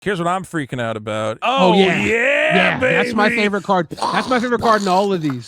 Here's what I'm freaking out about. Oh, yeah. yeah, baby. That's my favorite card. That's my favorite card in all of these.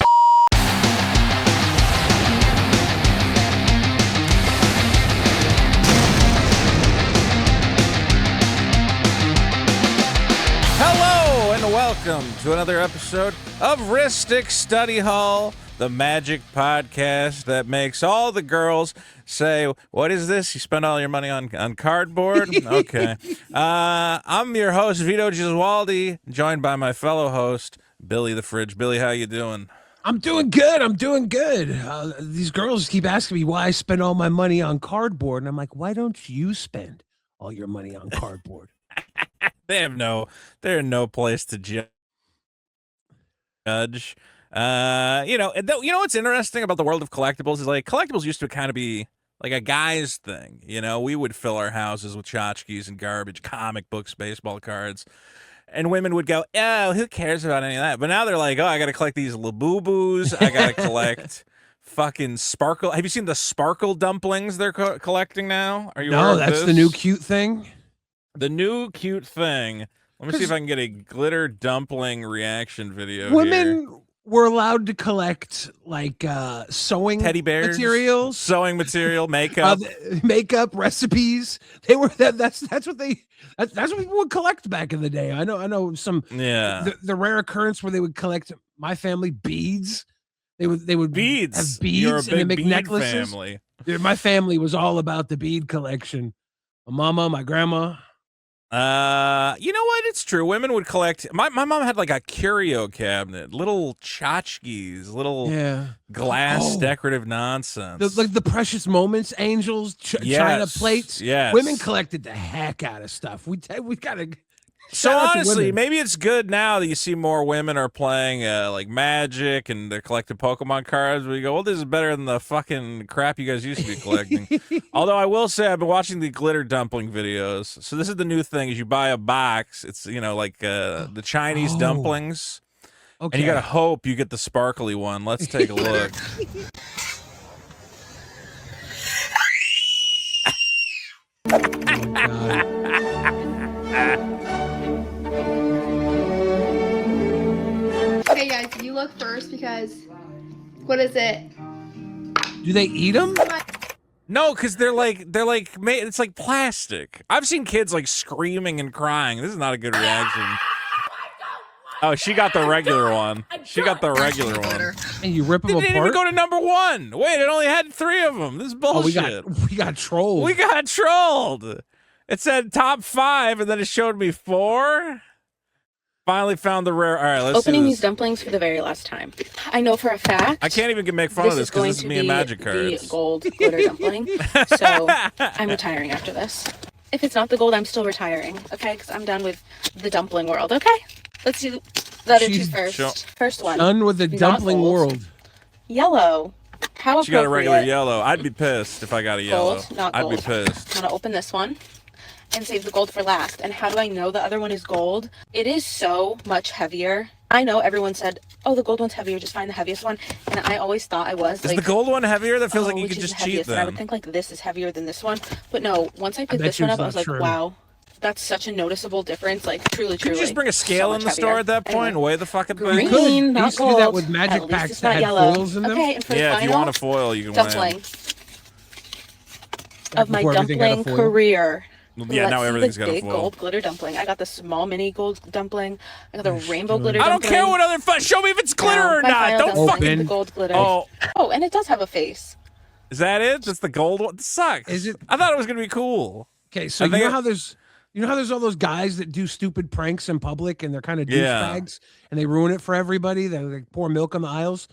Hello and welcome to another episode of Rhystic Study Hall, the magic podcast that makes all the girls say, "What is this? You spend all your money on cardboard?" Okay. I'm your host, Vito Giswaldi, joined by my fellow host, Billy the Fridge. Billy, how you doing? I'm doing good. These girls keep asking me why I spend all my money on cardboard. And I'm like, why don't you spend all your money on cardboard? They're in no place to judge. You know what's interesting about the world of collectibles is like collectibles used to kind of be like a guy's thing. You know, we would fill our houses with tchotchkes and garbage, comic books, baseball cards, and women would go, "Oh, who cares about any of that?" But now they're like, "Oh, I got to collect these Labubu's. I got to collect fucking sparkle." Have you seen the sparkle dumplings they're collecting now? Are you aware No, of that's this? the new cute thing. The new cute thing. Let me see if I can get a glitter dumpling reaction video. Women were allowed to collect like sewing Teddy bears, materials, sewing material, makeup, makeup recipes. They were that's what people would collect back in the day. I know some. Yeah, the rare occurrence where they would collect my family beads. They would beads. have beads. You're a and big they make bead necklaces. family. Dude, my family was all about the bead collection. My mama, my grandma. You know what? It's true. Women would collect. My mom had like a curio cabinet, little tchotchkes, little glass decorative nonsense. The precious moments, angels, china plates. Yes. Women collected the heck out of stuff. We gotta. So honestly, maybe it's good now that you see more women are playing like Magic and they're collecting Pokemon cards. Where you go, well, this is better than the fucking crap you guys used to be collecting. Although I will say I've been watching the glitter dumpling videos. So this is the new thing: is you buy a box. It's like the Chinese dumplings, and you gotta hope you get the sparkly one. Let's take a look. Okay, guys, you look first because what is it? Do they eat them? No, because they're like made. It's like plastic. I've seen kids like screaming and crying. This is not a good reaction. Oh, she got the regular one. She got the regular one. And you rip them apart. Didn't even go to number one. Wait, it only had 3 of them. This is bullshit. We got trolled. We got trolled. It said top 5, and then it showed me 4. Finally found the rare. All right, let's opening see these dumplings for the very last time. I know for a fact. I can't even make fun of this because this is me and Magic cards. The gold glitter dumpling. So I'm retiring after this. If it's not the gold, I'm still retiring. Okay, because I'm done with the dumpling world. Okay, let's do the other two first. First one. Done with the dumpling world. Yellow. How appropriate. She got a regular yellow. I'd be pissed if I got a yellow. Gold, not gold. I'd be pissed. I'm gonna open this one and save the gold for last. And how do I know the other one is gold? It is so much heavier. I know everyone said, oh, the gold one's heavier, just find the heaviest one. And I always thought I was. Is the gold one heavier? That feels like you could just cheat them. I would think like this is heavier than this one. But no, once I picked this one up, I was like, wow, that's such a noticeable difference. Like truly. Could you just bring a scale in the store at that point and weigh the fucking thing? Green, not gold. Do that with Magic packs that had foils in them. Okay, and for the final, if you want a foil, you can dumpling of my dumpling career. Yeah, now everything's got a big foil. Gold glitter dumpling. I got the small mini gold dumpling. I got the rainbow glitter dumpling. I don't care what other show me if it's glitter or not. Don't fucking the gold glitter. Oh, and it does have a face. Is that it? That's the gold one. This sucks. Is it? I thought it was gonna be cool. Okay, so you know how there's all those guys that do stupid pranks in public and they're kind of douchebags and they ruin it for everybody. They like pour milk on the aisles.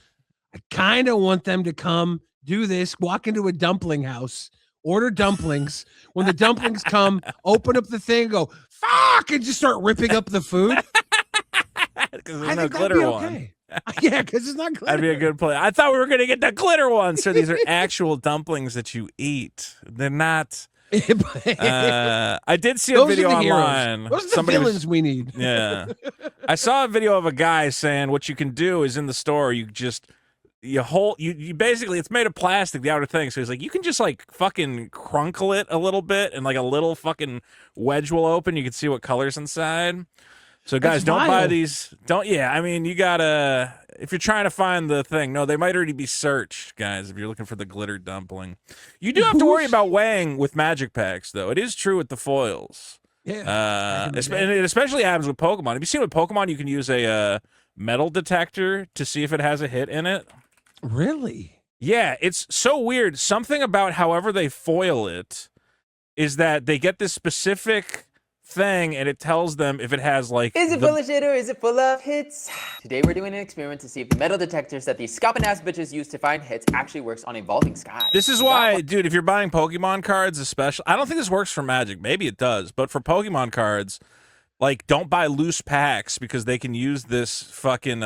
I kind of want them to come do this. Walk into a dumpling house. Order dumplings. When the dumplings come, open up the thing, go fuck, and just start ripping up the food. Because there's no glitter one. Yeah, because it's not glitter. That'd be a good play. I thought we were gonna get the glitter one. So these are actual dumplings that you eat. They're not. I did see a video online. Those are the villains we need. Yeah, I saw a video of a guy saying what you can do is in the store. You just you basically, it's made of plastic, the outer thing. So he's like, you can just like fucking crunkle it a little bit, and like a little fucking wedge will open. You can see what color's inside. So guys, That's don't buy vile. these. I mean, you gotta, if you're trying to find the thing, no, they might already be searched, guys, if you're looking for the glitter dumpling. You do have to worry about weighing with magic packs, though. It is true with the foils. Yeah. And it especially happens with Pokemon. Have you seen with Pokemon, you can use a metal detector to see if it has a hit in it? Really? Yeah, it's so weird. Something about however they foil it is that they get this specific thing, and it tells them if it has like. Is it full of shit or is it full of hits? Today we're doing an experiment to see if the metal detectors that these scalping ass bitches use to find hits actually works on Evolving Skies. This is why, dude, if you're buying Pokemon cards, especially, I don't think this works for Magic. Maybe it does, but for Pokemon cards, like, don't buy loose packs because they can use this fucking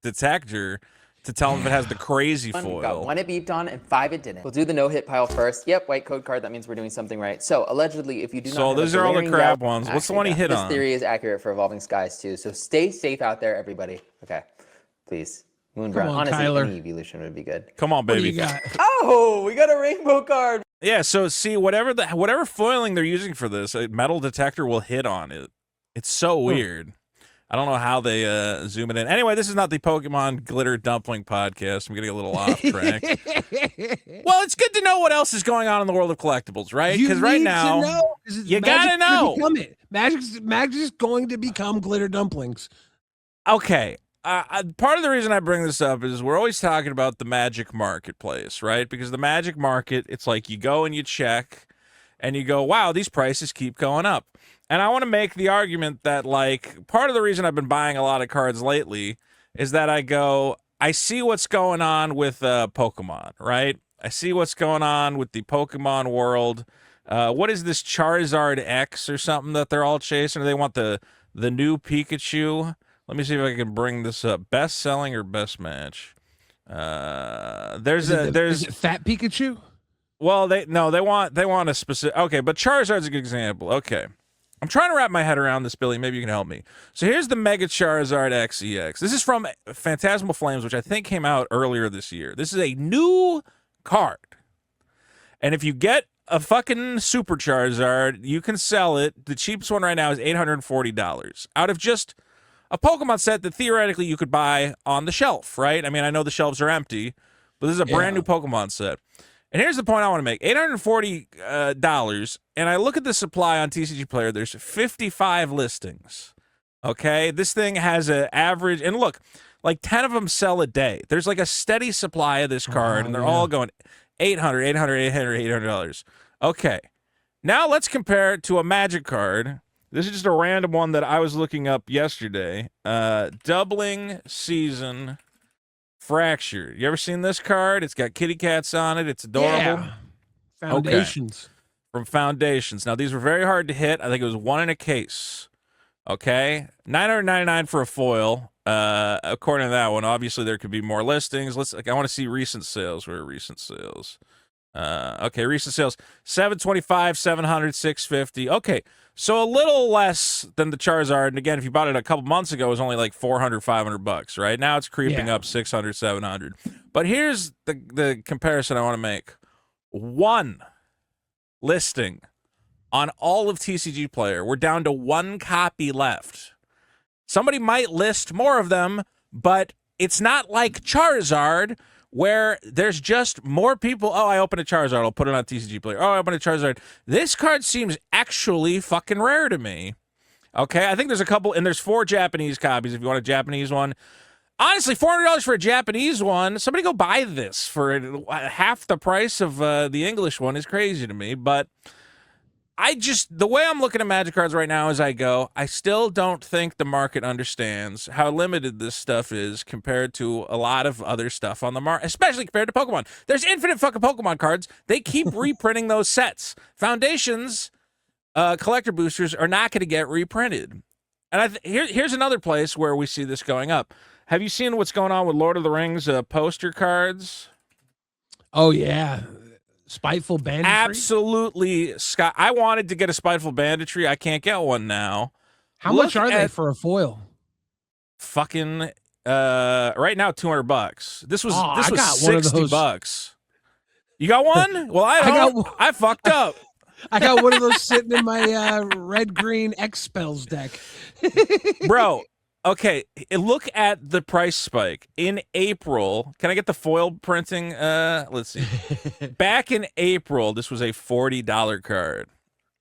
detector to tell them if it has the crazy foil. Got 1 it beeped on and 5 it didn't. We'll do the no-hit pile first. Yep, white code card. That means we're doing something right. So allegedly, if you do not have those a are all the glaring crap doubt- ones. What's the Actually, one he hit this on? This theory is accurate for Evolving Skies too. So stay safe out there, everybody. Okay, please. Moonbrown. on, Honestly, Kyler. any evolution would be good. Come on, What do baby. you got? Oh, we got a rainbow card. Yeah, so see, whatever foiling they're using for this, a metal detector will hit on it. It's so weird. I don't know how they zoom it in. Anyway, this is not the Pokemon Glitter Dumpling podcast. I'm getting a little off track. Well, it's good to know what else is going on in the world of collectibles, right? Because right now, you gotta know. Magic's going to become glitter dumplings. Okay. Part of the reason I bring this up is we're always talking about the Magic marketplace, right? Because the Magic market, it's like you go and you check and you go, wow, these prices keep going up. And I want to make the argument that, like, part of the reason I've been buying a lot of cards lately is that I see what's going on with Pokemon, right? I see what's going on with the Pokemon world. What is this Charizard X or something that they're all chasing? Or they want the new Pikachu? Let me see if I can bring this up. Best selling or best match? Is it Fat Pikachu? Well, they want a specific. Okay, but Charizard's a good example. Okay. I'm trying to wrap my head around this, Billy. Maybe you can help me. So here's the Mega Charizard XEX. This is from Phantasmal Flames, which I think came out earlier this year. This is a new card. And if you get a fucking Super Charizard, you can sell it. The cheapest one right now is $840 out of just a Pokemon set that theoretically you could buy on the shelf, right? I mean, I know the shelves are empty, but this is a brand new Pokemon set. And here's the point I want to make. $840, and I look at the supply on TCG Player, there's 55 listings. Okay? This thing has an average, and look, like 10 of them sell a day. There's like a steady supply of this card, and they're all going $800. Okay. Now let's compare it to a Magic card. This is just a random one that I was looking up yesterday. Doubling Season Fracture. You ever seen this card? It's got kitty cats on it. It's adorable. Yeah. Foundations. Okay. From Foundations. Now, these were very hard to hit. I think it was 1 in a case. Okay. $999 for a foil. According to that one, obviously there could be more listings. I want to see recent sales. Where are recent sales? Okay, recent sales. 725, 700, 650. Okay. So a little less than the Charizard. And again, if you bought it a couple months ago, it was only like $400, $500, right? Now it's creeping up 600, 700. But here's the comparison I want to make. One listing on all of TCG Player. We're down to 1 copy left. Somebody might list more of them, but it's not like Charizard, where there's just more people. Oh, I opened a Charizard. I'll put it on TCG Player. Oh, I opened a Charizard. This card seems actually fucking rare to me. Okay, I think there's a couple, and there's 4 Japanese copies if you want a Japanese one. Honestly, $400 for a Japanese one. Somebody go buy this for half the price of the English one is crazy to me. But the way I'm looking at Magic cards right now is I still don't think the market understands how limited this stuff is compared to a lot of other stuff on the market, especially compared to Pokemon. There's infinite fucking Pokemon cards. They keep reprinting those sets. Foundations, collector boosters are not going to get reprinted. And here's another place where we see this going up. Have you seen what's going on with Lord of the Rings poster cards? Oh, yeah. Spiteful Banditry? Absolutely, Scott. I wanted to get a Spiteful Banditry. I can't get one now. How much are they for a foil? Fucking right now $200. This was Oh, this I was got one of those. $60. You got one? Well, I I don't. got- I fucked up. I got one of those sitting in my red green X spells deck. Bro, okay, look at the price spike in April. Can I get the foil printing? Let's see. Back in April, this was a $40 card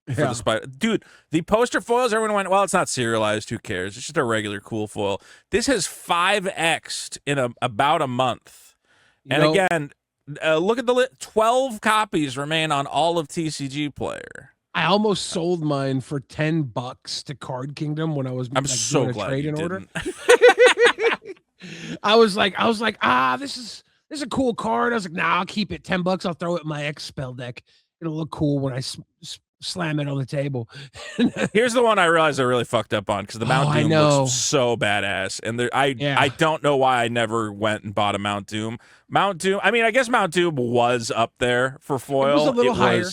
for Yeah. the spike. Dude, the poster foils, everyone went, well, it's not serialized. Who cares? It's just a regular cool foil. This has 5x'd in about a month. You And know, again, look at the 12 copies remain on all of TCG Player. I almost sold mine for $10 to Card Kingdom when I was I'm like, so doing a glad trade you in order. didn't. I was like, this is a cool card. I was like, nah, I'll keep it. $10. I'll throw it in my X spell deck. It'll look cool when I slam it on the table. Here's the one I realized I really fucked up on because the Mount I Doom know. looks so badass, and I don't know why I never went and bought a Mount Doom. Mount Doom. I mean, I guess Mount Doom was up there for foil. It was a little higher.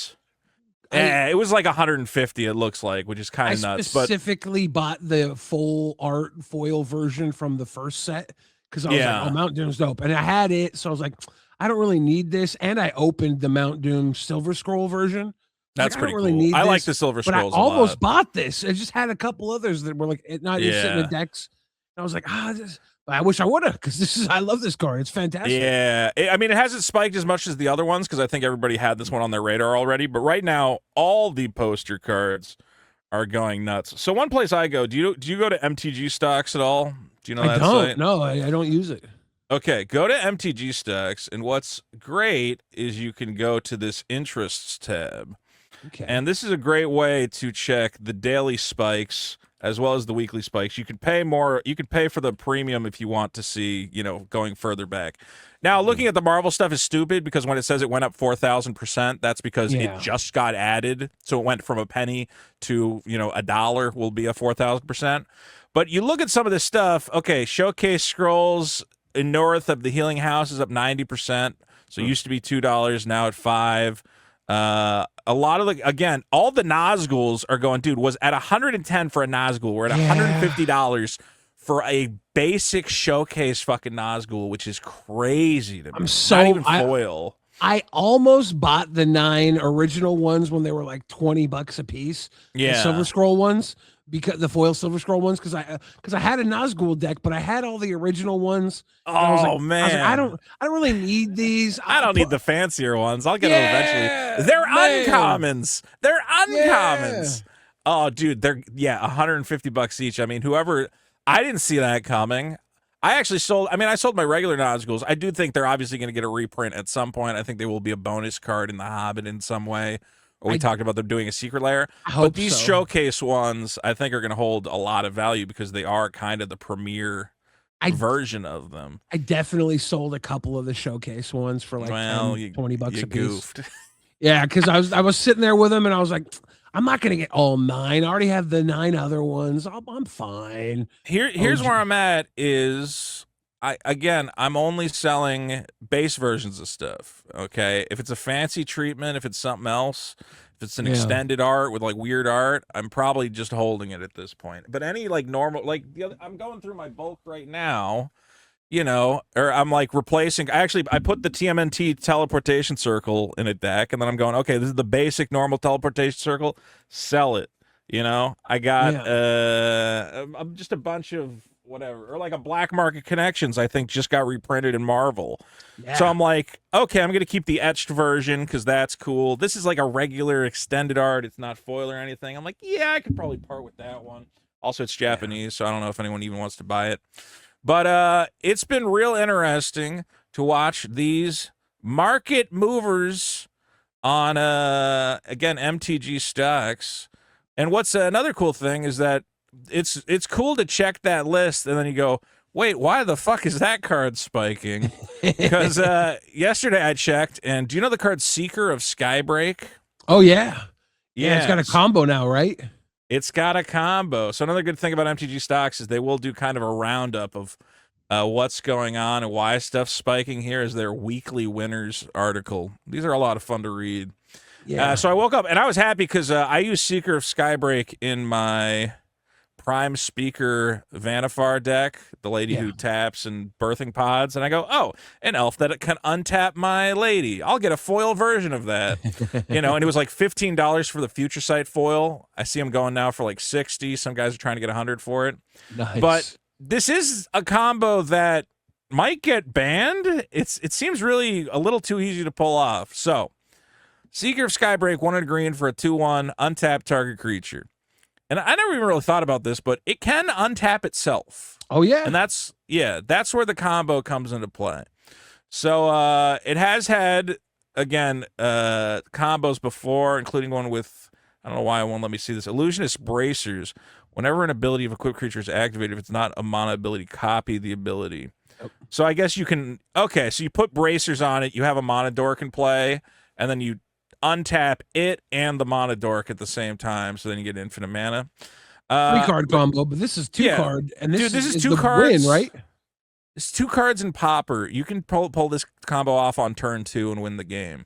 It was like 150. It looks like, which is kind I of nuts. But specifically bought the full art foil version from the first set because I was Yeah. like, oh, Mount Doom's dope. And I had it. So I was like, I don't really need this. And I opened the Mount Doom Silver Scroll version. that's I pretty don't really cool. need I like this, the Silver But I Scrolls almost a lot. bought this. I just had a couple others that were like not just sitting in Yeah. decks. And I was like, but I wish I would have because I love this card. It's fantastic. Yeah, I mean, it hasn't spiked as much as the other ones because I think everybody had this one on their radar already. But right now, all the poster cards are going nuts. So one place I go, do you go to MTG Stocks at all? Do you know I that don't. site? No, I don't use it. Okay, go to MTG Stocks, and what's great is you can go to this interests tab, Okay. and this is a great way to check the daily spikes as well as the weekly spikes. You can pay more. You can pay for the premium if you want to see, going further back. Now, looking at the Marvel stuff is stupid because when it says it went up 4,000%, that's because Yeah. it just got added. So it went from a penny to, $1 will be a 4,000%. But you look at some of this stuff. Okay, Showcase Scrolls in North of the Healing House is up 90%. So it used to be $2, now at $5. A lot of all the Nazguls are going, dude, was at 110 for a Nazgul. We're at $150 for a basic showcase fucking Nazgul, which is crazy to me. Not even foil. I almost bought the 9 original ones when they were like $20 a piece. Yeah. The Silver Scroll ones, because the foil Silver Scroll ones, because I had a Nazgul deck, but I had all the original ones. Oh, I was like, man. I don't really need these. I don't need the fancier ones. I'll get them eventually. They're man. uncommons. They're uncommons. Oh, dude, they're $150 each. I mean, I didn't see that coming. I sold my regular Nazguls. I do think they're obviously going to get a reprint at some point. I think they will be a bonus card in the Hobbit in some way. Or we talked about them doing a secret layer. But these showcase ones, I think, are going to hold a lot of value because they are kind of the premier version of them. I definitely sold a couple of the showcase ones for like $10, $20 a piece. Goofed. Yeah, because I was sitting there with them and I was like, I'm not gonna get all 9. I already have the 9 other ones. I'm fine. Here's where I'm at is I'm only selling base versions of stuff. Okay, if it's a fancy treatment, if it's something else, if it's an extended art with like weird art, I'm probably just holding it at this point. But any like normal, I'm going through my bulk right now. Or I'm like replacing. I put the TMNT teleportation circle in a deck, and then I'm going, okay, this is the basic normal teleportation circle. Sell it. I got just a bunch of whatever, or like a Black Market Connections. I think just got reprinted in Marvel. Yeah. So I'm like, okay, I'm gonna keep the etched version because that's cool. This is like a regular extended art. It's not foil or anything. I'm like, yeah, I could probably part with that one. Also, it's Japanese, so I don't know if anyone even wants to buy it. But it's been real interesting to watch these market movers on again MTG Stocks. And what's another cool thing is that it's cool to check that list and then you go, wait, why the fuck is that card spiking? Because yesterday I checked, and do you know the card Seeker of Skybreak? Oh yeah. Yeah, it's got a combo now, right? It's got a combo. So another good thing about MTG Stocks is they will do kind of a roundup of what's going on and why stuff's spiking. Here is their weekly winners article. These are a lot of fun to read. Yeah. So I woke up and I was happy because I use Seeker of Skybreak in my Prime Speaker Vanifar deck, the lady who taps and birthing pods, and I go, oh, an elf that can untap my lady. I'll get a foil version of that. And it was like $15 for the Future Sight foil. I see them going now for like 60. Some guys are trying to get 100 for it. Nice. But this is a combo that might get banned. It seems really a little too easy to pull off. So, Seeker of Skybreak, 1 green for a 2/1 untap target creature. And I never even really thought about this, but it can untap itself. Oh yeah, and that's where the combo comes into play. So it has had combos before, including one with, I don't know why it won't let me see this, Illusionist Bracers. Whenever an ability of equipped creature is activated, if it's not a mono ability, copy the ability. So I guess you can, so you put Bracers on it, you have a Monodork in play, and then you untap it and the Monodork at the same time, so then you get infinite mana. 3-card combo, but this is 2-card, and this is is 2 the cards, win, right? It's 2 cards in Pauper. You can pull this combo off on turn 2 and win the game.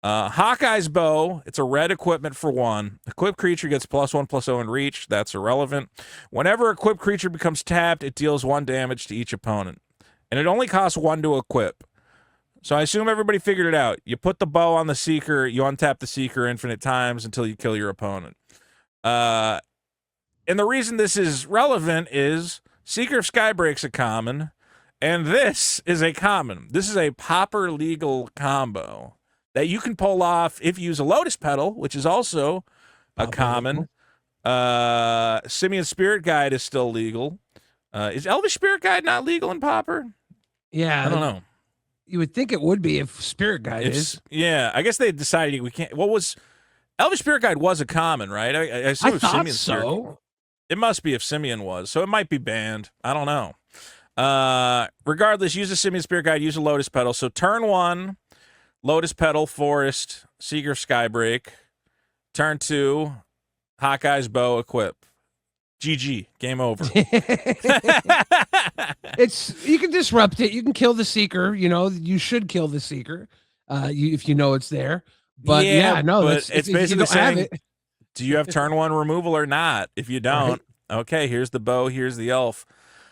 Hawkeye's Bow, it's a red equipment for 1. Equipped creature gets +1/+0 in reach. That's irrelevant. Whenever equipped creature becomes tapped, it deals 1 damage to each opponent. And it only costs 1 to equip. So I assume everybody figured it out. You put the bow on the Seeker, you untap the Seeker infinite times until you kill your opponent. And the reason this is relevant is Seeker of Skybreak's a common, and this is a common. This is a Pauper legal combo that you can pull off if you use a Lotus Petal, which is also a common. Simian Spirit Guide is still legal. Is Elvish Spirit Guide not legal in Pauper? Yeah, I don't know. You would think it would be if Spirit Guide is. Yeah, I guess they decided we can't. What was Elvish Spirit Guide was a common, right? I assume I if thought Simian so. It must be if Simian was, so it might be banned. I don't know. Regardless, use a Simian Spirit Guide, use a Lotus Petal. So turn 1, Lotus Petal, Forest, Seeker of Skybreak. Turn 2, Hawkeye's Bow, equip. GG, game over. You can disrupt it. You can kill the Seeker. You should kill the Seeker, if you know it's there. But it's basically saying, do you have turn 1 removal or not? If you don't, okay, here's the bow, here's the elf.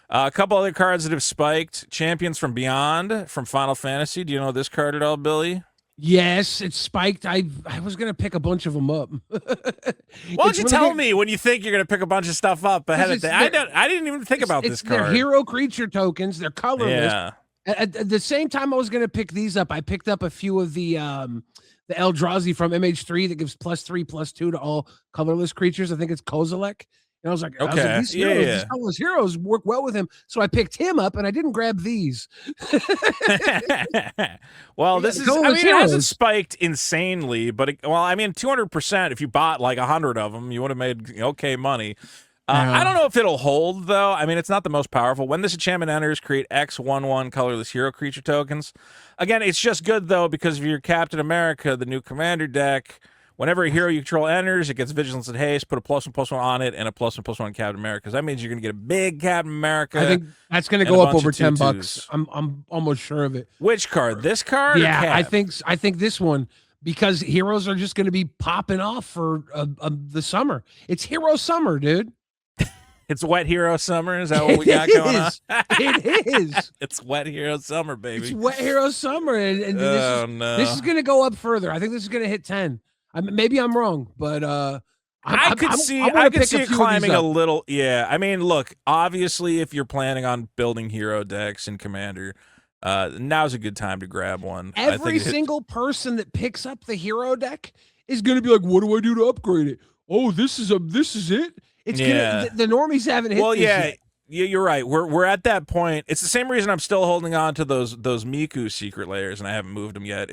A couple other cards that have spiked. Champions from Beyond from Final Fantasy. Do you know this card at all, Billy? Yes, it's spiked. I was gonna pick a bunch of them up. Why don't you tell me when you think you're gonna pick a bunch of stuff up ahead of time? I didn't even think about this card. They're hero creature tokens. They're colorless. Yeah. At the same time I was gonna pick these up, I picked up a few of the Eldrazi from MH3 that gives +3/+2 to all colorless creatures. I think it's Kozilek. And I was like, these colorless heroes work well with him. So I picked him up, and I didn't grab these. Well, this is, it hasn't spiked insanely, but 200%, if you bought like 100 of them, you would have made okay money. I don't know if it'll hold, though. It's not the most powerful. When this enchantment enters, create X/1/1 colorless hero creature tokens. Again, it's just good, though, because if you're Captain America, the new commander deck, whenever a hero you control enters, it gets Vigilance and Haste, put a +1/+1 on it, and a +1/+1 Captain America. So that means you're going to get a big Captain America. I think that's going to go up over $10. I'm almost sure of it. Which card? This card? Yeah, I think this one, because heroes are just going to be popping off for the summer. It's Hero Summer, dude. It's Wet Hero Summer. Is that what we got going on? It is. It's Wet Hero Summer, baby. It's Wet Hero Summer, and this is going to go up further. I think this is going to hit 10. Maybe I'm wrong, but I could see it climbing a little. Yeah, look, obviously, if you're planning on building hero decks in Commander, now's a good time to grab one. Every single person that picks up the hero deck is going to be like, "What do I do to upgrade it? Oh, this is it." It's gonna. The normies haven't hit. Well, yet. Yeah, you're right. We're at that point. It's the same reason I'm still holding on to those Miku secret layers, and I haven't moved them yet.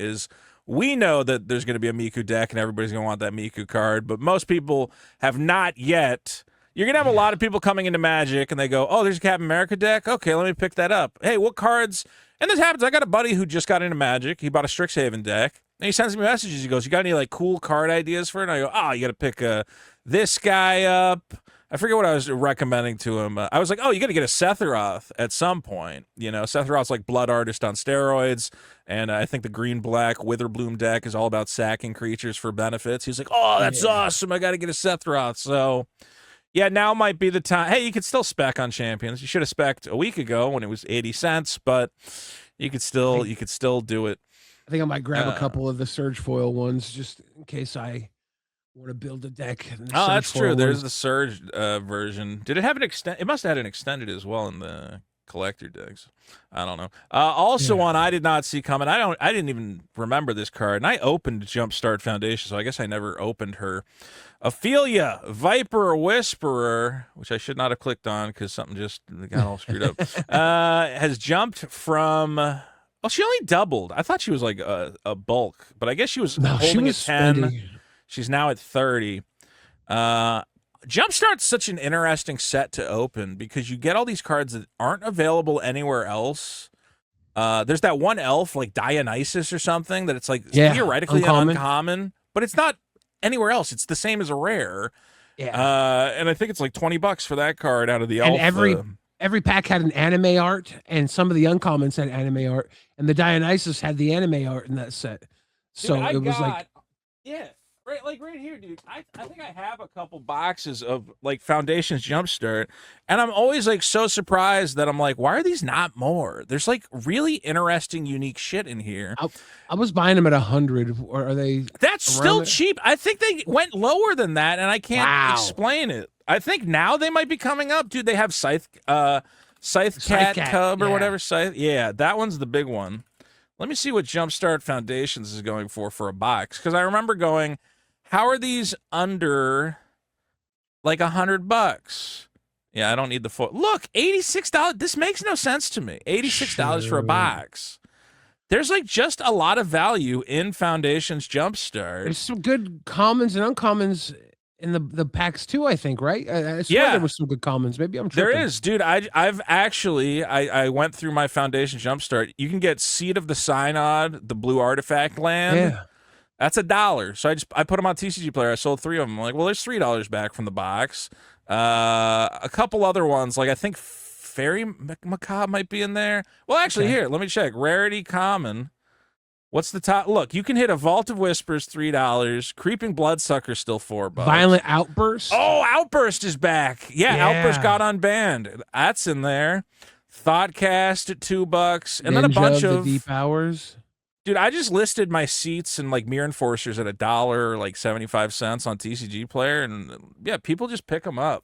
We know that there's going to be a Miku deck and everybody's going to want that Miku card, but most people have not yet. You're going to have a lot of people coming into Magic and they go, oh, there's a Captain America deck? Okay, let me pick that up. Hey, what cards? And this happens. I got a buddy who just got into Magic. He bought a Strixhaven deck. And he sends me messages. He goes, you got any cool card ideas for it? And I go, oh, you got to pick this guy up. I forget what I was recommending to him. I was like, oh, you got to get a Sephiroth at some point. Sephiroth's like Blood Artist on steroids, and I think the green-black Witherbloom deck is all about sacking creatures for benefits. He's like, oh, that's awesome. I got to get a Sephiroth. So, Yeah, now might be the time. Hey, you could still spec on Champions. You should have spec'd a week ago when it was 80 cents, but you could still do it. I think I might grab a couple of the Surge foil ones just in case I want to build a deck. Oh, that's true. There's the Surge version. Did it have an extend? It must have had an extended as well in the collector decks. I don't know. Also, one I did not see coming. I didn't even remember this card, and I opened Jumpstart Foundation, so I guess I never opened her. Ophelia, Viper Whisperer, which I should not have clicked on because something just got all screwed up, has jumped from. Well, she only doubled. I thought she was like a bulk, but I guess she was holding at 10. Spending. She's now at 30. Jumpstart's such an interesting set to open because you get all these cards that aren't available anywhere else. There's that one elf like Dionysus or something that it's like theoretically uncommon, but it's not anywhere else. It's the same as a rare. Yeah. And I think it's like $20 for that card out of the elf. And every pack had an anime art, and some of the uncommons had anime art, and the Dionysus had the anime art in that set. So Dude, it was like, right here, dude. I think I have a couple boxes of like Foundations Jumpstart, and I'm always like so surprised that I'm like, why are these not more? There's like really interesting, unique shit in here. I was buying them at 100. Or are they? That's still cheap. I think they went lower than that, and I can't explain it. I think now they might be coming up, dude. They have Scythe Cat Cub or whatever. Scythe, yeah, that one's the big one. Let me see what Jumpstart Foundations is going for a box, because I remember going, how are these under like $100? Yeah, I don't need the foot. Look, $86. This makes no sense to me. $86 for a box. There's like just a lot of value in Foundations Jumpstart. There's some good commons and uncommons in the packs too, I think, right? I swear there was some good commons. Maybe I'm tripping. There is, dude. I've actually I went through my Foundation Jumpstart. You can get Seed of the Synod, the blue artifact land. Yeah. That's $1. So I put them on TCG Player. I sold 3 of them. I'm like, well, there's $3 back from the box. A couple other ones, like I think Fairy Macabre might be in there. Well, actually, here, let me check. Rarity Common. What's the top? Look, you can hit a Vault of Whispers, $3. Creeping Bloodsucker still $4. Violent Outburst. Oh, Outburst is back. Yeah, Outburst got unbanned. That's in there. Thoughtcast at $2, and then a bunch of Deep Hours. Dude, I just listed my seats and like Mirror Enforcers at $1 or like 75 cents on TCG Player, and yeah, people just pick them up.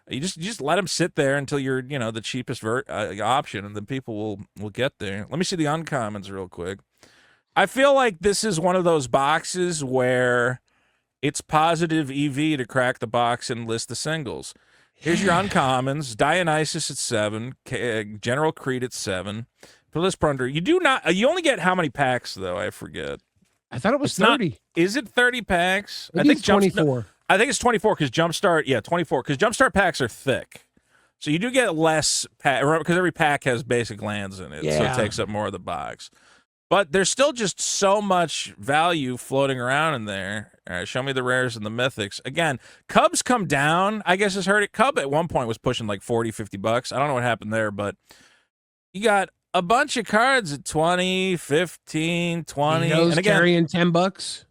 You just let them sit there until you're the cheapest option, and then people will get there. Let me see the uncommons real quick. I feel like this is one of those boxes where it's positive EV to crack the box and list the singles. Here's your uncommons: Dionysus at 7, General Creed at 7. Bliss Plunder. You only get how many packs though? I forget. I thought it was 30. Is it 30 packs? Maybe I think it's 24. I think it's 24 because Jumpstart. Yeah, 24 because Jumpstart packs are thick, so you do get less pack because every pack has basic lands in it, so it takes up more of the box. But there's still just so much value floating around in there. All right, show me the rares and the mythics. Again, Cubs come down. I guess it's hurt it. Cub at one point was pushing like $40-$50. I don't know what happened there, but you got a bunch of cards at 20, 15, 20. And again, carrying $10.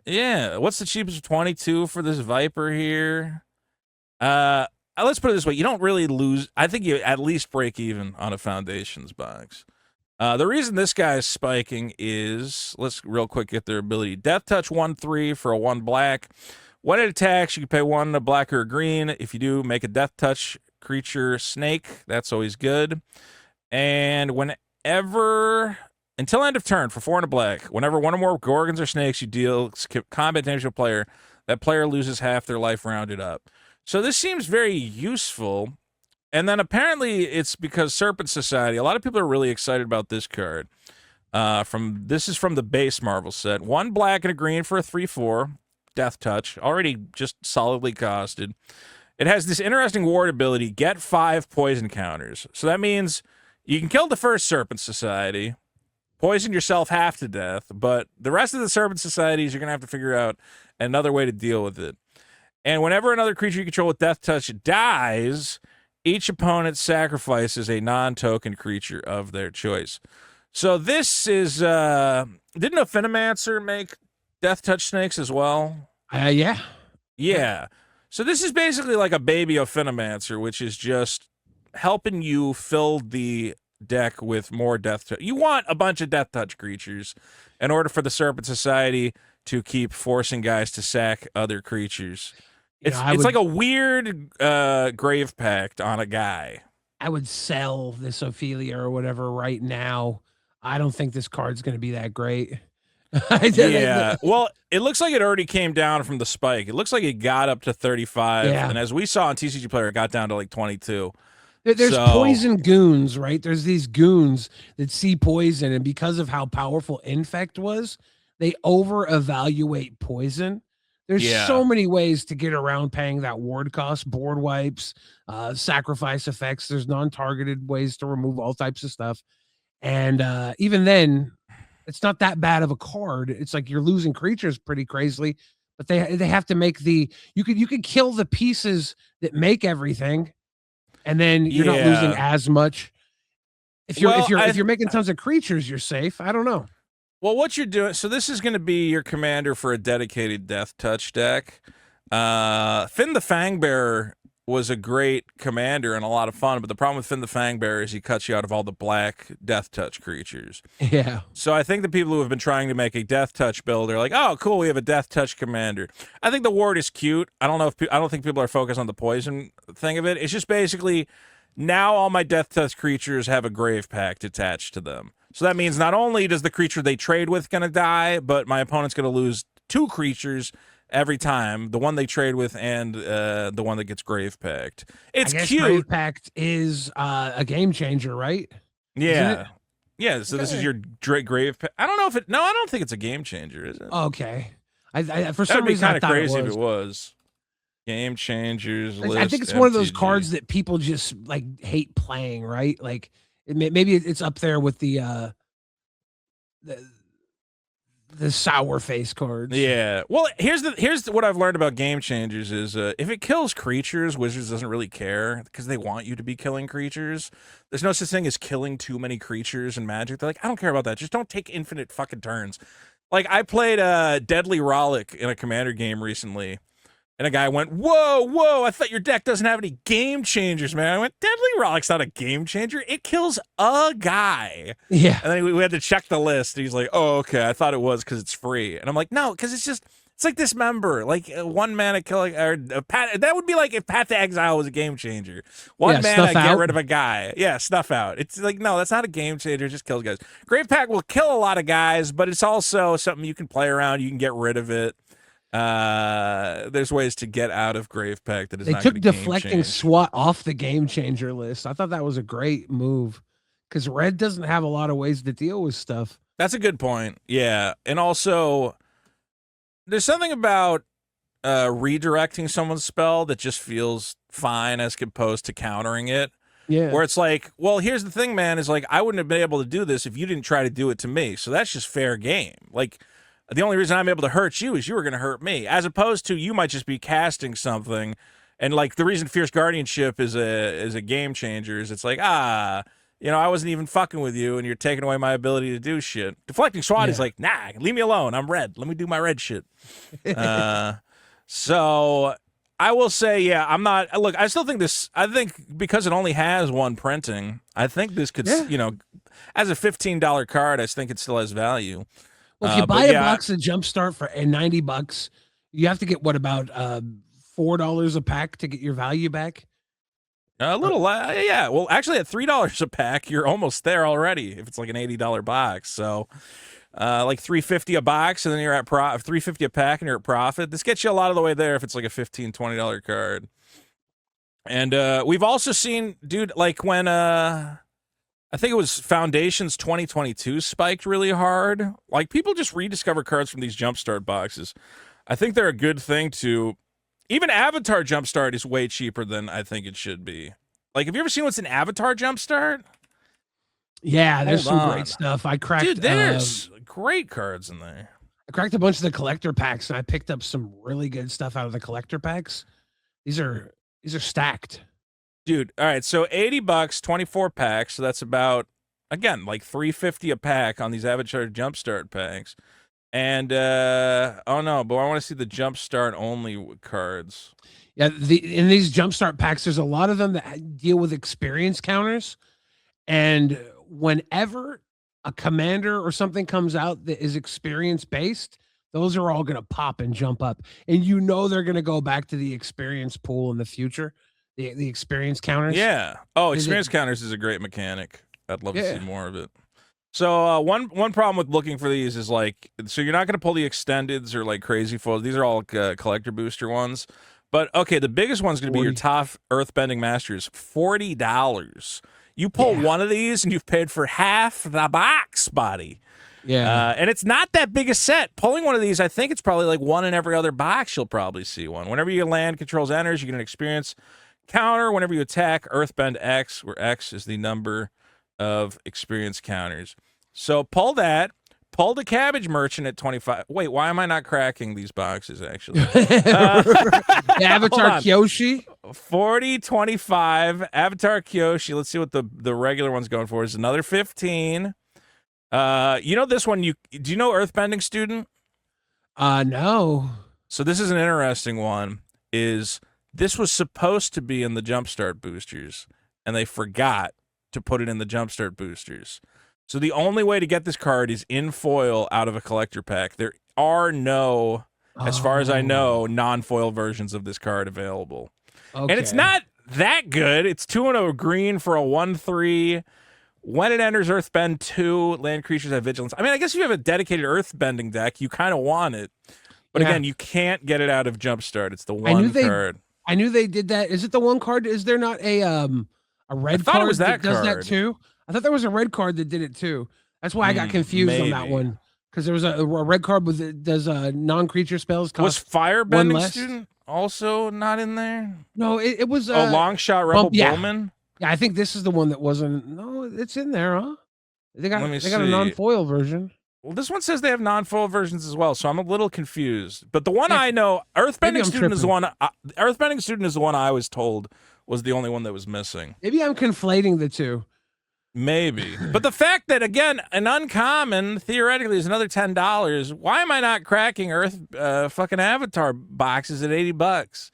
Yeah. What's the cheapest? 22 for this Viper here. Let's put it this way. You don't really lose. I think you at least break even on a Foundations box. The reason this guy is spiking is, let's real quick get their ability. Death Touch 1/3 for a 1 black. When it attacks, you can pay 1 a black or a green. If you do, make a Death Touch creature snake. That's always good. And until end of turn for 4 and a black, whenever 1 or more Gorgons or snakes you deal combat damage to a player, that player loses half their life rounded up. So this seems very useful. And then apparently it's because Serpent Society. A lot of people are really excited about this card. This is from the base Marvel set. 1 black and a green for a 3/4. Death Touch. Already just solidly costed. It has this interesting ward ability, get 5 poison counters. So that means you can kill the first Serpent Society, poison yourself half to death, but the rest of the Serpent Societies, you're going to have to figure out another way to deal with it. And whenever another creature you control with Death Touch dies, each opponent sacrifices a non-token creature of their choice. So this is, didn't Affinimancer make Death Touch snakes as well? Yeah. Yeah. So this is basically like a baby Ophinomancer, which is just helping you fill the deck with more death touch. You want a bunch of death touch creatures in order for the Serpent Society to keep forcing guys to sack other creatures. It's like a weird grave pact on a guy. I would sell this Ophelia or whatever right now. I don't think this card's going to be that great. Yeah. Well, it looks like it already came down from the spike. It looks like it got up to 35. Yeah. And as we saw on TCG Player, it got down to like 22. There's poison goons, right? There's these goons that see poison, and because of how powerful Infect was, they over-evaluate poison. There's so many ways to get around paying that ward cost, board wipes, sacrifice effects. There's non-targeted ways to remove all types of stuff. And even then, it's not that bad of a card. It's like you're losing creatures pretty crazily, but they have to make you could kill the pieces that make everything, and then you're not losing as much. If you're making tons of creatures, you're safe. I don't know. Well, what you're doing, so this is going to be your commander for a dedicated Death Touch deck. Finn the Fangbearer was a great commander and a lot of fun, but the problem with Finn the Fangbearer is he cuts you out of all the black Death Touch creatures. Yeah. So I think the people who have been trying to make a Death Touch build are like, oh, cool, we have a Death Touch commander. I think the ward is cute. I don't think people are focused on the poison thing of it. It's just basically now all my Death Touch creatures have a Grave Pact attached to them. So that means not only does the creature they trade with going to die, but my opponent's going to lose 2 creatures every time, the one they trade with and the one that gets Grave Pact. It's cute. Grave Pact is a game changer, right? Yeah. Yeah, so this is your Grave Pact. I don't know if it... No, I don't think it's a game changer, is it? Okay. I for some reason, kind of crazy if it was. Game changers list. I think it's one of those cards that people just like hate playing, right? Like maybe it's up there with the sour face cards. Yeah. Well, here's what I've learned about game changers is if it kills creatures, Wizards doesn't really care because they want you to be killing creatures. There's no such thing as killing too many creatures in Magic. They're like, I don't care about that. Just don't take infinite fucking turns. Like I played Deadly Rollick in a Commander game recently. And a guy went, whoa, I thought your deck doesn't have any game changers, man. I went, Deadly Rollick's not a game changer. It kills a guy. Yeah. And then we had to check the list. He's like, oh, okay, I thought it was because it's free. And I'm like, no, because it's like Dismember. Like 1 mana killing, or that would be like if Path to Exile was a game changer. 1 mana, get rid of a guy. Yeah, snuff out. It's like, no, that's not a game changer. It just kills guys. Grave Pact will kill a lot of guys, but it's also something you can play around. You can get rid of it. There's ways to get out of Grave Pact that is not took deflecting SWAT off the game changer list. I thought that was a great move because red doesn't have a lot of ways to deal with stuff. That's a good point. Yeah. And also there's something about redirecting someone's spell that just feels fine as opposed to countering it. Yeah. Where it's like, well, here's the thing, man, is like I wouldn't have been able to do this if you didn't try to do it to me. So that's just fair game. Like the only reason I'm able to hurt you is you were going to hurt me, as opposed to you might just be casting something. And like the reason Fierce Guardianship is a game changer is it's like, I wasn't even fucking with you and you're taking away my ability to do shit. Deflecting SWAT is like, nah, leave me alone. I'm red. Let me do my red shit. So I will say, yeah, I'm not. Look, I still think this. I think because it only has 1 printing, I think this could, as a $15 card, I think it still has value. Well, if you buy a box of Jumpstart for $90, you have to get about $4 a pack to get your value back. A little, yeah. Well, actually, at $3 a pack, you're almost there already. If it's like an $80 box, so like $3.50 a box, and then you're at $3.50 a pack, and you're at profit. This gets you a lot of the way there if it's like a $15, $20 card. And we've also seen, dude, like when I think it was Foundations 2022 spiked really hard. Like, people just rediscover cards from these Jumpstart boxes. I think they're a good thing to... Even Avatar Jumpstart is way cheaper than I think it should be. Like, have you ever seen what's in Avatar Jumpstart? Yeah, there's some great stuff. I cracked... Dude, there's great cards in there. I cracked a bunch of the collector packs, and I picked up some really good stuff out of the collector packs. These are stacked. Dude, all right, so $80, 24 packs, so that's about, again, like $3.50 a pack on these Avatar Jumpstart packs. And, oh no, but I want to see the Jumpstart only cards. Yeah, in these jumpstart packs, there's a lot of them that deal with experience counters, and whenever a commander or something comes out that is experience based, those are all going to pop and jump up, and you know they're going to go back to the experience pool in the future, the experience counters. Yeah. Oh, Is it- experience counters is a great mechanic. I'd love to see Yeah. more of it. So one problem with looking for these is like, so you're not going to pull the extendeds or like crazy foils. These are all collector booster ones. But okay, the biggest one's going to be your 40. top Earthbending Masters, $40. You pull one of these and you've paid for half the box, buddy. Yeah. And it's not that big a set. Pulling one of these, I think it's probably like one in every other box. You'll probably see one. Whenever your land controls enters, you get an experience counter. Whenever you attack, Earthbend X, where X is the number of experience counters. So pull that. Pull the Cabbage Merchant at 25. Wait, why am I not cracking these boxes, actually? The Avatar hold on. Kyoshi. 40, 25. Avatar Kyoshi. Let's see what the regular one's going for. Is another 15. You know this one, do you know Earthbending Student? No. So this is an interesting one. This was supposed to be in the Jumpstart boosters, and they forgot to put it in the Jumpstart boosters. So the only way to get this card is in foil out of a collector pack. There are no, as far as I know, non-foil versions of this card available. Okay. And it's not that good. It's 2-0 green for a 1/3. When it enters Earthbend 2, land creatures have vigilance. I mean, I guess if you have a dedicated Earthbending deck, you kind of want it. But Yeah. again, you can't get it out of Jumpstart. It's the one card. I knew they did that. Is it the one card? Is there not a red thought card it was that does card. that too? I thought there was a red card that did it too. That's why I got confused on that maybe. one, because there was a red card with does non-creature spells Was cost. Firebending less? Student also not in there? No, it was. Oh, Long Shot Rebel yeah. Bowman? Yeah, I think this is the one that wasn't. No, it's in there, huh? They got Let me a see. non-foil version. Well, this one says they have non-foil versions as well, so I'm a little confused. But the one Yeah. I know, Maybe Earthbending I'm Student is the tripping. one. Earthbending Student is the one I was told was the only one that was missing. Maybe I'm conflating the two. Maybe. But the fact that, again, an uncommon theoretically is another $10. Why am I not cracking fucking Avatar boxes at $80?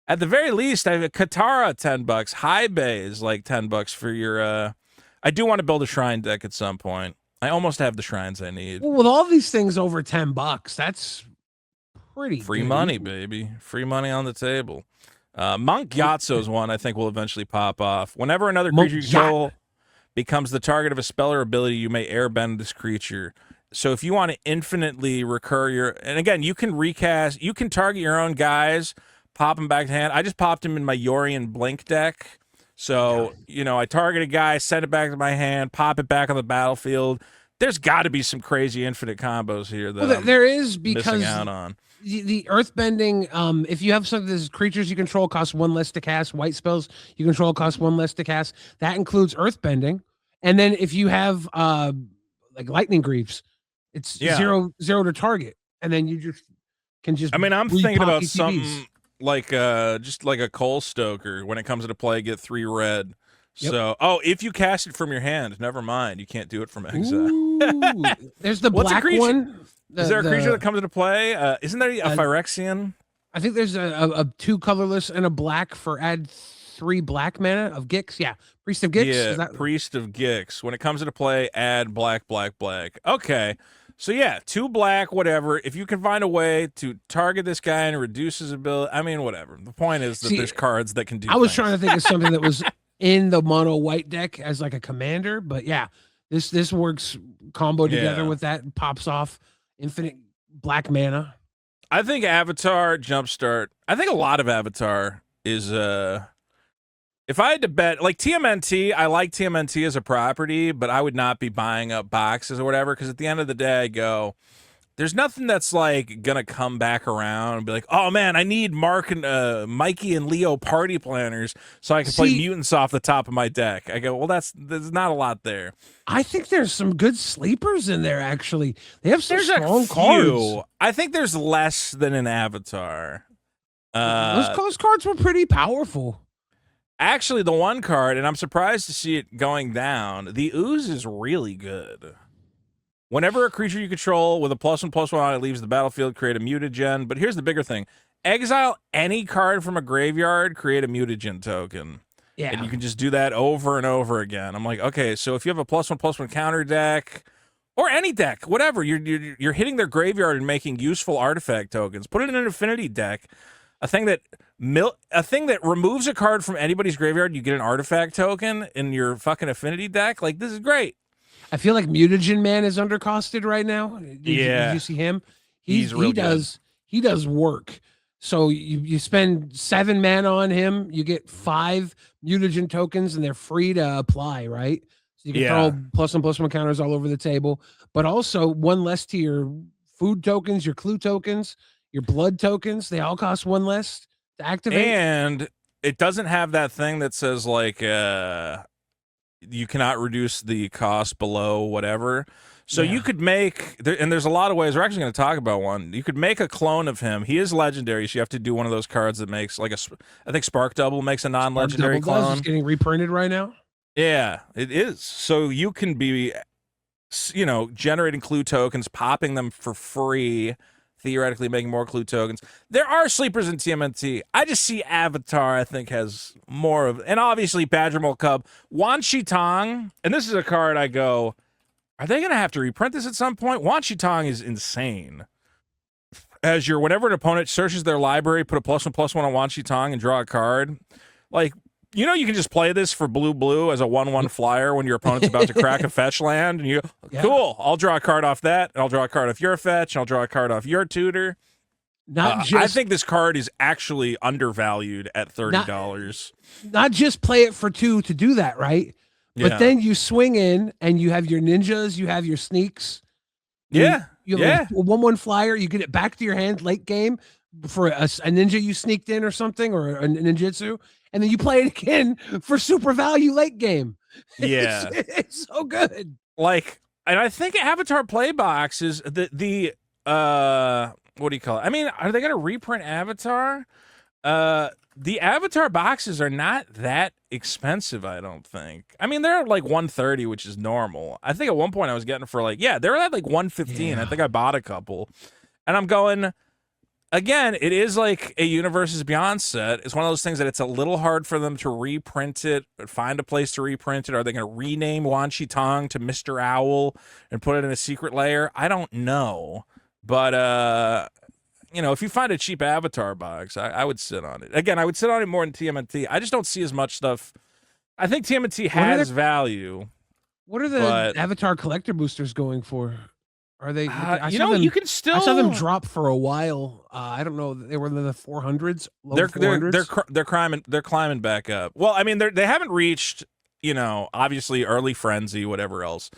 At the very least, I have a Katara $10. High Bay is like $10 for your. I do want to build a shrine deck at some point. I almost have the shrines I need. Well, with all these things over $10, that's pretty Free good. money, baby. Free money on the table. Monk Yatso's one I think will eventually pop off. Whenever another Monk creature you control becomes the target of a spell or ability, you may airbend this creature. So if you want to infinitely recur and again, you can recast, you can target your own guys, pop them back to hand. I just popped him in my Yorian Blink deck. So, I target a guy, send it back to my hand, pop it back on the battlefield. There's got to be some crazy infinite combos here that I'm there is, missing because out on. the earthbending, if you have something that's creatures you control cost 1 less to cast, white spells you control cost 1 less to cast, that includes earthbending. And then if you have like lightning greaves, it's zero to target, and then you can just. I mean, I'm thinking repop about ETBs. something like just like a Coal Stoker when it comes into play, get 3 red. Yep. So, if you cast it from your hand, never mind. You can't do it from exile. Ooh, there's the What's a black creature? one. Is there a creature that comes into play? Isn't there a Phyrexian? I think there's a 2 colorless and a black for add 3 black mana of Gix. Yeah, Priest of Gix. Yeah, Is that- Priest of Gix. When it comes into play, add black, black, black. Okay. So yeah, 2 black, whatever. If you can find a way to target this guy and reduce his ability, I mean, whatever. The point is that See, there's cards that can do I was things. trying to think of something that was in the mono white deck as like a commander, but yeah, this works combo together Yeah. with that and pops off infinite black mana. I think Avatar Jumpstart. I think a lot of Avatar is if I had to bet, like TMNT, I like TMNT as a property, but I would not be buying up boxes or whatever, because at the end of the day, I go, there's nothing that's like gonna come back around and be like, oh man, I need Mikey and Leo party planners so I can play See- mutants off the top of my deck. I go, well, there's not a lot there. I think there's some good sleepers in there. Actually, they have some There's strong a few. cards. I think there's less than an Avatar. Those cards were pretty powerful. Actually, the one card, and I'm surprised to see it going down, the Ooze is really good. Whenever a creature you control with a +1/+1 on it leaves the battlefield, create a mutagen. But here's the bigger thing. exile any card from a graveyard, create a mutagen token. Yeah. And you can just do that over and over again. I'm like, okay, so if you have a +1/+1 counter deck, or any deck, whatever, you're hitting their graveyard and making useful artifact tokens. Put it in an affinity deck, a thing that removes a card from anybody's graveyard. You get an artifact token in your fucking affinity deck. Like, this is great. I feel like Mutagen Man is undercosted right now. Did you see him? He does work. So you spend 7 mana on him, you get 5 mutagen tokens, and they're free to apply, right? So you can throw +1/+1 counters all over the table, but also 1 less to your food tokens, your clue tokens, your blood tokens. They all cost 1 less to activate. And it doesn't have that thing that says like you cannot reduce the cost below whatever. So you could make, and there's a lot of ways. We're actually going to talk about one. You could make a clone of him. He is legendary, so you have to do one of those cards that makes like I think Spark Double makes a non-legendary clone. It's getting reprinted right now. Yeah, it is. So you can be, generating clue tokens, popping them for free, theoretically making more clue tokens. There are sleepers in TMNT. I just see Avatar, I think, has more of, and obviously Badgermole Cub. Wan Shi Tong, and this is a card I go, are they going to have to reprint this at some point? Wan Shi Tong is insane. Whenever an opponent searches their library, put a +1/+1 on Wan Shi Tong and draw a card. Like, you can just play this for blue as a 1/1 flyer when your opponent's about to crack a fetch land, and cool, I'll draw a card off that, and I'll draw a card off your fetch, and I'll draw a card off your tutor. I think this card is actually undervalued at $30. Not just play it for 2 to do that, right? But then you swing in and you have your ninjas, you have your sneaks. You have a 1/1 flyer, you get it back to your hand late game for a ninja you sneaked in or something, or a ninjutsu, and then you play it again for super value late game. Yeah. It's so good. Like, and I think Avatar Playbox is the what do you call it? I mean, are they going to reprint Avatar? The Avatar boxes are not that expensive, I don't think. I mean, they're at like $130, which is normal. I think at one point I was getting for they're at like $115. Yeah. I think I bought a couple. And I'm going, again, it is like a Universes Beyond set. It's one of those things that it's a little hard for them to reprint it, find a place to reprint it. Are they going to rename Wan Shi Tong to Mr. Owl and put it in a secret layer? I don't know. But, if you find a cheap Avatar box, I would sit on it. Again, I would sit on it more than TMNT. I just don't see as much stuff. I think TMNT has value. What are the Avatar collector boosters going for? Are they? You can still. I saw them drop for a while. I don't know. They were in the 400s. They're climbing back up. Well, I mean, they haven't reached. Obviously early frenzy, whatever else.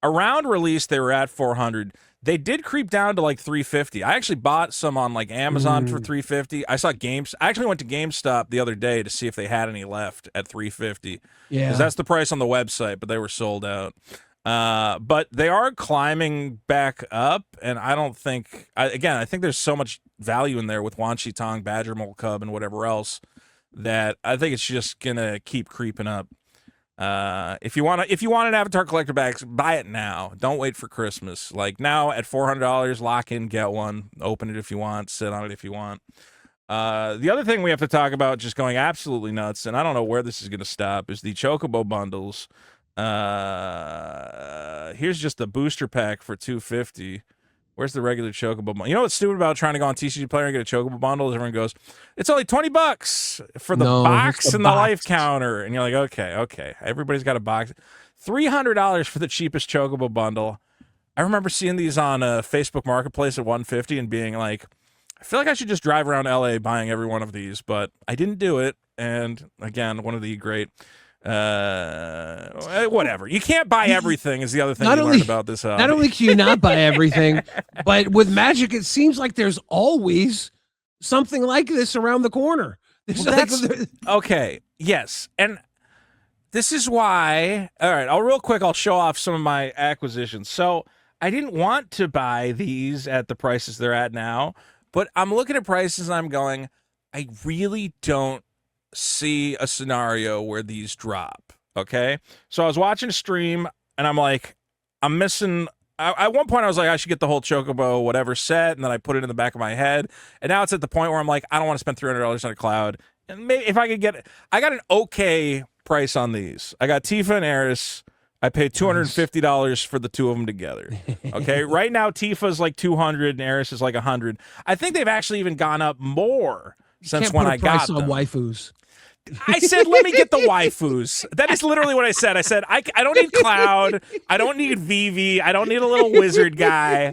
Around release, they were at 400. They did creep down to like 350. I actually bought some on like Amazon for 350. I actually went to GameStop the other day to see if they had any left at 350. Yeah, because that's the price on the website, but they were sold out. But they are climbing back up, and I don't think. I think there's so much value in there with Wan Shi Tong, Badgermole Cub, and whatever else that I think it's just gonna keep creeping up. If you want an Avatar collector box, buy it now. Don't wait for Christmas. Like now at $400, lock in, get one. Open it if you want. Sit on it if you want. The other thing we have to talk about, just going absolutely nuts, and I don't know where this is going to stop, is the Chocobo bundles. Here's just a booster pack for $250. Where's the regular Chocobo bundle? You know what's stupid about trying to go on TCG Player and get a Chocobo bundle? Is everyone goes, it's only $20 for the box and the life counter. And you're like, okay. Everybody's got a box. $300 for the cheapest Chocobo bundle. I remember seeing these on Facebook Marketplace at $150 and being like, I feel like I should just drive around LA buying every one of these, but I didn't do it. And again, one of the great... whatever. You can't buy everything is the other thing you learned about this. Not only can you not buy everything, but with Magic, it seems like there's always something like this around the corner. Okay. Yes. And this is why, all right, I'll show off some of my acquisitions. So I didn't want to buy these at the prices they're at now, but I'm looking at prices and I'm going, I really don't see a scenario where these drop. Okay, so I was watching a stream and I'm like, I'm missing at one point I was like, I should get the whole Chocobo whatever set, and then I put it in the back of my head. And now it's at the point where I'm like, I don't want to spend $300 on a cloud. And maybe if I could get, I got an okay price on these. I got Tifa and Eris. I paid $250 for the two of them together. Okay, right now Tifa's like $200 and Eris is like $100. I think they've actually even gone up more since when I got them. Waifus. I said, let me get the waifus. That is literally what I said. I said, I don't need Cloud. I don't need Vivi. I don't need a little wizard guy.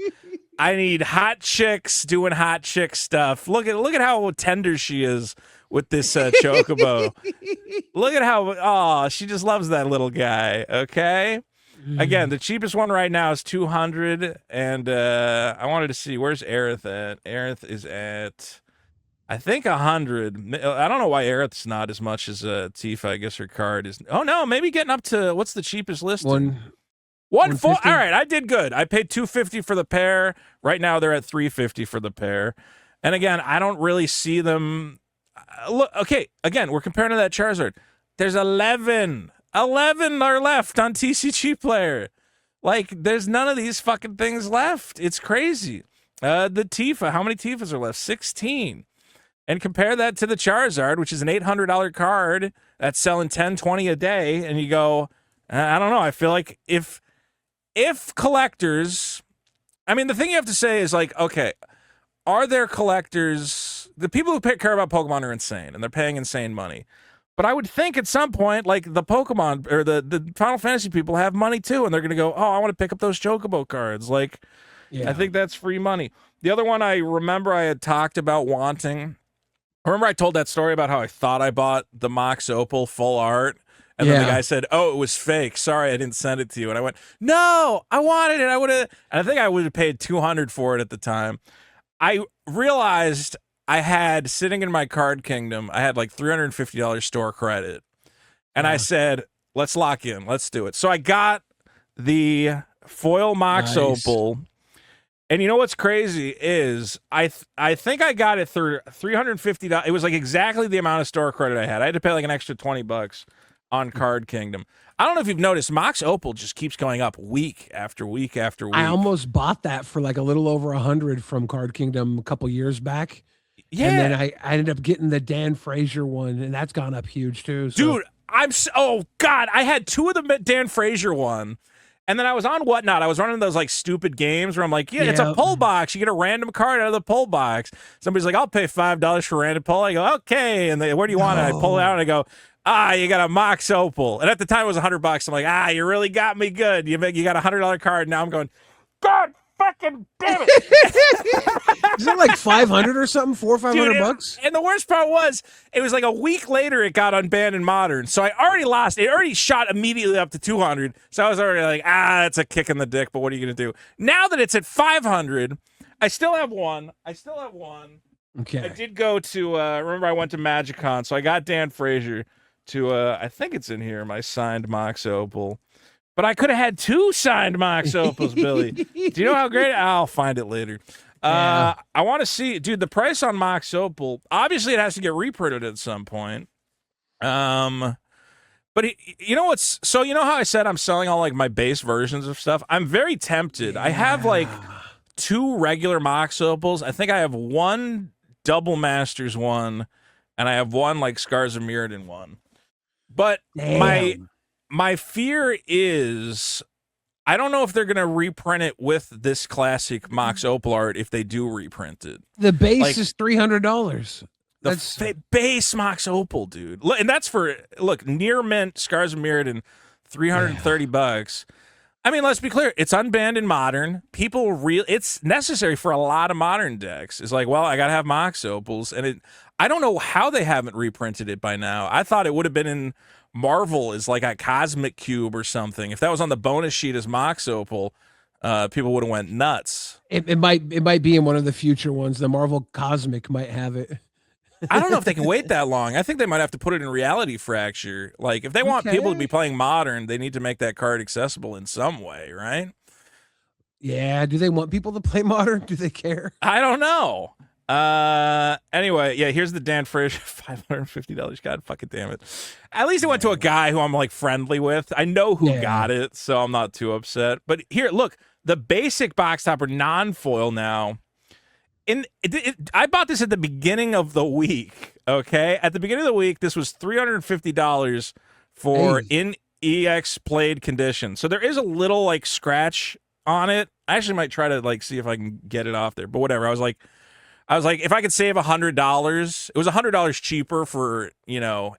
I need hot chicks doing hot chick stuff. Look at how tender she is with this Chocobo. Look at how, she just loves that little guy. Okay. Again, the cheapest one right now is $200, and I wanted to see, where's Aerith at? Aerith is at, I think, $100. I don't know why Aerith's not as much as Tifa. I guess her card is. Oh no, maybe getting up to, what's the cheapest listing? 140. All right, I did good. I paid $250 for the pair. Right now they're at $350 for the pair. And again, I don't really see them. Look, okay. Again, we're comparing to that Charizard. There's 11 are left on TCG Player. Like, there's none of these fucking things left. It's crazy. The Tifa. How many Tifas are left? 16. And compare that to the Charizard, which is an $800 card that's selling 10, 20 a day, and you go, I don't know. I feel like if collectors, I mean, the thing you have to say is like, okay, are there collectors? The people who care about Pokemon are insane, and they're paying insane money. But I would think at some point, like the Pokemon or the Final Fantasy people have money too, and they're going to go, oh, I want to pick up those Chocobo cards. Like, I think that's free money. The other one I remember I had talked about wanting. Remember I told that story about how I thought I bought the Mox Opal full art, and then the guy said, oh, it was fake. Sorry, I didn't send it to you. And I went, no, I wanted it. I would have, and I think I would have paid $200 for it at the time. I realized I had, sitting in my Card Kingdom, I had like $350 store credit. And I said, let's lock in. Let's do it. So I got the foil Mox Opal. And you know what's crazy is I think I got it through $350. It was like exactly the amount of store credit I had. I had to pay like an extra $20 on Card Kingdom. I don't know if you've noticed, Mox Opal just keeps going up week after week after week. I almost bought that for like a little over $100 from Card Kingdom a couple years back. Yeah. And then I ended up getting the Dan Frazier one, and that's gone up huge too. So. Dude, oh God, I had two of the Dan Frazier one. And then I was on Whatnot. I was running those like stupid games where I'm like, it's a pull box. You get a random card out of the pull box. Somebody's like, I'll pay $5 for random pull. I go, okay. And they, where do you want it? I pull it out and I go, you got a Mox Opal. And at the time it was $100. I'm like, you really got me good. You got a $100 card. Now I'm going, God fucking damn it. Is it like 500 or something? $400-500? And the worst part was, it was like a week later it got unbanned in Modern. So I already lost. It already shot immediately up to 200. So I was already like, that's a kick in the dick, but what are you going to do? Now that it's at 500, I still have one. Okay. I did go to, remember I went to MagicCon, so I got Dan Frazier to, I think it's in here, my signed Mox Opal. But I could have had two signed Mox Opals, Billy. Do you know how great? I'll find it later. I want to see, dude, the price on Mox Opal, obviously it has to get reprinted at some point. But you know what's, so you know how I said I'm selling all like my base versions of stuff? I'm very tempted. I have like two regular Mox Opals. I think I have one Double Masters one, and I have one like Scars of Mirrodin one. But my fear is, I don't know if they're going to reprint it with this classic Mox Opal art if they do reprint it. The base is $300. That's base Mox Opal, dude. And that's for, look, near mint Scars of Mirrodin, $330. I mean, let's be clear. It's unbanned in Modern. It's necessary for a lot of Modern decks. It's like, well, I got to have Mox Opals. And I don't know how they haven't reprinted it by now. I thought it would have been in Marvel is like a Cosmic Cube or something. If that was on the bonus sheet as Mox Opal, people would have went nuts. It might be in one of the future ones. The Marvel Cosmic might have it. I don't know if they can wait that long. I think they might have to put it in Reality Fracture. Like, if they want people to be playing Modern, they need to make that card accessible in some way, right? Yeah. Do they want people to play Modern? Do they care? I don't know. Anyway, here's the Dan Frazier, $550. God fucking damn it. At least it went to a guy who I'm like friendly with. I know who got it, so I'm not too upset. But here, look, the basic box topper non-foil now. I bought this at the beginning of the week. Okay, at the beginning of the week, this was $350 for in EX played condition. So there is a little like scratch on it. I actually might try to like see if I can get it off there. But whatever. I was like, if I could save $100, it was $100 cheaper for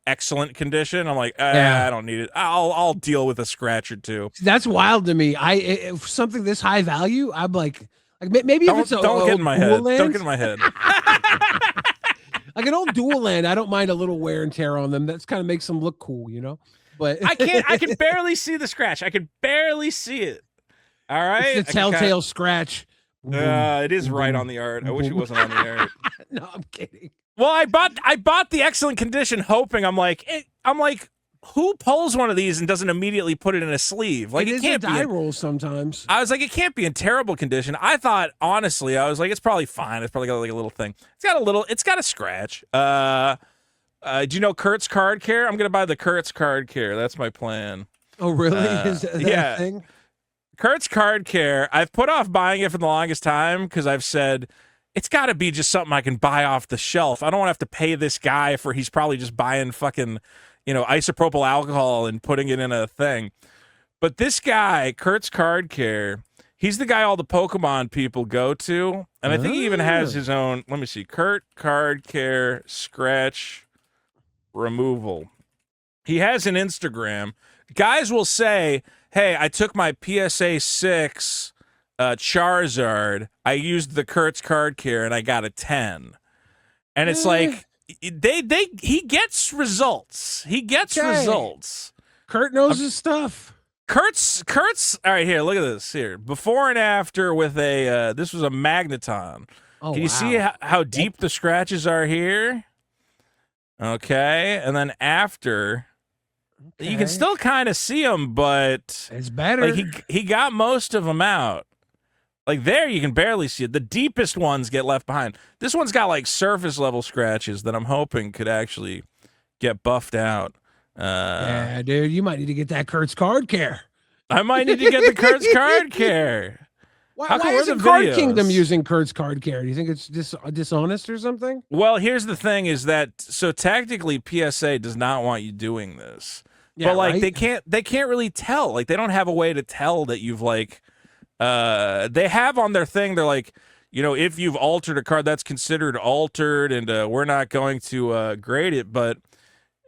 excellent condition. I'm like, I don't need it. I'll deal with a scratch or two. That's wild to me. If something this high value, I'm like maybe if it's don't get in my head. Don't get in my head. Like an old dual land, I don't mind a little wear and tear on them. That's kind of makes them look cool, But I can barely see the scratch. I can barely see it. All right, it's a telltale scratch. It is right on the art. I wish it wasn't on the art. No, I'm kidding. Well, I bought the excellent condition, hoping I'm like, who pulls one of these and doesn't immediately put it in a sleeve? Like it can't be die roll sometimes. I was like, it can't be in terrible condition. I thought honestly, I was like, it's probably fine. It's probably got like a little thing. It's got a scratch. Do you know Kurt's Card Care? I'm gonna buy the Kurt's Card Care. That's my plan. Oh, really? Is that a thing? Kurt's Card Care. I've put off buying it for the longest time because I've said it's got to be just something I can buy off the shelf. I don't want to have to pay this guy for he's probably just buying fucking isopropyl alcohol and putting it in a thing. But this guy, Kurt's Card Care, he's the guy all the Pokemon people go to. And I think he even has his own, let me see, Kurt Card Care Scratch Removal. He has an Instagram. Guys will say, hey, I took my PSA 6 Charizard. I used the Kurt's Card Care and I got a 10. And it's like, he gets results. He gets results. Kurt knows his stuff. Kurt's all right, here, look at this here. Before and after with a this was a magneton. Oh, Can you see how deep the scratches are here? Okay, and then after you can still kind of see them, but it's better. Like he got most of them out. Like there, you can barely see it. The deepest ones get left behind. This one's got like surface level scratches that I'm hoping could actually get buffed out. Yeah, dude, you might need to get that Kurt's Card Care. I might need to get the Kurt's Card Care. Why isn't Card Kingdom using Kurt's Card Care? Do you think it's dishonest or something? Well, here's the thing: is that so technically PSA does not want you doing this, yeah, but like right? they can't really tell. Like they don't have a way to tell that you've like. They have on their thing. They're like, if you've altered a card, that's considered altered, and we're not going to grade it. But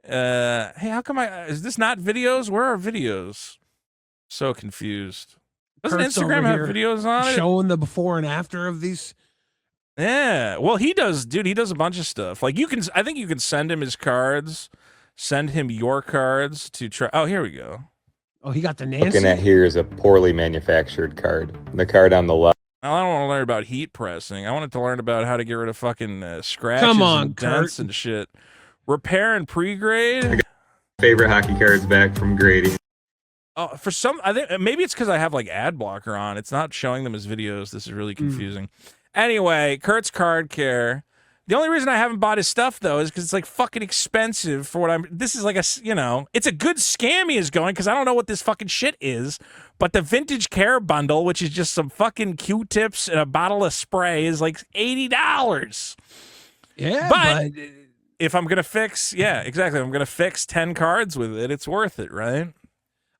hey, how come is this not videos? Where are videos? So confused. Doesn't Kurt's Instagram have videos on it? Showing the before and after of these? Yeah. Well, he does, dude. He does a bunch of stuff. Like I think you can send him his cards, send him your cards to try. Oh, here we go. Oh, he got the Nancy. Looking at here is a poorly manufactured card. The card on the left. I don't want to learn about heat pressing. I wanted to learn about how to get rid of fucking scratches Come on, and dents Kurt. and shit. Repair and pre-grade. Favorite hockey cards back from grading. Oh, for some, I think maybe it's because I have like ad blocker on. It's not showing them as videos. This is really confusing. Anyway, Kurt's Card Care. The only reason I haven't bought his stuff though is because it's like fucking expensive for what I'm. This is like it's a good scam he is going because I don't know what this fucking shit is. But the vintage care bundle, which is just some fucking Q-tips and a bottle of spray, is like $80. Yeah, but if I'm gonna fix, exactly. I'm gonna fix 10 cards with it. It's worth it, right?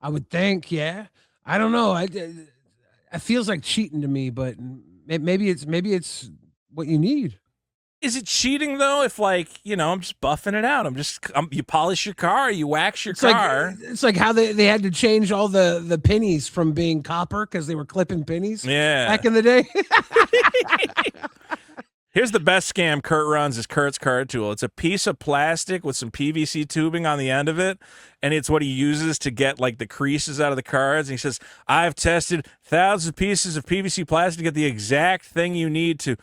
I would think, yeah. I don't know. It feels like cheating to me, but maybe it's what you need. Is it cheating though? If like I'm just buffing it out. You polish your car, you wax your car. It's like how they had to change all the pennies from being copper because they were clipping pennies. Yeah, back in the day. Here's the best scam Kurt runs is Kurt's Card Tool. It's a piece of plastic with some PVC tubing on the end of it, and it's what he uses to get like the creases out of the cards. And he says, I've tested thousands of pieces of PVC plastic to get the exact thing you need to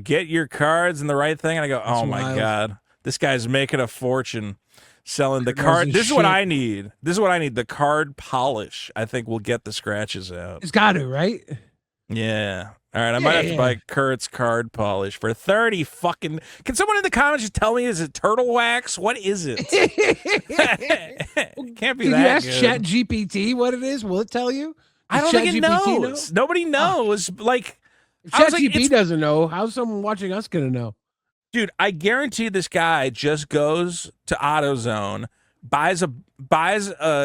get your cards in the right thing. And I go, oh my God, this guy's making a fortune selling the card. This is what I need. The card polish. I think will get the scratches out. It's got to, right? Yeah. All right, I might have to buy Kurt's card polish for 30 fucking. Can someone in the comments just tell me, is it turtle wax? What is it? It can't be Did that you ask good. Chat GPT what it is? Will it tell you? I don't think it ChatGPT knows. Nobody knows. Like, If I was like, ChatGPT it's- doesn't know, how's someone watching us gonna know? dude, I guarantee this guy just goes to AutoZone, buys a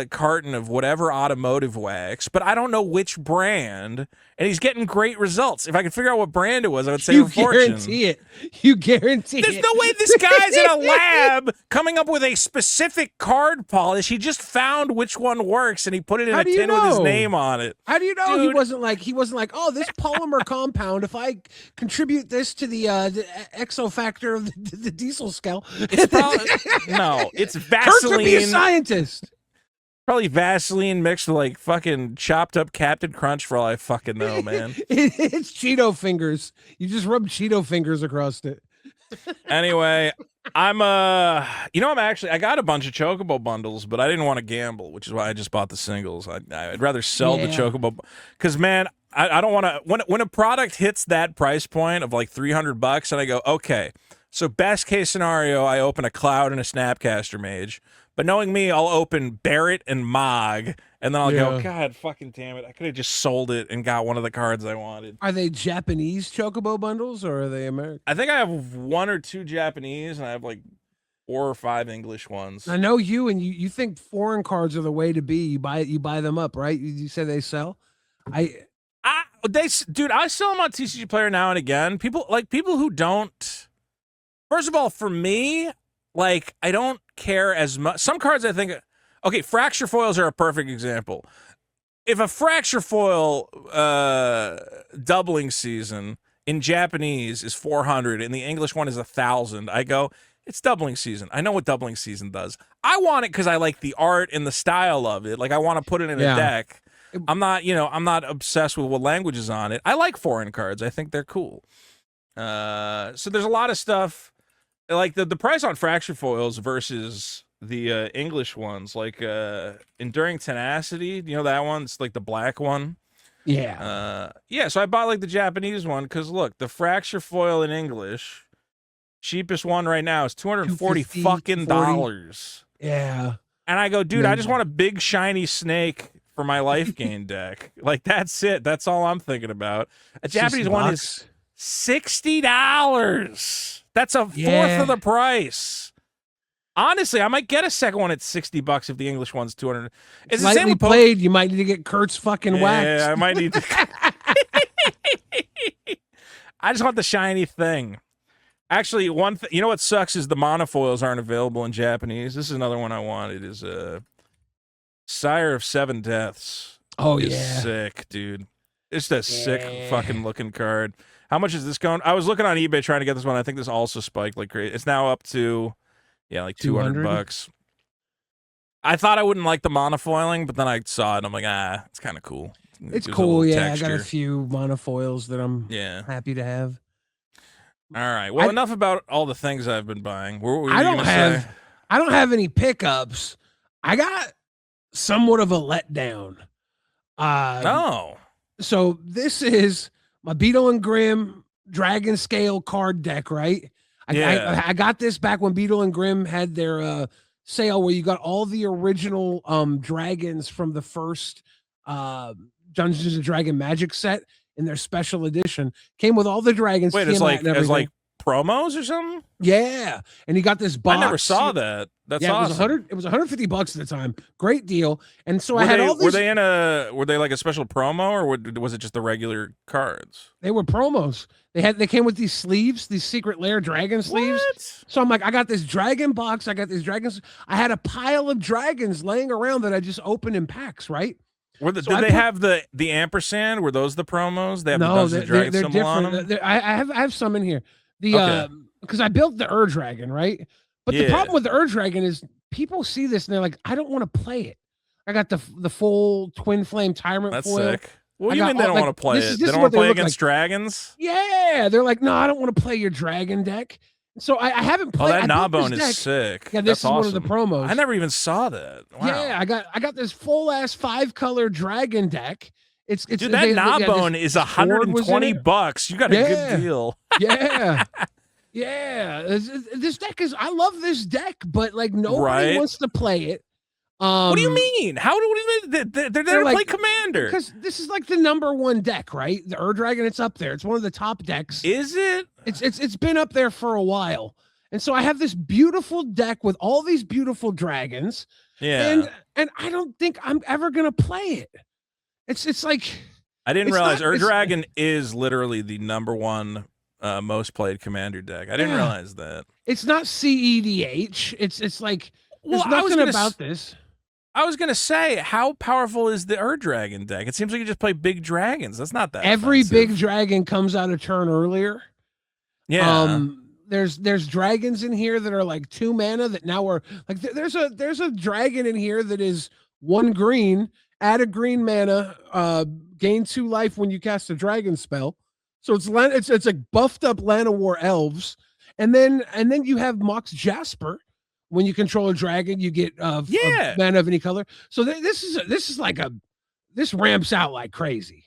carton of whatever automotive wax, but I don't know which brand, and he's getting great results. If I could figure out what brand it was, I would save You a fortune. guarantee it. You guarantee There's it. no way this guy's in a lab coming up with a specific card polish. He just found which one works and he put it in How a do you tin with his know? name on it. How do you know Dude. he wasn't like, oh, this polymer compound, if I contribute this to the exo factor of the diesel scale, It's probably, no, it's Kurt would be a Vaseline. scientist. Probably Vaseline mixed with like fucking chopped up Captain Crunch for all I fucking know, man. It's Cheeto fingers. You just rub Cheeto fingers across it. Anyway, I'm actually I got a bunch of Chocobo bundles, but I didn't want to gamble, which is why I just bought the singles. I'd rather sell the Yeah. Chocobo because man, I don't want to when a product hits that price point of like $300 and I go, okay, so best case scenario, I open a Cloud and a Snapcaster Mage. But knowing me, I'll open Barrett and Mog, and then I'll go, Yeah. God fucking damn it. I could have just sold it and got one of the cards I wanted. Are they Japanese Chocobo bundles or are they American? I think I have 1 or 2 Japanese, and I have like 4 or 5 English ones. I know you, and you think foreign cards are the way to be. You buy them up, right? You say they sell. Dude, I sell them on TCG Player now and again. People who don't. First of all, for me, like, I don't care as much. Some cards I think, okay, fracture foils are a perfect example. If a fracture foil doubling season in Japanese is 400 and the English one is 1,000, I go, it's doubling season. I know what doubling season does. I want it because I like the art and the style of it. Like, I want to put it in a deck. I'm not obsessed with what language is on it. I like foreign cards. I think they're cool. So there's a lot of stuff. Like the price on fracture foils versus the English ones, like Enduring Tenacity, you know that one? It's like the black one. Yeah. So I bought like the Japanese one because look, the fracture foil in English, cheapest one right now is $240 fucking dollars. Yeah. And I go, dude, I just want a big shiny snake for my life gain deck. Like that's it. That's all I'm thinking about. A Japanese one is $60. That's a fourth of the price. Honestly, I might get a second one at $60 if the English one's 200. It's the same Lightly with played. You might need to get Kurt's fucking wax. Yeah, I might need to. I just want the shiny thing. Actually, you know what sucks is the monofoils aren't available in Japanese. This is another one I wanted. Is Sire of Seven Deaths. Oh is yeah, sick, dude. It's a sick fucking looking card. How much is this going? I was looking on eBay trying to get this one. I think this also spiked like crazy. It's now up to, like $200. I thought I wouldn't like the monofoiling, but then I saw it and I'm like, it's kind of cool. it's Gives a cool. little Yeah, I got a texture. few monofoils that I'm happy to have. All right. Well, enough about all the things I've been buying. What were you I don't gonna have say? I don't have any pickups. I got somewhat of a letdown. No. So this is my Beetle and Grimm Dragon Scale card deck, right? I got this back when Beetle and Grimm had their sale where you got all the original dragons from the first Dungeons and Dragon Magic set in their special edition. Came with all the dragons. Wait, it's Tiamat, and like everything. promos or something? Yeah, and you got this box. I never saw that. That's awesome. It was $150 at the time. Great deal. And so Were I had they, all these. were they like a special promo or was it just the regular cards? They were promos. They came with these sleeves, these secret lair dragon sleeves. What? So I'm like, I got this dragon box. I got these dragons. I had a pile of dragons laying around that I just opened in packs, right? Did they have the ampersand? Were those the promos? They have the Dungeons and Dragons they're symbol on them? different. I have some in here. Because I built the Dragon, right? But the problem with the Dragon is people see this and they're like, I don't want to play it. I got the full twin flame tyrant That's foil. sick. What do you mean they don't want to play it? They don't want to play against dragons? Yeah, they're like, no, I don't want to play your dragon deck. So I haven't played. Oh, that Gnawbone is sick. Yeah, this That's is awesome. one of the promos. I never even saw that. Wow. Yeah, I got this full ass 5-color dragon deck. It's Dude, that Gnawbone is $120. You got a good deal. Yeah. Yeah. This deck is, I love this deck, but like nobody wants to play it. What do you mean? How do you mean? They're there to play Commander. Because this is like the number 1 deck, right? The Dragon, it's up there. It's one of the top decks. Is it? It's been up there for a while. And so I have this beautiful deck with all these beautiful dragons. Yeah. And I don't think I'm ever gonna play it. It's like I didn't realize Dragon is literally the number 1 most played Commander deck. I didn't realize that. It's not CEDH. It's like there's Well, nothing about this. I was gonna say, how powerful is the Dragon deck? It seems like you just play big dragons. That's not that. Every offensive. big dragon comes out a turn earlier. Yeah. There's dragons in here that are like 2 mana that now are like there's a dragon in here that is 1 green, add a green mana, gain 2 life when you cast a dragon spell. So it's like buffed up Land of War elves, and then you have Mox Jasper. When you control a dragon, you get a mana of any color. So this ramps out like crazy.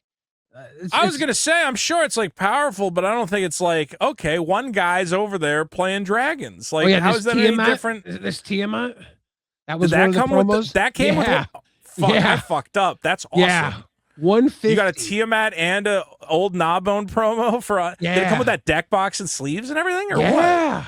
I was gonna say, I'm sure it's like powerful, but I don't think it's like, okay, one guy's over there playing dragons. Like, how is that any different? This Tiamat? That was Did one that of come the promos. with that came with it? Fuck, I fucked up. That's awesome. Yeah. 150. You got a Tiamat and a old Gnawbone promo for did it come with that deck box and sleeves and everything, or what?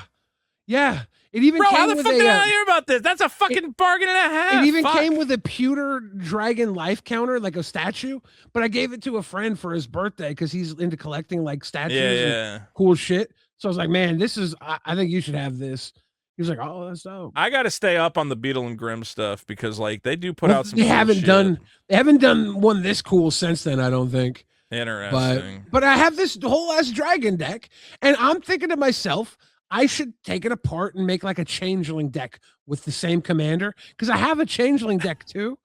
Yeah. It even came how the with fuck did I hear about this? That's a fucking bargain and a half. It even came with a pewter dragon life counter, like a statue. But I gave it to a friend for his birthday because he's into collecting like statues and cool shit. So I was like, man, this is. I think you should have this. He was like, oh, that's dope. I got to stay up on the Beetle and Grimm stuff because like they do put out some. They haven't done one this cool since then. I don't think. Interesting. But I have this whole ass dragon deck, and I'm thinking to myself, I should take it apart and make like a changeling deck with the same commander because I have a changeling deck too.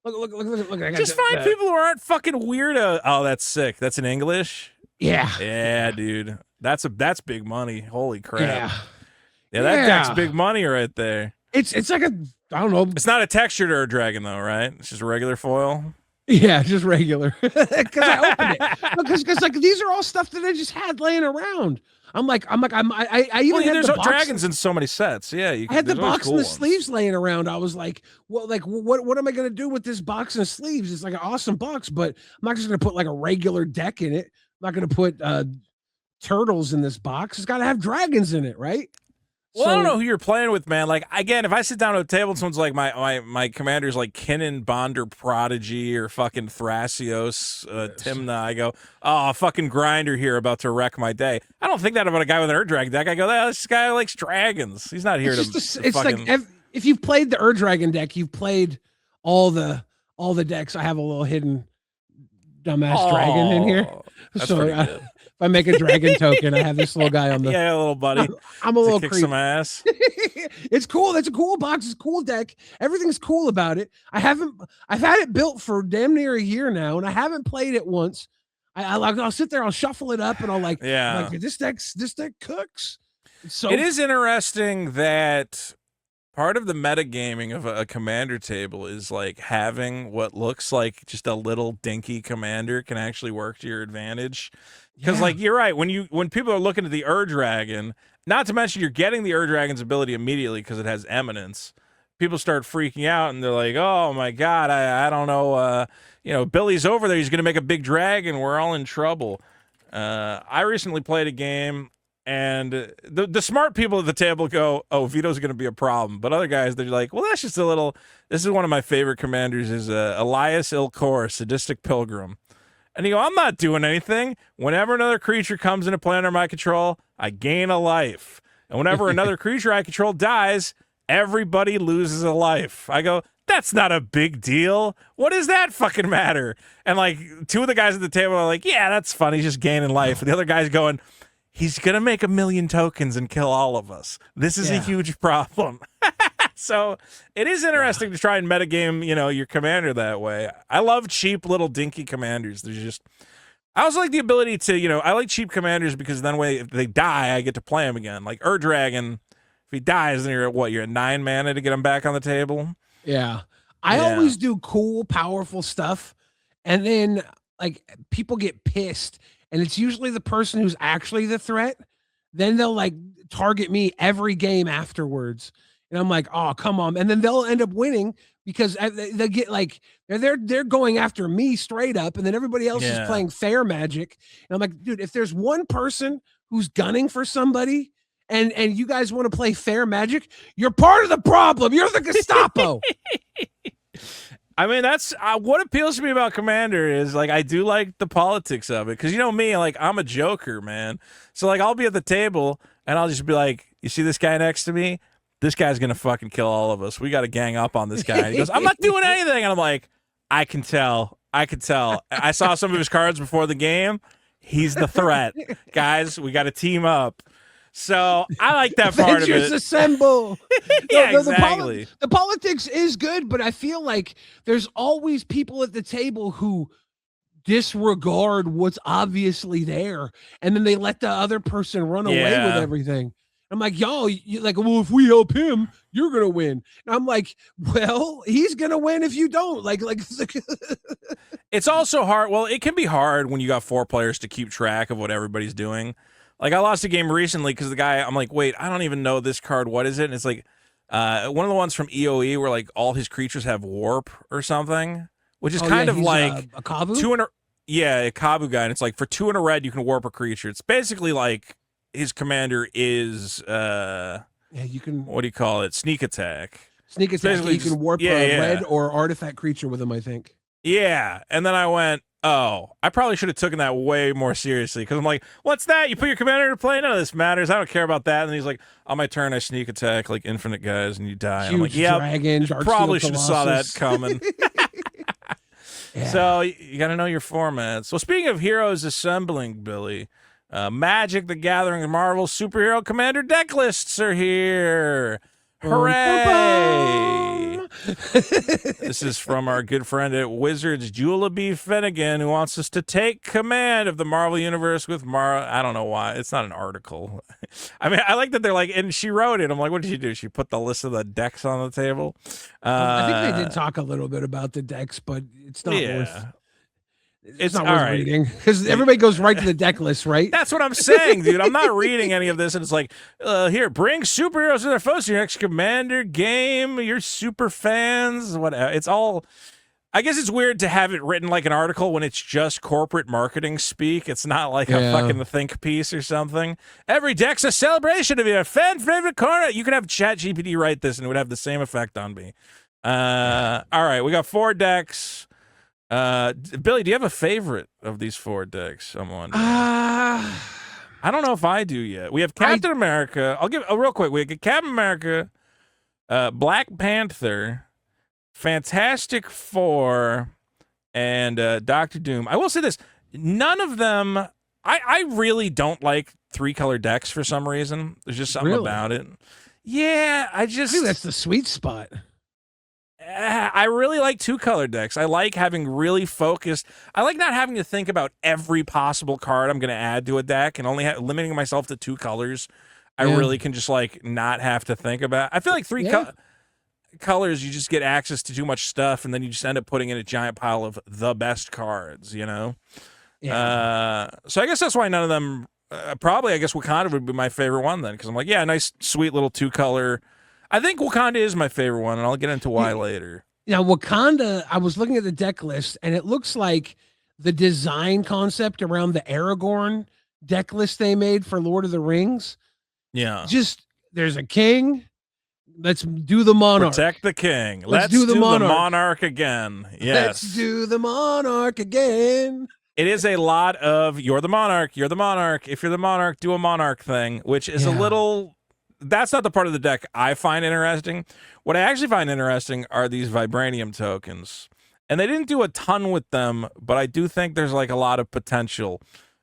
Look! I got just find people who aren't fucking weirdo. Oh, that's sick. That's in English. Yeah, dude. That's big money. Holy crap. Yeah, that deck's big money right there. It's like a I don't know. It's not a textured or a dragon though, right? It's just a regular foil. Yeah, just regular. Because I opened it. Because like these are all stuff that I just had laying around. I even had there's the box, dragons in so many sets. Yeah, I had the box and the sleeves laying around. I was like, well, like what am I gonna do with this box and sleeves? It's like an awesome box, but I'm not just gonna put like a regular deck in it. I'm not gonna put turtles in this box. It's gotta have dragons in it, right? Well, I don't know who you're playing with, man. Like, again, if I sit down at a table and someone's like, my commander's like Kinnan, Bonder, Prodigy, or fucking Thrasios, Timna, I go, oh, fucking Grinder here about to wreck my day. I don't think that about a guy with an Ur-Dragon deck. I go, this guy likes dragons. He's not here it's like if you've played the Ur-Dragon deck, you've played all the decks. I have a little hidden dumbass dragon in here. That's so pretty good. If I make a dragon token, I have this little guy on the. Yeah, little buddy. I'm a little kick creep. some ass. It's cool. That's a cool box. It's a cool deck. Everything's cool about it. I've had it built for damn near a year now, and I haven't played it once. I'll sit there, I'll shuffle it up, and I'm like, this deck cooks. So it is interesting that part of the metagaming of a commander table is like having what looks like just a little dinky commander can actually work to your advantage. Because like you're right, when people are looking at the Ur-Dragon, not to mention you're getting the Ur-Dragon's ability immediately because it has eminence, people start freaking out and they're like, oh my god, I don't know, Billy's over there, he's gonna make a big dragon, we're all in trouble. I recently played a game and the smart people at the table go, oh, Vito's gonna be a problem, but other guys, they're like, well, that's just a little. This is one of my favorite commanders, is Elias Ilkor, Sadistic Pilgrim. And you go, I'm not doing anything. Whenever another creature comes into play under my control, I gain a life. And whenever another creature I control dies, everybody loses a life. I go, that's not a big deal. What does that fucking matter? And like 2 of the guys at the table are like, yeah, that's funny, he's just gaining life. And the other guy's going, he's going to make 1,000,000 tokens and kill all of us. This is a huge problem. So it is interesting to try and metagame, your commander that way. I love cheap little dinky commanders. I also like the ability to, I like cheap commanders because then if they die, I get to play them again. Like Ur-Dragon, if he dies, then you're at 9 mana to get him back on the table. Yeah. I always do cool, powerful stuff. And then like people get pissed. And it's usually the person who's actually the threat. Then they'll like target me every game afterwards. And I'm like, oh, come on. And then they'll end up winning because they get like they're going after me straight up, and then everybody else is playing fair magic. And I'm like, dude, if there's one person who's gunning for somebody, and you guys want to play fair magic, you're part of the problem. You're the Gestapo. I mean, that's what appeals to me about Commander is like I do like the politics of it because you know me, like I'm a joker, man. So like I'll be at the table and I'll just be like, you see this guy next to me? This guy's gonna fucking kill all of us. We got to gang up on this guy. And he goes, I'm not doing anything, and I'm like, I can tell. I saw some of his cards before the game. He's the threat, guys. We got to team up. So I like that part of it. Avengers assemble. Yeah, exactly. The politics is good, but I feel like there's always people at the table who disregard what's obviously there, and then they let the other person run away with everything. I'm like, y'all, like, well, if we help him, you're gonna win. And I'm like, well, he's gonna win if you don't. Like, it's also hard. Well, it can be hard when you got 4 players to keep track of what everybody's doing. Like, I lost a game recently because the guy, I'm like, wait, I don't even know this card. What is it? And it's like one of the ones from EOE where like all his creatures have warp or something, which is kind of like a Kabu? a Kabu guy. And it's like for 2 in a red, you can warp a creature. It's basically like his commander is you can, what do you call it? Sneak attack. Sneak attack. You can warp a red or artifact creature with him, I think. Yeah. And then I went, oh, I probably should have taken that way more seriously because I'm like, what's that? You put your commander to play? None of this matters. I don't care about that. And he's like, on my turn, I sneak attack like infinite guys and you die. And I'm like, yeah, probably should have saw that coming. So you got to know your formats. So speaking of heroes assembling, Billy, Magic, the Gathering, and Marvel superhero commander deck lists are here. Hooray! This is from our good friend at Wizards, Jula B. Finnegan, who wants us to take command of the Marvel Universe with I don't know why. It's not an article. I mean, I like that they're like, and she wrote it. I'm like, what did she do? She put the list of the decks on the table. I think they did talk a little bit about the decks, but it's not worth. It's not worth reading because everybody goes right to the deck list, right? That's what I'm saying, dude. I'm not reading any of this, and it's like, here, bring superheroes to their foes to your next Commander game. You're super fans, whatever. It's all. I guess it's weird to have it written like an article when it's just corporate marketing speak. It's not like a fucking think piece or something. Every deck's a celebration of your fan favorite card. You could have ChatGPT write this, and it would have the same effect on me. All right, we got 4 decks. Billy, do you have a favorite of these 4 decks? I'm wondering. I don't know if I do yet. We have Captain America. I'll give real quick. We get Captain America, Black Panther, Fantastic Four, and Doctor Doom. I will say this: none of them. I really don't like 3-color decks for some reason. There's just something about it. Yeah, I think that's the sweet spot. I really like 2-color decks. I like having really focused. I like not having to think about every possible card I'm going to add to a deck and only limiting myself to 2 colors. I really can just like not have to think about. I feel like 3 colors, you just get access to too much stuff, and then you just end up putting in a giant pile of the best cards. You know. Yeah. So I guess that's why none of them. Probably, I guess Wakanda would be my favorite one then, because I'm like, yeah, nice, sweet little 2-color. I think Wakanda is my favorite one, and I'll get into why later. Now, Wakanda, I was looking at the deck list, and it looks like the design concept around the Aragorn deck list they made for Lord of the Rings. Yeah. Just, there's a king. Let's do the monarch. Protect the king. Let's do the monarch again. Yes. Let's do the monarch again. It is a lot of, you're the monarch, you're the monarch. If you're the monarch, do a monarch thing, which is a little... That's not the part of the deck I find interesting. What I actually find interesting are these vibranium tokens. And they didn't do a ton with them, but I do think there's like a lot of potential.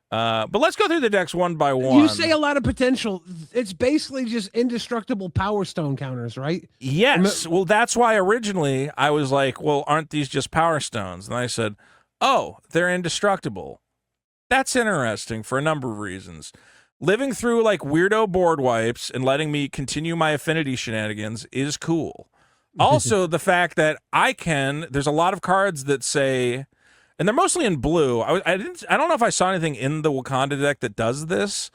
But let's go through the decks one by one. You say a lot of potential. It's basically just indestructible Power Stone counters, right? Yes. Well, that's why originally I was like, well, aren't these just Power Stones? And I said, oh, they're indestructible. That's interesting for a number of reasons. Living through like weirdo board wipes and letting me continue my affinity shenanigans is cool. Also, the fact that there's a lot of cards that say, and they're mostly in blue. I don't know if I saw anything in the Wakanda deck that does this,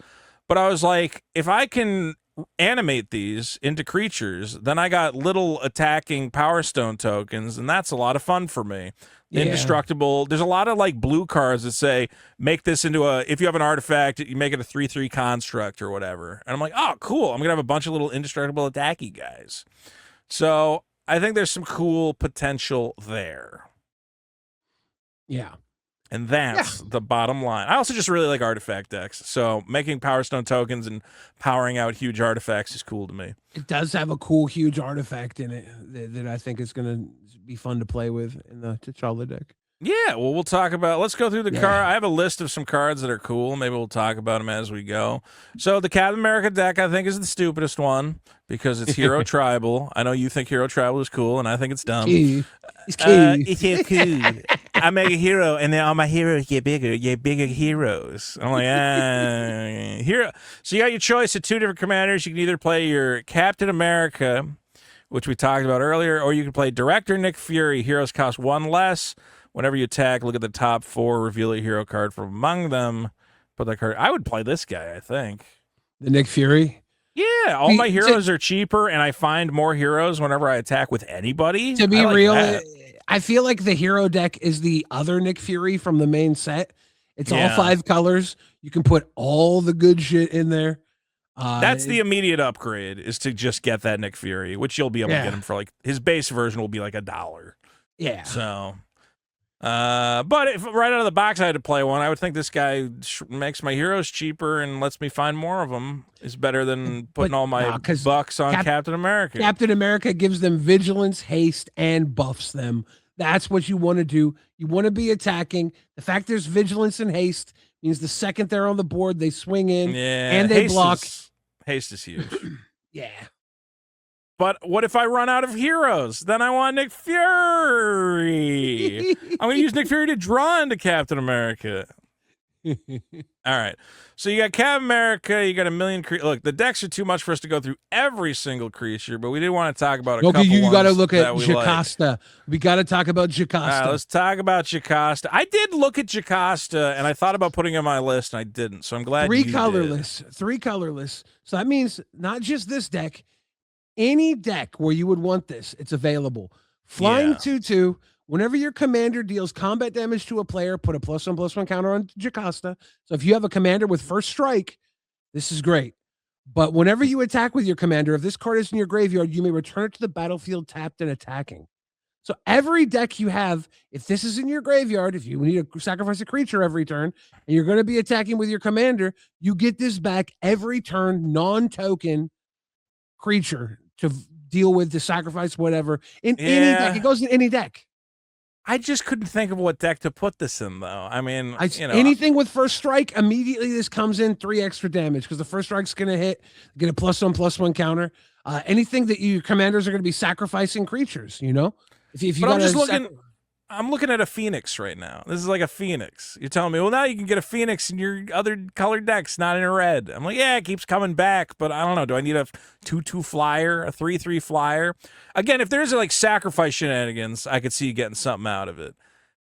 but I was like, if I can animate these into creatures, then I got little attacking Power Stone tokens, and that's a lot of fun for me. Yeah. Indestructible. There's a lot of like blue cards that say make this into if you have an artifact, you make it a 3/3 construct or whatever. And I'm like, oh, cool. I'm gonna have a bunch of little indestructible attacky guys. So I think there's some cool potential there. Yeah. And that's the bottom line. I also just really like artifact decks. So making Power Stone tokens and powering out huge artifacts is cool to me. It does have a cool, huge artifact in it that I think is going to be fun to play with in the T'Challa deck. Yeah, well, we'll talk about. Let's go through the card. I have a list of some cards that are cool. Maybe we'll talk about them as we go. So the Captain America deck, I think, is the stupidest one because it's Hero Tribal. I know you think Hero Tribal is cool, and I think it's dumb. It's key. It's so cool. I make a hero, and then all my heroes get bigger heroes. I'm like, hero. So you got your choice of two different commanders. You can either play your Captain America, which we talked about earlier, or you can play Director Nick Fury. Heroes cost one less. Whenever you attack, look at the top 4, reveal a hero card from among them. Put that card. I would play this guy, I think. The Nick Fury? Yeah, all my heroes are cheaper, and I find more heroes whenever I attack with anybody. To be real, I feel like the hero deck is the other Nick Fury from the main set. It's all 5 colors. You can put all the good shit in there. That's the immediate upgrade, is to just get that Nick Fury, which you'll be able to get him for like his base version will be like $1. Yeah. So, but if right out of the box I had to play one, I would think this guy makes my heroes cheaper and lets me find more of them. Is better than putting all my bucks on Captain America. Captain America gives them vigilance, haste, and buffs them. That's what you want to do. You want to be attacking. The fact there's vigilance and haste means the second they're on the board, they swing in and they block. Haste is huge. Yeah. But what if I run out of heroes? Then I want Nick Fury. I'm going to use Nick Fury to draw into Captain America. All right. So you got Captain America. You got a million. Look, the decks are too much for us to go through every single creature, but we did want to talk about a couple. Okay, you got to ones look at we Jocasta. like. We got to talk about Jocasta. Let's talk about Jocasta. I did look at Jocasta, and I thought about putting it on my list, and I didn't. So I'm glad Three colorless. So that means not just this deck. Any deck where you would want this, it's available. Flying 2/2. Whenever your commander deals combat damage to a player, put a +1/+1 counter on Jocasta. So if you have a commander with first strike, this is great. But whenever you attack with your commander, if this card is in your graveyard, you may return it to the battlefield tapped and attacking. So every deck you have, if this is in your graveyard, if you need to sacrifice a creature every turn, and you're going to be attacking with your commander, you get this back every turn, non-token creature to deal with, to sacrifice, whatever. In any deck. It goes in any deck. I just couldn't think of what deck to put this in, though. I mean, anything with first strike, immediately this comes in 3 extra damage because the first strike's going to hit, get a +1/+1 counter. Anything that your commanders are going to be sacrificing creatures, you know? If you but I'm just I'm looking at a Phoenix right now. This is like a Phoenix. You're telling me, well, now you can get a Phoenix in your other colored decks, not in a red. I'm like, yeah, it keeps coming back, but I don't know. Do I need a 2/2 flyer, a 3/3 flyer? Again, if there's like sacrifice shenanigans, I could see you getting something out of it.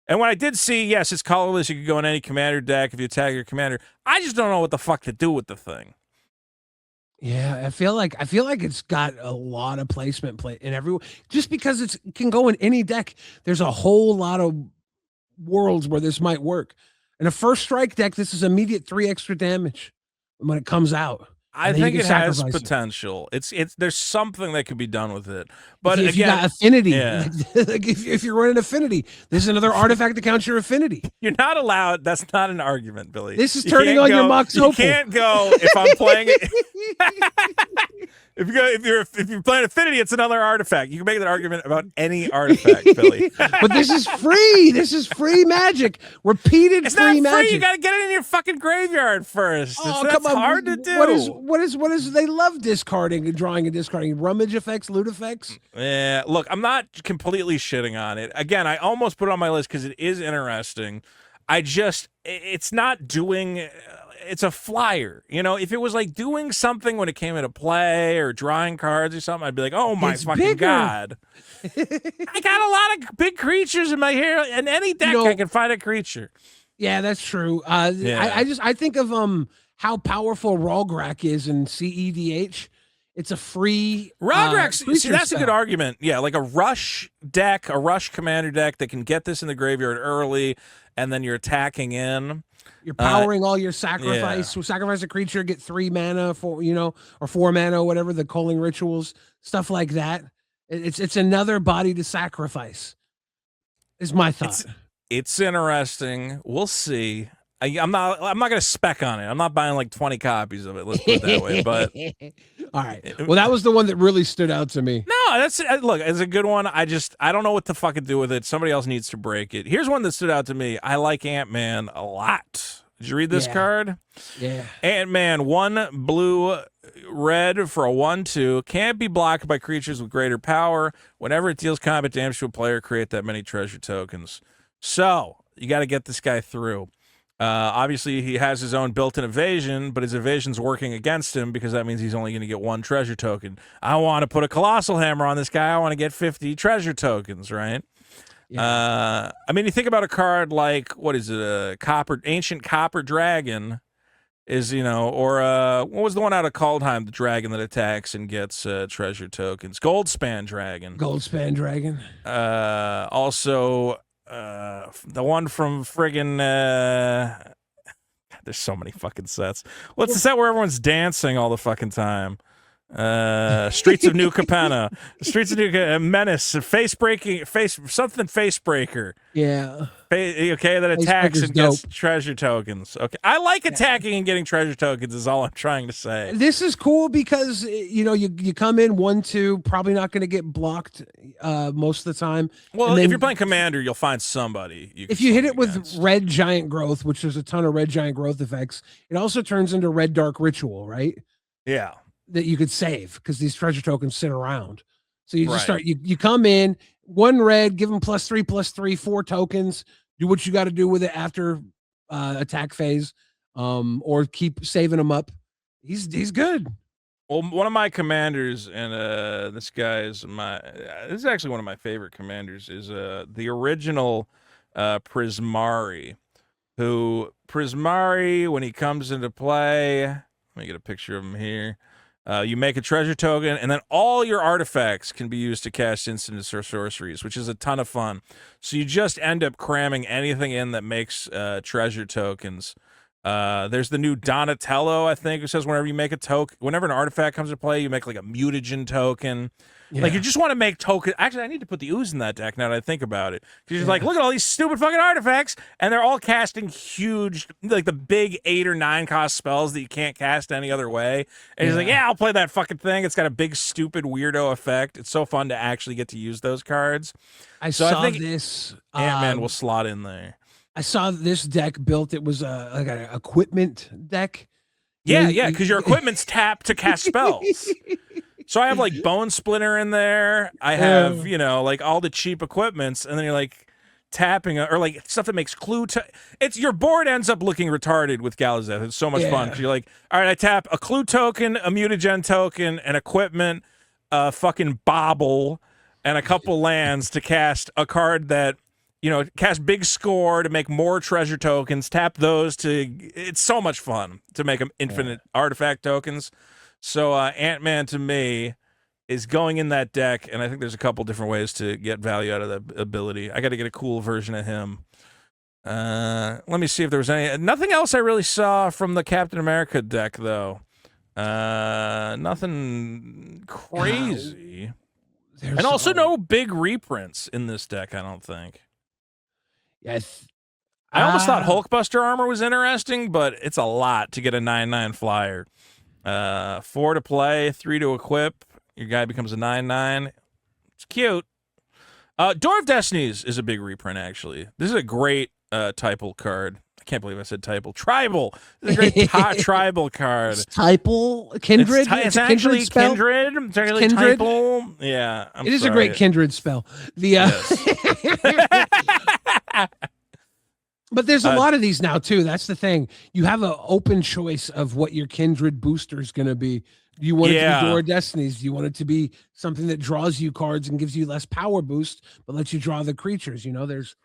And when I did see, yes, it's colorless. You could go in any commander deck if you attack your commander. I just don't know what the fuck to do with the thing. Yeah, I feel like it's got a lot of placement in every, just because it can go in any deck. There's a whole lot of worlds where this might work. In a first strike deck, this is immediate 3 extra damage when it comes out. I think it has potential. It's there's something that could be done with it. But if you got affinity, like if you're running affinity, there's another artifact that counts your affinity. You're not allowed. That's not an argument, Billy. This is turning on your Mox Opal. You can't go if I'm playing it. If you're playing affinity, it's another artifact. You can make that argument about any artifact, Billy. But this is free. This is free magic. Repeated it's free not magic. Free. You got to get it in your fucking graveyard first. That's hard to do. What is? They love discarding and drawing and discarding. Rummage effects, loot effects. Yeah. Look, I'm not completely shitting on it. Again, I almost put it on my list because it is interesting. It's not doing. It's a flyer. You know, if it was like doing something when it came into play or drawing cards or something, I'd be like, oh my fucking God. I got a lot of big creatures in my hero. In any deck, I can find a creature. Yeah, that's true. I think of how powerful Ralgrak is in CEDH. It's a free Rodrex, see, creature that's a good spell. argument. Yeah, like a rush deck, a rush commander deck that can get this in the graveyard early, and then you're attacking in. You're powering all your sacrifice. So sacrifice a creature, get 3 mana for or 4 mana, whatever the culling rituals, stuff like that. It's another body to sacrifice. Is my thought. It's interesting. We'll see. I'm not going to spec on it. I'm not buying like 20 copies of it. Let's put it that way. But all right. Well, that was the one that really stood out to me. no, that's look. It's a good one. I don't know what to fucking do with it. Somebody else needs to break it. Here's one that stood out to me. I like Ant-Man a lot. Did you read this card? Yeah. Ant-Man, 1 blue, red for a 1/2. Can't be blocked by creatures with greater power. Whenever it deals combat damage to a player, create that many treasure tokens. So you got to get this guy through. Obviously, he has his own built-in evasion, but his evasion's working against him because that means he's only going to get 1 treasure token. I want to put a Colossal Hammer on this guy. I want to get 50 treasure tokens, right? Yeah. I mean, you think about a card like, what is it, a ancient copper dragon is, or what was the one out of Kaldheim, the dragon that attacks and gets treasure tokens? Goldspan Dragon. Goldspan Dragon. Also, the one from friggin' there's so many fucking sets. What's the set where everyone's dancing all the fucking time? Streets of New Capenna. Streets of New Menace, face breaker. Yeah. Okay, that attacks and gets treasure tokens. Okay, I like attacking and getting treasure tokens. Is all I'm trying to say. This is cool because you come in 1/2, probably not going to get blocked most of the time. Well, if you're playing Commander, you'll find somebody. If you hit it with Red Giant Growth, which there's a ton of Red Giant Growth effects, it also turns into Red Dark Ritual, right? Yeah. That you could save because these treasure tokens sit around. So you just start, you come in 1 red, give them +3/+3, 4 tokens, do what you got to do with it after attack phase, or keep saving them up. He's good. Well, one of my commanders, and this guy is this is actually one of my favorite commanders, is the original Prismari, when he comes into play, let me get a picture of him here. You make a treasure token, and then all your artifacts can be used to cast instants or sorceries, which is a ton of fun. So you just end up cramming anything in that makes treasure tokens. There's the new Donatello, I think, who says whenever you make a token, whenever an artifact comes to play, you make like a mutagen token. Yeah. Like, you just want to make tokens. Actually, I need to put the ooze in that deck now that I think about it. Because you're like, look at all these stupid fucking artifacts, and they're all casting huge, like the big 8 or 9 cost spells that you can't cast any other way. And he's like, yeah, I'll play that fucking thing. It's got a big, stupid, weirdo effect. It's so fun to actually get to use those cards. I think this. Ant-Man will slot in there. I saw this deck built. It was like an equipment deck. Yeah, because your equipment's tapped to cast spells. So I have like Bone Splitter in there. I have, like all the cheap equipments, and then you're like tapping or like stuff that makes clue. It's your board ends up looking retarded with Galazeth. It's so much fun because you're like, all right, I tap a clue token, a mutagen token, an equipment, a fucking bobble, and a couple lands to cast a card that, cast big score to make more treasure tokens. Tap those it's so much fun to make them infinite artifact tokens. So Ant-Man to me is going in that deck, and I think there's a couple different ways to get value out of that ability. I got to get a cool version of him. Let me see if there was nothing else I really saw from the Captain America deck, though. Nothing crazy. And also no big reprints in this deck, I don't think. Yes. I almost thought Hulkbuster armor was interesting, but it's a lot to get a 9/9 flyer. 4 to play, 3 to equip. Your guy becomes a 9/9. It's cute. Door of Destinies is a big reprint, actually. This is a great typal card. I can't believe I said typal. Tribal. This is a great tribal card. Typal? Kindred? It's actually kindred. It's actually kindred. Typal. Yeah. It is a great kindred spell. But there's a lot of these now, too. That's the thing. You have an open choice of what your kindred booster is going to be. Do you want it to be Door of Destinies? Do you want it to be something that draws you cards and gives you less power boost, but lets you draw the creatures? There's.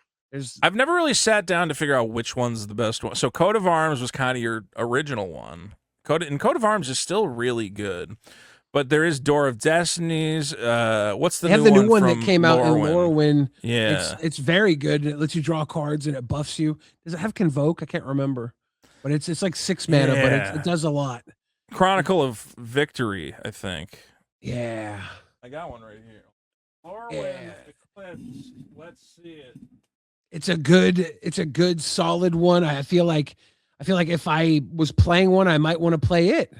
I've never really sat down to figure out which one's the best one. So Coat of Arms was kind of your original one. Coat of Arms is still really good. But there is Door of Destinies. What's the They have new the new one from that came out in Lorwyn. Yeah. It's very good. It lets you draw cards and it buffs you. Does it have Convoke? I can't remember. But it's like 6 mana, but it does a lot. Chronicle of Victory, I think. Yeah. I got one right here. Lorwyn Eclipse. Let's see it. It's a good solid one. I feel like if I was playing one, I might want to play it.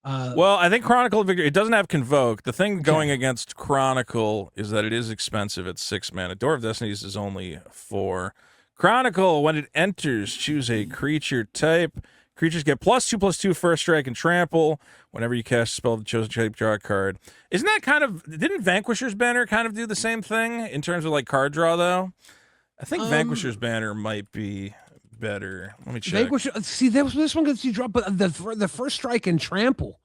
Well, I think Chronicle of Victory, it doesn't have Convoke. The thing going against Chronicle is that it is expensive at 6 mana. Door of Destinies is only 4. Chronicle, when it enters, choose a creature type. Creatures get +2/+2 first strike and trample. Whenever you cast a spell of the chosen type, draw a card. Isn't that kind of, didn't Vanquisher's Banner kind of do the same thing in terms of like card draw though? I think Vanquisher's Banner might be better. Let me check. Vanquisher, see, this one gets you drop, but the first strike and trample.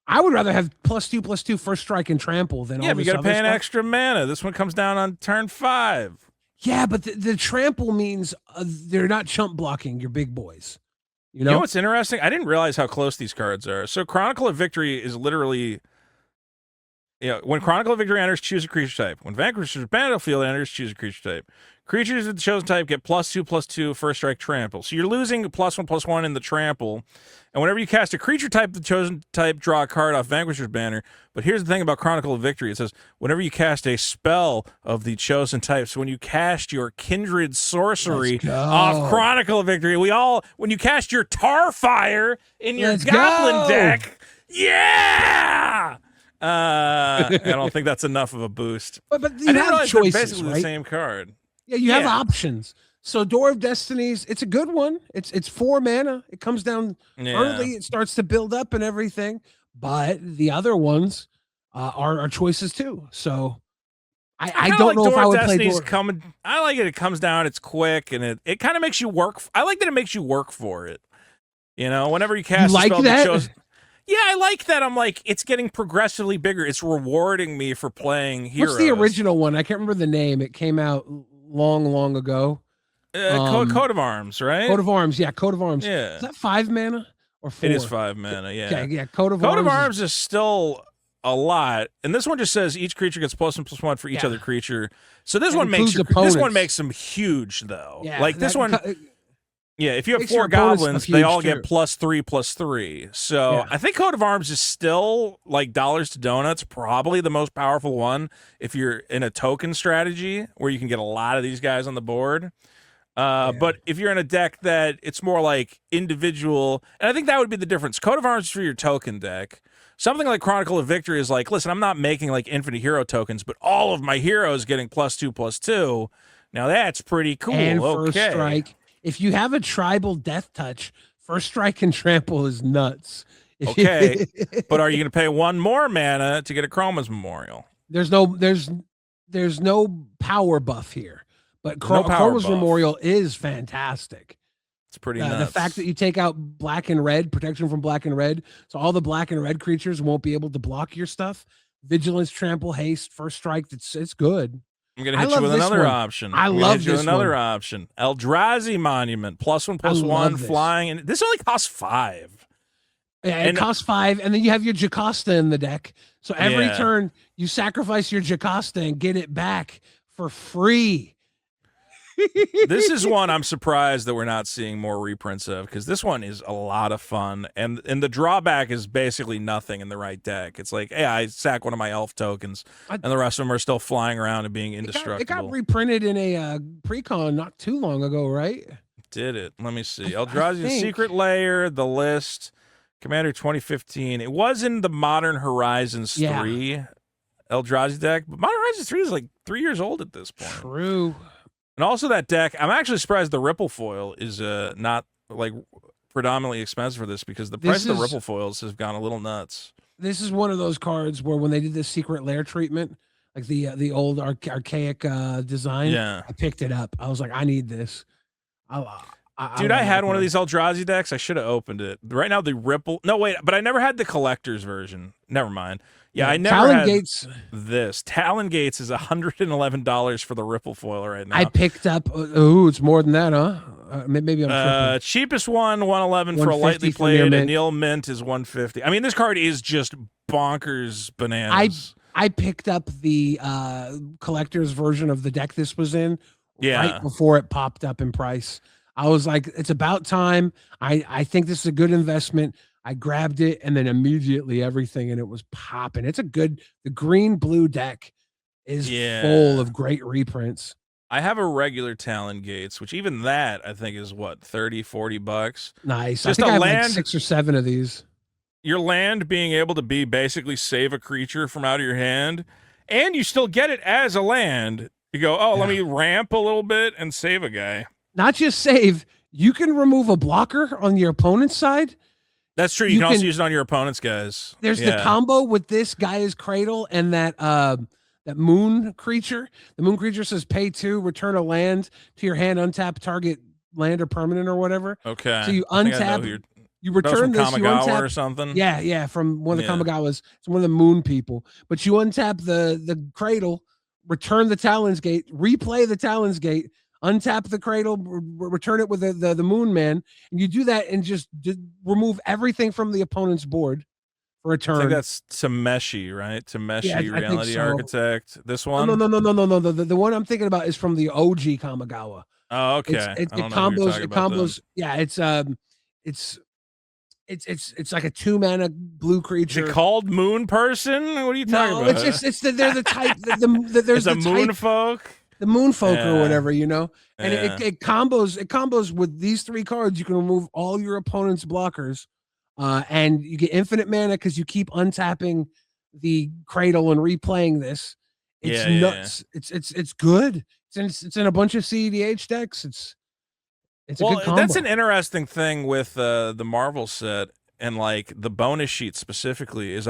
I would rather have +2/+2 first strike and trample than all but this you got to other pay an stuff. extra mana. This one comes down on turn 5. Yeah, but the trample means they're not chump blocking your big boys. You You know, know what's interesting? I didn't realize how close these cards are. So Chronicle of Victory is literally, when Chronicle of Victory enters, choose a creature type. When Vanquisher's Battlefield enters, choose a creature type. Creatures of the chosen type get +2/+2 first strike trample. So you're losing +1/+1 in the trample. And whenever you cast a creature type, the chosen type, draw a card off Vanquisher's Banner. But here's the thing about Chronicle of Victory. It says, whenever you cast a spell of the chosen type, so when you cast your Kindred Sorcery off Chronicle of Victory, when you cast your Tarfire in your Goblin deck, yeah! I don't think that's enough of a boost. but I you didn't have realize they're choices, basically right? the same card. Yeah, you have options. So Door of Destinies, it's a good one. It's 4 mana. It comes down early. It starts to build up and everything. But the other ones are choices too. So I don't know if I would play Door. I like it. It comes down. It's quick and it kind of makes you work. I like that it makes you work for it. Whenever you cast You like a spell that? shows. Yeah, I like that. I'm like, it's getting progressively bigger. It's rewarding me for playing heroes. What's the original one? I can't remember the name. It came out long ago. Coat of Arms, right? Coat of Arms, yeah, Coat of Arms. Yeah. Is that 5 mana or 4? It is 5 mana, yeah. Yeah, Coat of Arms is still a lot, and this one just says each creature gets +1/+1 for each other creature. So this one makes them huge, though. Yeah, like this one. Yeah, if you have makes 4 your opponents goblins, huge, they all too. get +3/+3. So I think Coat of Arms is still like dollars to donuts, probably the most powerful one if you're in a token strategy where you can get a lot of these guys on the board. But if you're in a deck that it's more like individual, and I think that would be the difference. Coat of Arms is for your token deck. Something like Chronicle of Victory is like, listen, I'm not making like infinite hero tokens, but all of my heroes getting +2/+2. Now that's pretty cool. And first strike. If you have a tribal death touch, first strike and trample is nuts. Okay, but are you going to pay 1 more mana to get a Chroma's Memorial? There's no power buff here, but Chroma's Memorial is fantastic. It's pretty nuts. The fact that you take out black and red, protection from black and red, so all the black and red creatures won't be able to block your stuff. Vigilance, trample, haste, first strike. It's good. I'm going to hit you with another option. I love this another option. Eldrazi Monument, +1/+1, flying. And this only costs 5. Yeah, it costs 5, and then you have your Jocasta in the deck. So every turn, you sacrifice your Jocasta and get it back for free. This is one I'm surprised that we're not seeing more reprints of, because this one is a lot of fun, and the drawback is basically nothing in the right deck. It's like, hey, I sack one of my elf tokens, and the rest of them are still flying around and being indestructible. It got reprinted in a pre-con not too long ago, right? Did it? Let me see. Eldrazi's Secret Lair, The List, Commander 2015. It was in the Modern Horizons 3 Eldrazi deck, but Modern Horizons 3 is like 3 years old at this point. True. And also that deck, I'm actually surprised the Ripple Foil is not like predominantly expensive for this, because the price of the Ripple Foils has gone a little nuts. This is one of those cards where when they did this Secret Lair treatment, like the old archaic design, I picked it up. I was like, I need this. Dude, I had one of these Eldrazi decks. I should have opened it. Right now, the Ripple. No, wait, but I never had the collector's version. Never mind. Yeah, I never had this. Talon Gates is $111 for the Ripple Foil right now. I picked up. It's more than that, huh? Maybe I'm tripping. Cheapest one, $111 for a lightly played. Anil Mint is $150. I mean, this card is just bonkers bananas. I picked up the collector's version of the deck this was in Yeah. right before it popped up in price. I was like, it's about time. I think this is a good investment. I grabbed it and then immediately everything and it was popping. The green blue deck is full of great reprints. I have a regular Talon Gates, which even that I think is what, 30, 40 bucks. Nice. Just I think a I have land, like 6 or 7 of these. Your land being able to be basically save a creature from out of your hand, and you still get it as a land. You go, let me ramp a little bit and save a guy. Not just save, you can remove a blocker on your opponent's side. That's true. You can also use it on your opponent's guys. There's the combo with this Gaia's Cradle and that moon creature. The moon creature says pay 2, return a land to your hand, untap target land or permanent or whatever. Okay. So you untap, you return this, you untap or something. Yeah, from one of the Kamigawas. It's one of the moon people. But you untap the cradle, return the Talon's Gate, replay the Talon's Gate, untap the cradle, return it with the moon man, and you do that and just remove everything from the opponent's board for a turn. I think that's Tameshi, right? Tameshi Reality so. This one? No. The one I'm thinking about is from the OG Kamigawa. Oh, okay. It combos. Yeah, it's like a 2-mana blue creature. Is it called Moon Person? What are you talking about? They're the type. There's a moon folk. The moon folk or whatever, and it combos with these 3 cards. You can remove all your opponent's blockers, and you get infinite mana because you keep untapping the cradle and replaying this. It's nuts. It's good. It's in a bunch of CEDH decks. It's a good combo. That's an interesting thing with the Marvel set and like the bonus sheet specifically. Is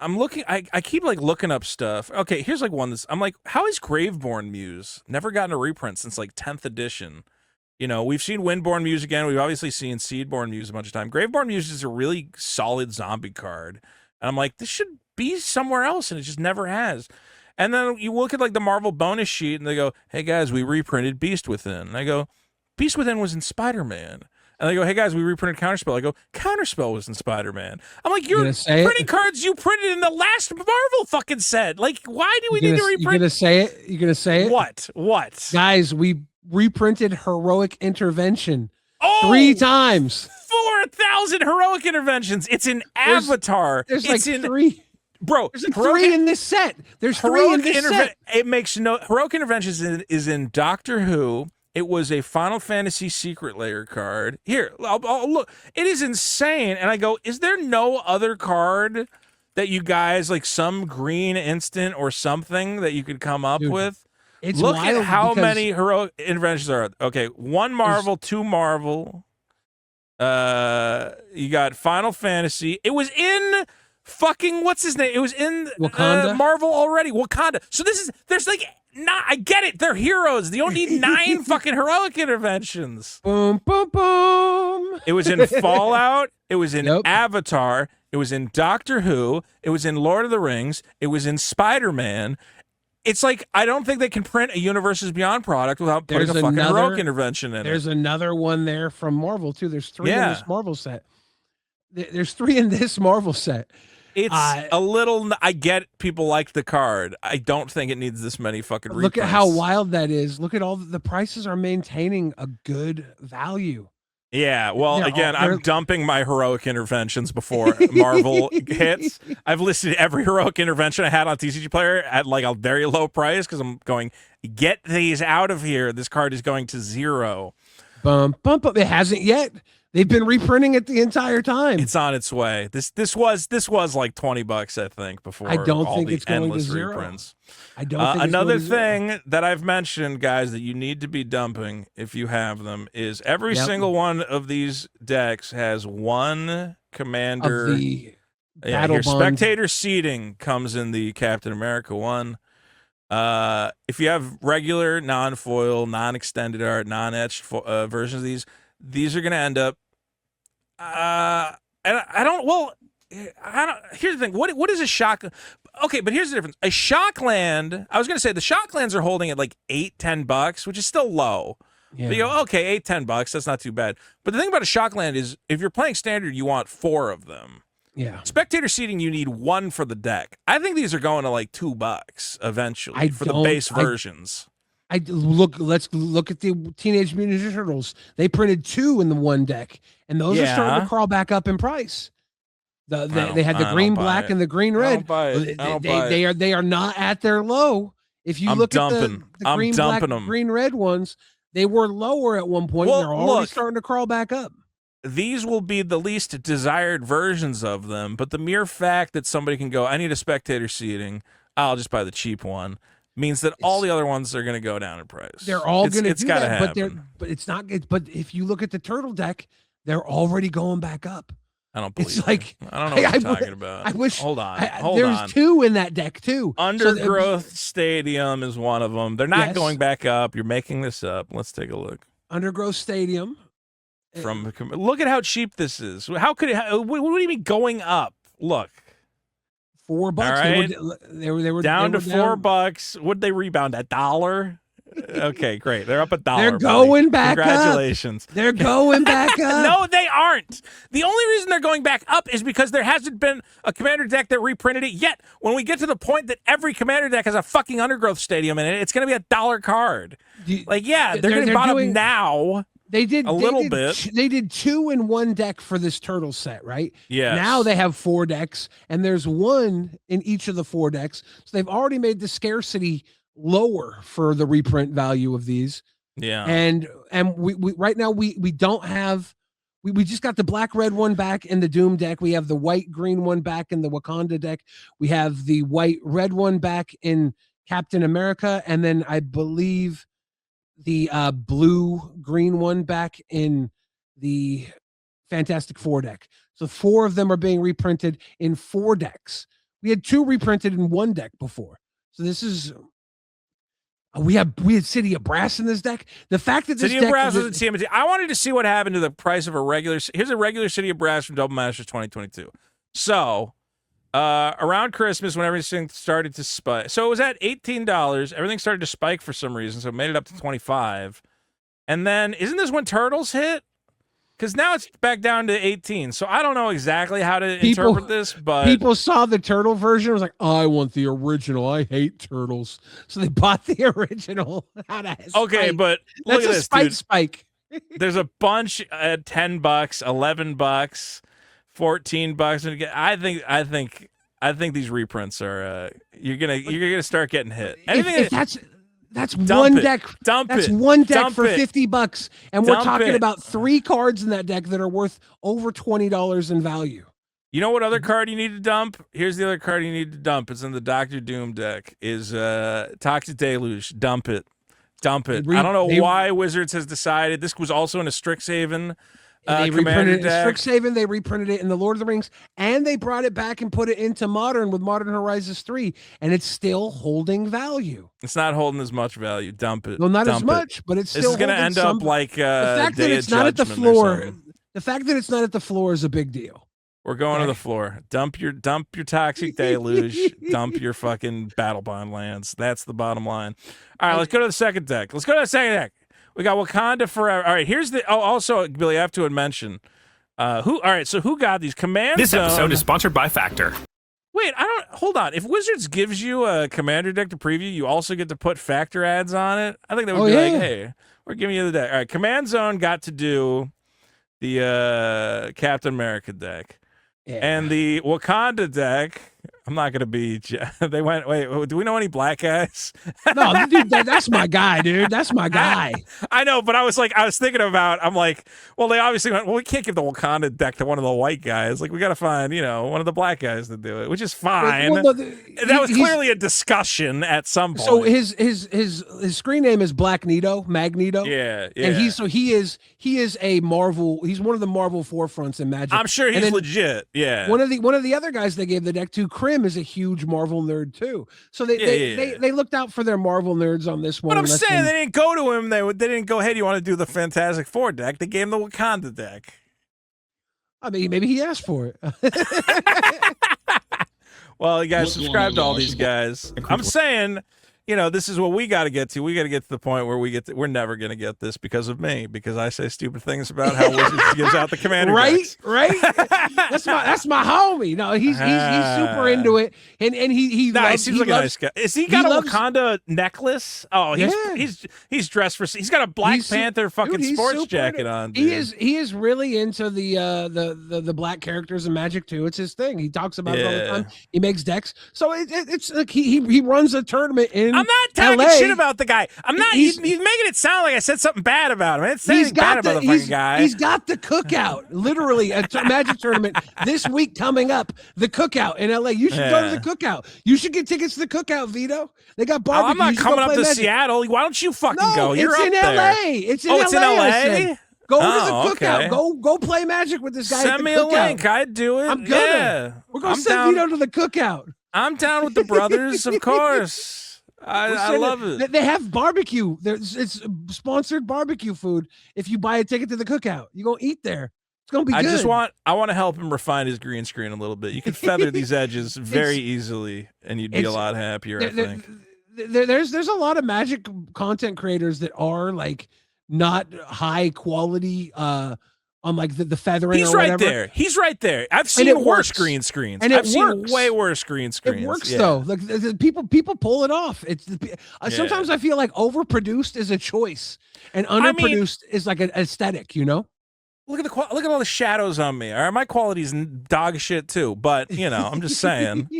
I'm looking. I keep like looking up stuff. Okay, here's like one. I'm like, how is Graveborn Muse never gotten a reprint since like 10th edition? We've seen Windborn Muse again. We've obviously seen Seedborn Muse a bunch of time. Graveborn Muse is a really solid zombie card, and I'm like, this should be somewhere else, and it just never has. And then you look at like the Marvel bonus sheet, and they go, "Hey guys, we reprinted Beast Within." And I go, "Beast Within was in Spider-Man." And they go, "Hey guys, we reprinted Counterspell." I go, "Counterspell was in Spider-Man." I'm like, "You're printing cards you printed in the last Marvel fucking set. Like, why do we need to reprint?" You're gonna say it. You're gonna say it. What? Guys, we reprinted Heroic Intervention 3 times. 4,000 Heroic Interventions. It's in Avatar. There's like 3. Bro, there's like 3 in this set. There's 3 in this set. It makes no Heroic Interventions is in Doctor Who. It was a Final Fantasy Secret Layer card. Here, I'll look. It is insane. And I go, is there no other card that you guys, like some green instant or something that you could come up with? Look at how many Heroic Interventions are. Okay, 1 Marvel, 2 Marvel. You got Final Fantasy. It was in fucking, what's his name? It was in Wakanda? Marvel already. Wakanda. So there's like... I get it. They're heroes. You don't need 9 fucking Heroic Interventions. Boom, boom, boom. It was in Fallout. It was in Avatar. It was in Doctor Who. It was in Lord of the Rings. It was in Spider-Man. It's like, I don't think they can print a Universes Beyond product without putting a fucking Heroic Intervention in it. There's another one there from Marvel, too. There's 3 in this Marvel set. There's 3 in this Marvel set. It's a little. I get people like the card. I don't think it needs this many fucking reprints. Look at how wild that is. Look at all the prices are maintaining a good value. Yeah, well, again, I'm dumping my Heroic Interventions before Marvel hits. I've listed every Heroic Intervention I had on TCG Player at like a very low price because I'm going, get these out of here. This card is going to 0. Bum. It hasn't yet. They've been reprinting it the entire time. It's on its way. This was like $20, I think, before I don't all think the it's going endless to 0. reprints. I don't think another it's going to 0. thing that I've mentioned, guys, that you need to be dumping if you have them is every single one of these decks has 1 commander. Of the your spectator seating comes in the Captain America one. If you have regular, non-foil, non-extended art, non-etched versions of these are going to end up. And I don't. Here's the thing. What is a shock? Okay, but here's the difference. A Shockland. I was going to say the Shocklands are holding at like $8-10, which is still low. Yeah. But you go, okay, $8-10. That's not too bad. But the thing about a Shockland is, if you're playing standard, you want 4 of them. Yeah. Spectator seating, you need one for the deck. I think these are going to like $2 eventually for the base versions. Let's look at the Teenage Mutant Ninja Turtles. They printed 2 in the one deck, and those are starting to crawl back up in price. They had the green black and the green red. They are not at their low. If you look at the green black, green red ones, they were lower at one point. Well, and they're already starting to crawl back up. These will be the least desired versions of them, but the mere fact that somebody can go, I need a spectator seating, I'll just buy the cheap one, means that all the other ones are going to go down in price. They're all going to do that, happen. but it's not. But if you look at the turtle deck, they're already going back up. I don't believe it's like I don't know what you're talking about. I wish. Hold on. There's 2 in that deck too. Undergrowth Stadium is one of them. They're not going back up. You're making this up. Let's take a look. Undergrowth Stadium. Look at how cheap this is. How could it? What do you mean going up? Look. $4. Right. They were down to $4. Would they rebound $1? Okay, great. They're up $1. They're going back Congratulations. up. They're going back up. No, they aren't. The only reason they're going back up is because there hasn't been a Commander deck that reprinted it yet. When we get to the point that every Commander deck has a fucking Undergrowth Stadium in it, it's going to be $1 card. They're getting bought up now. They did a little bit. They did 2 in one deck for this turtle set, right? Yeah. Now they have 4 decks, and there's 1 in each of the 4 decks. So they've already made the scarcity lower for the reprint value of these. Yeah. And we right now we don't have. We just got the black red one back in the Doom deck. We have the white green one back in the Wakanda deck. We have the white red one back in Captain America, and then I believe the blue green one back in the Fantastic Four deck. So 4 of them are being reprinted in 4 decks. We had 2 reprinted in 1 deck before. So this is we had City of Brass in this deck. The fact that City of Brass was in CMT. I wanted to see what happened to the price of a regular. Here's a regular City of Brass from Double Masters 2022. So around Christmas, when everything started to spike, so it was at $18. Everything started to spike for some reason, so it made it up to $25. And then, isn't this when Turtles hit? Because now it's back down to 18. So I don't know exactly how to interpret this, but people saw the turtle version and was like, I want the original. I hate turtles. So they bought the original. Okay, but look at this, dude. Spike. There's a bunch at $10, $11, $14. I think these reprints are you're gonna start getting hit. If that's one deck. That's one deck for $50, and we're talking about 3 cards in that deck that are worth over $20 in value. You know what other card you need to dump? Here's the other card you need to dump. It's in the Doctor Doom deck. Is Toxic Deluge. Dump it. I don't know why Wizards has decided. This was also in a Strixhaven. They reprinted it in Strixhaven, they reprinted it in the Lord of the Rings, and they brought it back and put it into Modern with Modern Horizons 3, and it's still holding value. It's not holding as much value. Dump it. Well, not as much, but it's still. This is going to end up like the fact that it's not at the floor. The fact that it's not at the floor is a big deal. We're going to the floor. Dump your Toxic Deluge. Dump your fucking Battle Bond lands. That's the bottom line. All right, let's go to the second deck. We got Wakanda Forever. All right, here's the. Oh, also, Billy, I have to mention who. All right, so who got these Command This Zone? episode is sponsored by Factor. Wait, hold on. If Wizards gives you a Commander deck to preview, you also get to put Factor ads on it. I think that would be like, hey, we're giving you the deck. All right, Command Zone got to do the Captain America deck, and the Wakanda deck. I'm not gonna be. They went. Wait. Do we know any black guys? No, dude. That's my guy, dude. That's my guy. I know, but I was thinking about. I'm like, well, they obviously went. Well, we can't give the Wakanda deck to one of the white guys. Like, we got to find, one of the black guys to do it, which is fine. Well, that was clearly a discussion at some point. So his screen name is Magneto. Yeah. And he is a Marvel. He's one of the Marvel forefronts in Magic. I'm sure he's legit. Yeah. One of the other guys they gave the deck to, Krim, is a huge Marvel nerd too. So they looked out for their Marvel nerds on this one. But I'm saying they didn't go to him. They didn't go, hey, do you want to do the Fantastic Four deck? They gave him the Wakanda deck. I mean, maybe he asked for it. Well, you guys subscribe to all these guys. I'm saying this is what we got to get to. We got to get to the point where we're never going to get this because of me, because I say stupid things about how Wizards gives out the commander decks. Right. That's my homie. No, he's super into it, and he seems like a nice guy. Is he got a Wakanda necklace? Oh, he's dressed for. He's got a Black Panther fucking sports jacket on. Dude. He is really into the black characters in Magic too. It's his thing. He talks about it all the time. He makes decks, so it's like he runs a tournament in. I'm not talking LA. shit about the guy. I'm not. He's making it sound like I said something bad about him. I didn't say anything bad about the fucking guy. He's got the cookout, literally a Magic tournament this week coming up. The cookout in LA. You should go to the cookout. You should get tickets to the cookout, Vito. They got barbecue. I'm not coming up to Magic. Seattle. Why don't you fucking go? You're it's in up LA. there. It's in LA. It's in LA. Go to the cookout. Go play Magic with this guy. Send me a link. I'd do it. I'm gonna. Yeah. We're gonna send Vito to the cookout. I'm down with the brothers, of course. I love it. They have barbecue. It's sponsored barbecue food. If you buy a ticket to the cookout, you're gonna eat there. It's gonna be good. I want to help him refine his green screen a little bit. You can feather these edges very easily, and you'd be a lot happier. I think. There's a lot of Magic content creators that are like not high quality on like the feathering. He's or right whatever. there. He's right there. I've seen worse green screens. And I've seen way worse green screens. It works though. Like people pull it off. Sometimes I feel like overproduced is a choice, and underproduced is like an aesthetic. Look at all the shadows on me. All right, my quality's dog shit too. But I'm just saying.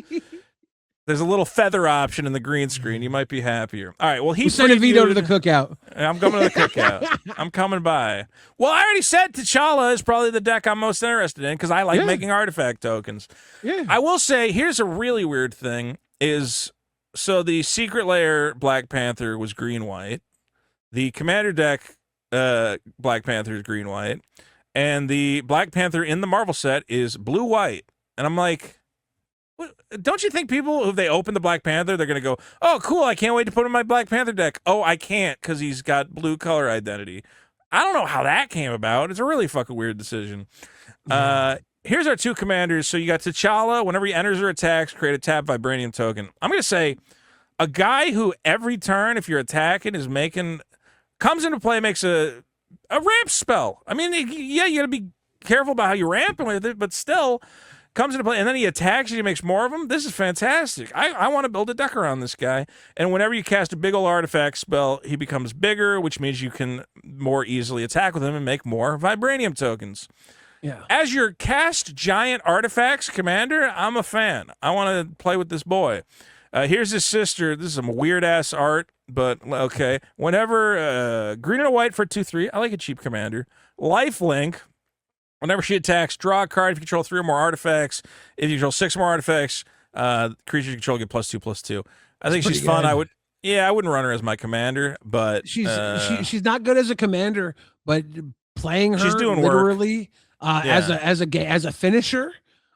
There's a little feather option in the green screen. You might be happier. All right. Well, he's sending Vito to the cookout. I'm coming to the cookout. I'm coming by. Well, I already said T'Challa is probably the deck I'm most interested in because I like making artifact tokens. Yeah. I will say, here's a really weird thing: so the Secret Lair Black Panther was green-white, the Commander deck Black Panther is green-white, and the Black Panther in the Marvel set is blue-white. And I'm like, don't you think people, if they open the Black Panther, they're going to go, oh, cool, I can't wait to put him in my Black Panther deck. Oh, I can't because he's got blue color identity. I don't know how that came about. It's a really fucking weird decision. Here's our two commanders. So you got T'Challa. Whenever he enters or attacks, create a tap Vibranium token. I'm going to say a guy who every turn, if you're attacking, comes into play, makes a ramp spell. I mean, yeah, you got to be careful about how you ramp with it, but still comes into play, and then he attacks and he makes more of them. This is fantastic. I want to build a deck around this guy. And whenever you cast a big old artifact spell, he becomes bigger, which means you can more easily attack with him and make more Vibranium tokens. Yeah. As your cast giant artifacts commander, I'm a fan. I want to play with this boy. Here's his sister. This is some weird-ass art, but okay. Whenever green and a white for 2/3, I like a cheap commander. Lifelink. Whenever she attacks, draw a card. If you control 3 or more artifacts, if you control 6 more artifacts, creatures you control get +2/+2. I think she's fun. Good. I wouldn't run her as my commander, but she's not good as a commander, but playing her she's doing literally as a finisher,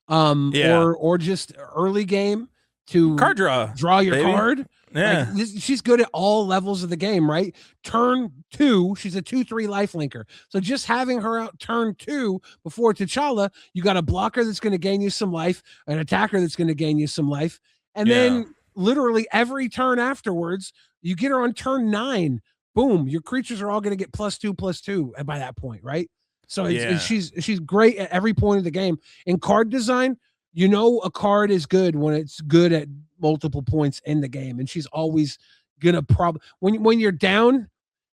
or just early game to card draw your baby. card. Yeah, she's good at all levels of the game, right? Turn 2, she's a 2/3 lifelinker. So just having her out turn 2 before T'Challa, you got a blocker that's going to gain you some life, an attacker that's going to gain you some life, and then literally every turn afterwards, you get her on turn 9. Boom, your creatures are all going to get +2/+2 by that point, right? So she's great at every point of the game. In card design, a card is good when it's good at multiple points in the game, and she's always gonna when you're down,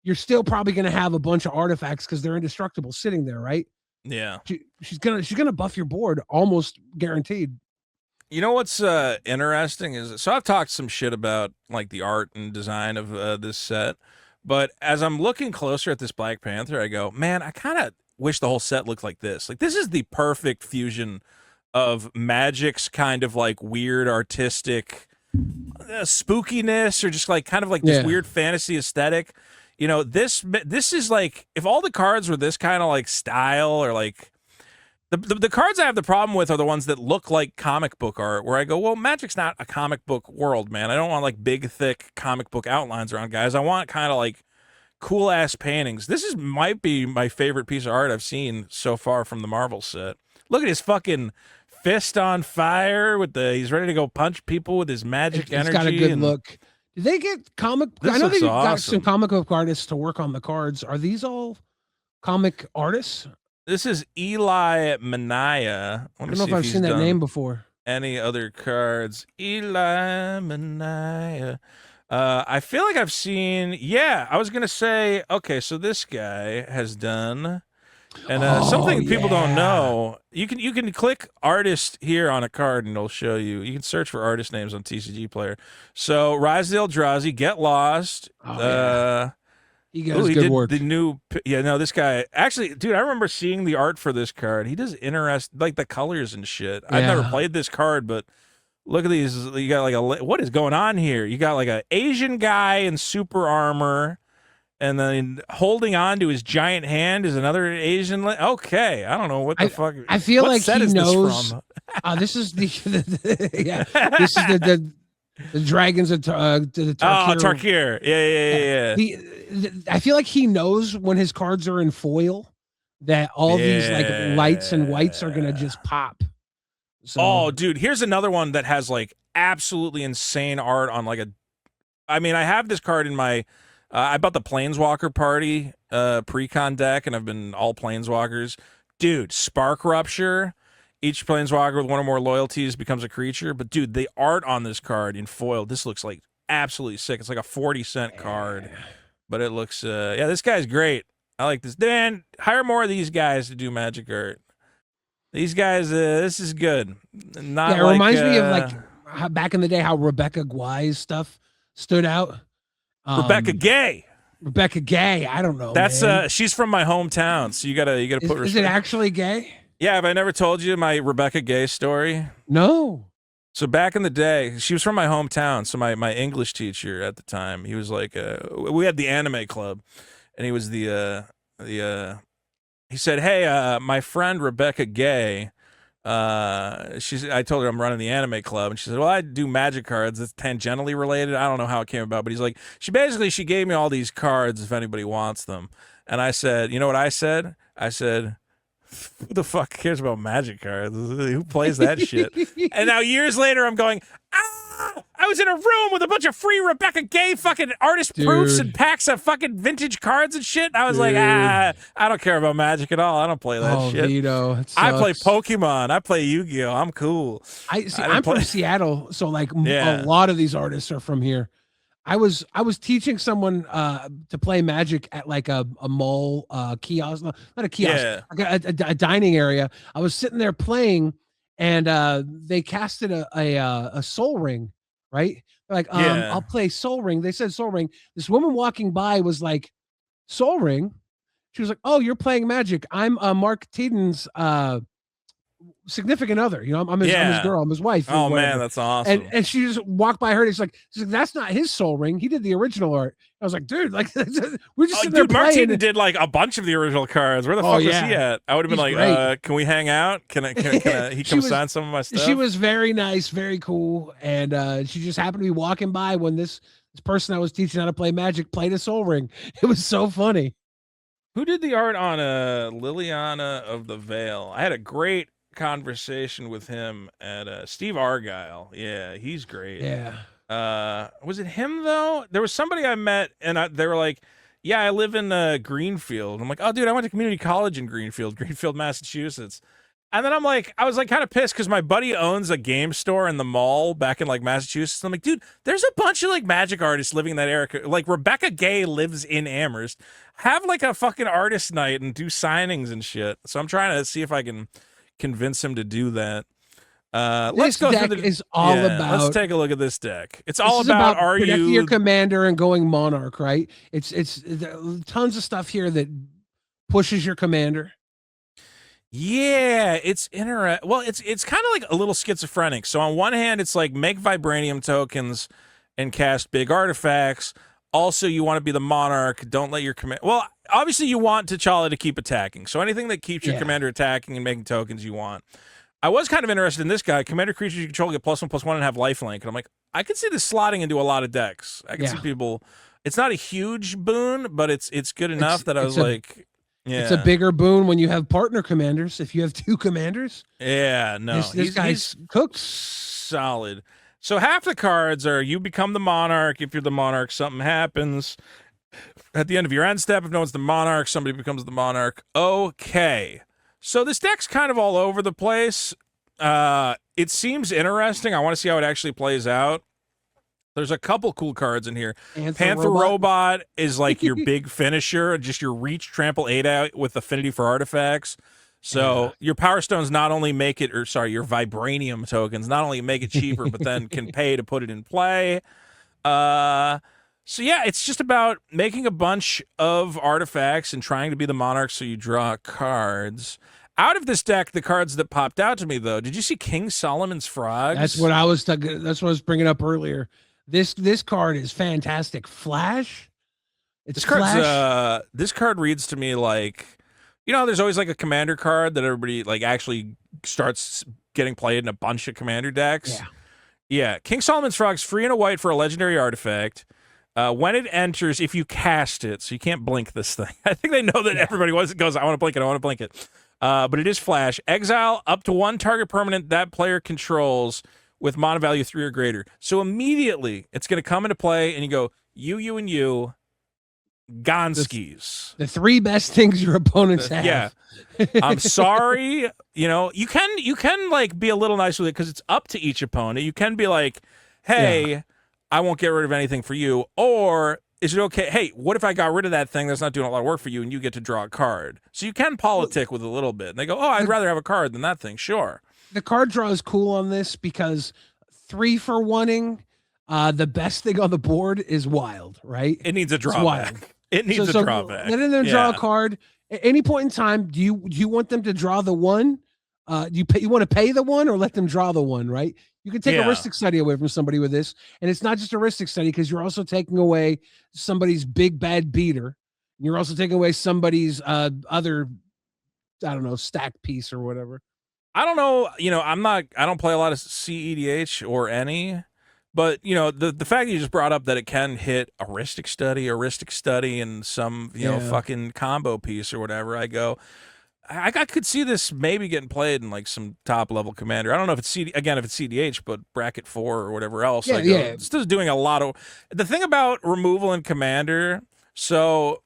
you're still probably gonna have a bunch of artifacts because they're indestructible sitting there, right? Yeah, she's gonna buff your board almost guaranteed. You know what's interesting is, so I've talked some shit about like the art and design of this set, but as I'm looking closer at this Black Panther, I go, man, I kind of wish the whole set looked like this. Like, this is the perfect fusion of Magic's kind of like weird artistic spookiness, or just like kind of like this weird fantasy aesthetic. This is like, if all the cards were this kind of like style, or like the cards I have the problem with are the ones that look like comic book art, where I go, well, Magic's not a comic book world, man. I don't want like big, thick comic book outlines around guys. I want kind of like cool ass paintings. This might be my favorite piece of art I've seen so far from the Marvel set. Look at his fucking fist on fire he's ready to go punch people with his magic energy. It's got a good look. Do they get comic? This I know looks they got some awesome. comic book artists to work on the cards. Are these all comic artists? This is Eli Manaya. I don't know if I've seen that name before. Any other cards? Eli Manaya. I feel like I've seen. Yeah, I was gonna say. Okay, so this guy has done, and something people don't know. You can click artist here on a card, and it'll show you. You can search for artist names on TCG Player. So Rise the Eldrazi, Get Lost. He does good work. The new, this guy actually, dude. I remember seeing the art for this card. He does like the colors and shit. I've never played this card, but look at these. You got like what is going on here? You got like an Asian guy in super armor, and then holding on to his giant hand is another Asian. Okay, I don't know what the fuck. I feel what like set he is knows. This from? This is This is the dragons of the Tarkir. Oh, Tarkir. Yeah. I feel like he knows when his cards are in foil that all these like lights and whites are gonna just pop. So, oh, dude, here's another one that has like absolutely insane art on like a. I mean, I have this card in my. I bought the Planeswalker Party pre-con deck, and I've been all Planeswalkers. Dude, Spark Rupture. Each Planeswalker with one or more loyalties becomes a creature. But dude, the art on this card in foil, this looks like absolutely sick. It's like a 40-cent card, but it looks. This guy's great. I like this. Dan, hire more of these guys to do Magic art. These guys, this is good. Not it reminds me of like how, back in the day how Rebecca Gwai's stuff stood out. Rebecca Gay. Rebecca Gay. I don't know. That's man. She's from my hometown, so you gotta put. Is it actually gay? Yeah, have I never told you my Rebecca Gay story? No. So back in the day, she was from my hometown. So my English teacher at the time, he was like, we had the anime club, and he was he said, hey, my friend Rebecca Gay, I told her I'm running the anime club, and she said, well, I do Magic cards. It's tangentially related. I don't know how it came about, but he's like, she gave me all these cards if anybody wants them. And I said, you know what I said? I said, who the fuck cares about Magic cards? Who plays that shit? And now years later, I'm going, I was in a room with a bunch of free Rebecca Gay fucking artist proofs and packs of fucking vintage cards and shit. I was like, I don't care about Magic at all. I don't play that shit. Vito, I play Pokemon. I play Yu-Gi-Oh. I'm cool. I'm from Seattle, so like a lot of these artists are from here. I was teaching someone to play Magic at like a mall kiosk, not a kiosk, like a dining area. I was sitting there playing, and they casted a Soul Ring, right? They're like, I'll play Soul Ring. They said Soul Ring. This woman walking by was like, Soul Ring? She was like, oh, you're playing Magic. I'm Mark Teeden's significant other, you know, I'm his girl, I'm his wife. Oh man, that's awesome. And she just walked by her, and she's like, that's not his Soul Ring. He did the original art. I was like, dude, like we're just sitting there Mark playing. Teeden did like a bunch of the original cards. Where the fuck was he at? I would have been like, can we hang out? Can he come sign some of my stuff? She was very nice, very cool, and she just happened to be walking by when this person I was teaching how to play Magic played a Soul Ring. It was so funny. Who did the art on Liliana of the Veil? I had a great conversation with him at Steve Argyle. Yeah, he's great. Yeah. Was it him though? There was somebody I met, and they were like, "Yeah, I live in Greenfield." I'm like, "Oh, dude, I went to community college in Greenfield, Massachusetts." And then I was like kind of pissed because my buddy owns a game store in the mall back in like Massachusetts. I'm like, dude, there's a bunch of like Magic artists living in that area. Like Rebecca Gay lives in Amherst. Have like a fucking artist night and do signings and shit. So I'm trying to see if I can convince him to do that. Let's go deck through the. Is all about. Let's take a look at this deck. It's all about are protecting you your commander and going Monarch, right? It's tons of stuff here that pushes your commander. Yeah, it's interesting. Well, it's kind of like a little schizophrenic. So on one hand, it's like make vibranium tokens and cast big artifacts. Also, you want to be the Monarch. Don't let your command. Well, obviously, you want T'Challa to keep attacking. So anything that keeps your commander attacking and making tokens, you want. I was kind of interested in this guy. Commander creatures you control get +1/+1 and have lifelink. And I'm like, I could see this slotting into a lot of decks. I can see people. It's not a huge boon, but it's good enough that I was like. Yeah. It's a bigger boon when you have partner commanders. If you have two commanders, no, this guy's cooked. Solid. So half the cards are you become the monarch. If you're the monarch, something happens. At the end of your end step, if no one's the monarch, somebody becomes the monarch. Okay. So this deck's kind of all over the place. It seems interesting. I want to see how it actually plays out. There's a couple cool cards in here. Panther Robot is like your big finisher, just your reach, trample 8 out with affinity for artifacts. So your Power Stones not only make it, or sorry, your Vibranium tokens not only make it cheaper, but then can pay to put it in play. So yeah, it's just about making a bunch of artifacts and trying to be the monarch so you draw cards. Out of this deck, the cards that popped out to me, though, did you see King Solomon's Frogs? That's what I was bringing up earlier. This card is fantastic. Flash. It's Flash. This card reads to me like, you know, there's always like a commander card that everybody like actually starts getting played in a bunch of commander decks. Yeah. King Solomon's Frogs, 3 and a white for a legendary artifact. When it enters, if you cast it, so you can't blink this thing. I think they know that everybody goes, I want to blink it, I want to blink it. But it is Flash. Exile up to 1 target permanent that player controls with mana value 3 or greater. So immediately, it's going to come into play, and you go, you, and you, Gonskis. The 3 best things your opponents have. Yeah. I'm sorry. You know, you can like be a little nice with it because it's up to each opponent. You can be like, hey, I won't get rid of anything for you. Or is it okay? Hey, what if I got rid of that thing that's not doing a lot of work for you and you get to draw a card? So you can politic with a little bit. And they go, oh, I'd rather have a card than that thing. Sure. The card draw is cool on this because 3 for 1ing, the best thing on the board is wild, right? It needs a drawback. It needs a drawback. Letting them draw a card at any point in time. Do you want them to draw the 1? You want to pay the 1 or let them draw the 1, right? You can take a Rhystic Study away from somebody with this, and it's not just a Rhystic Study because you're also taking away somebody's big bad beater. You're also taking away somebody's other, I don't know, stack piece or whatever. I don't know. You know, I don't play a lot of CEDH or any, but you know, the fact that you just brought up that it can hit a Rhystic Study, and some fucking combo piece or whatever. I could see this maybe getting played in like some top level commander. I don't know if it's CDH, but bracket 4 or whatever else. This is doing a lot of the thing about removal in commander. So,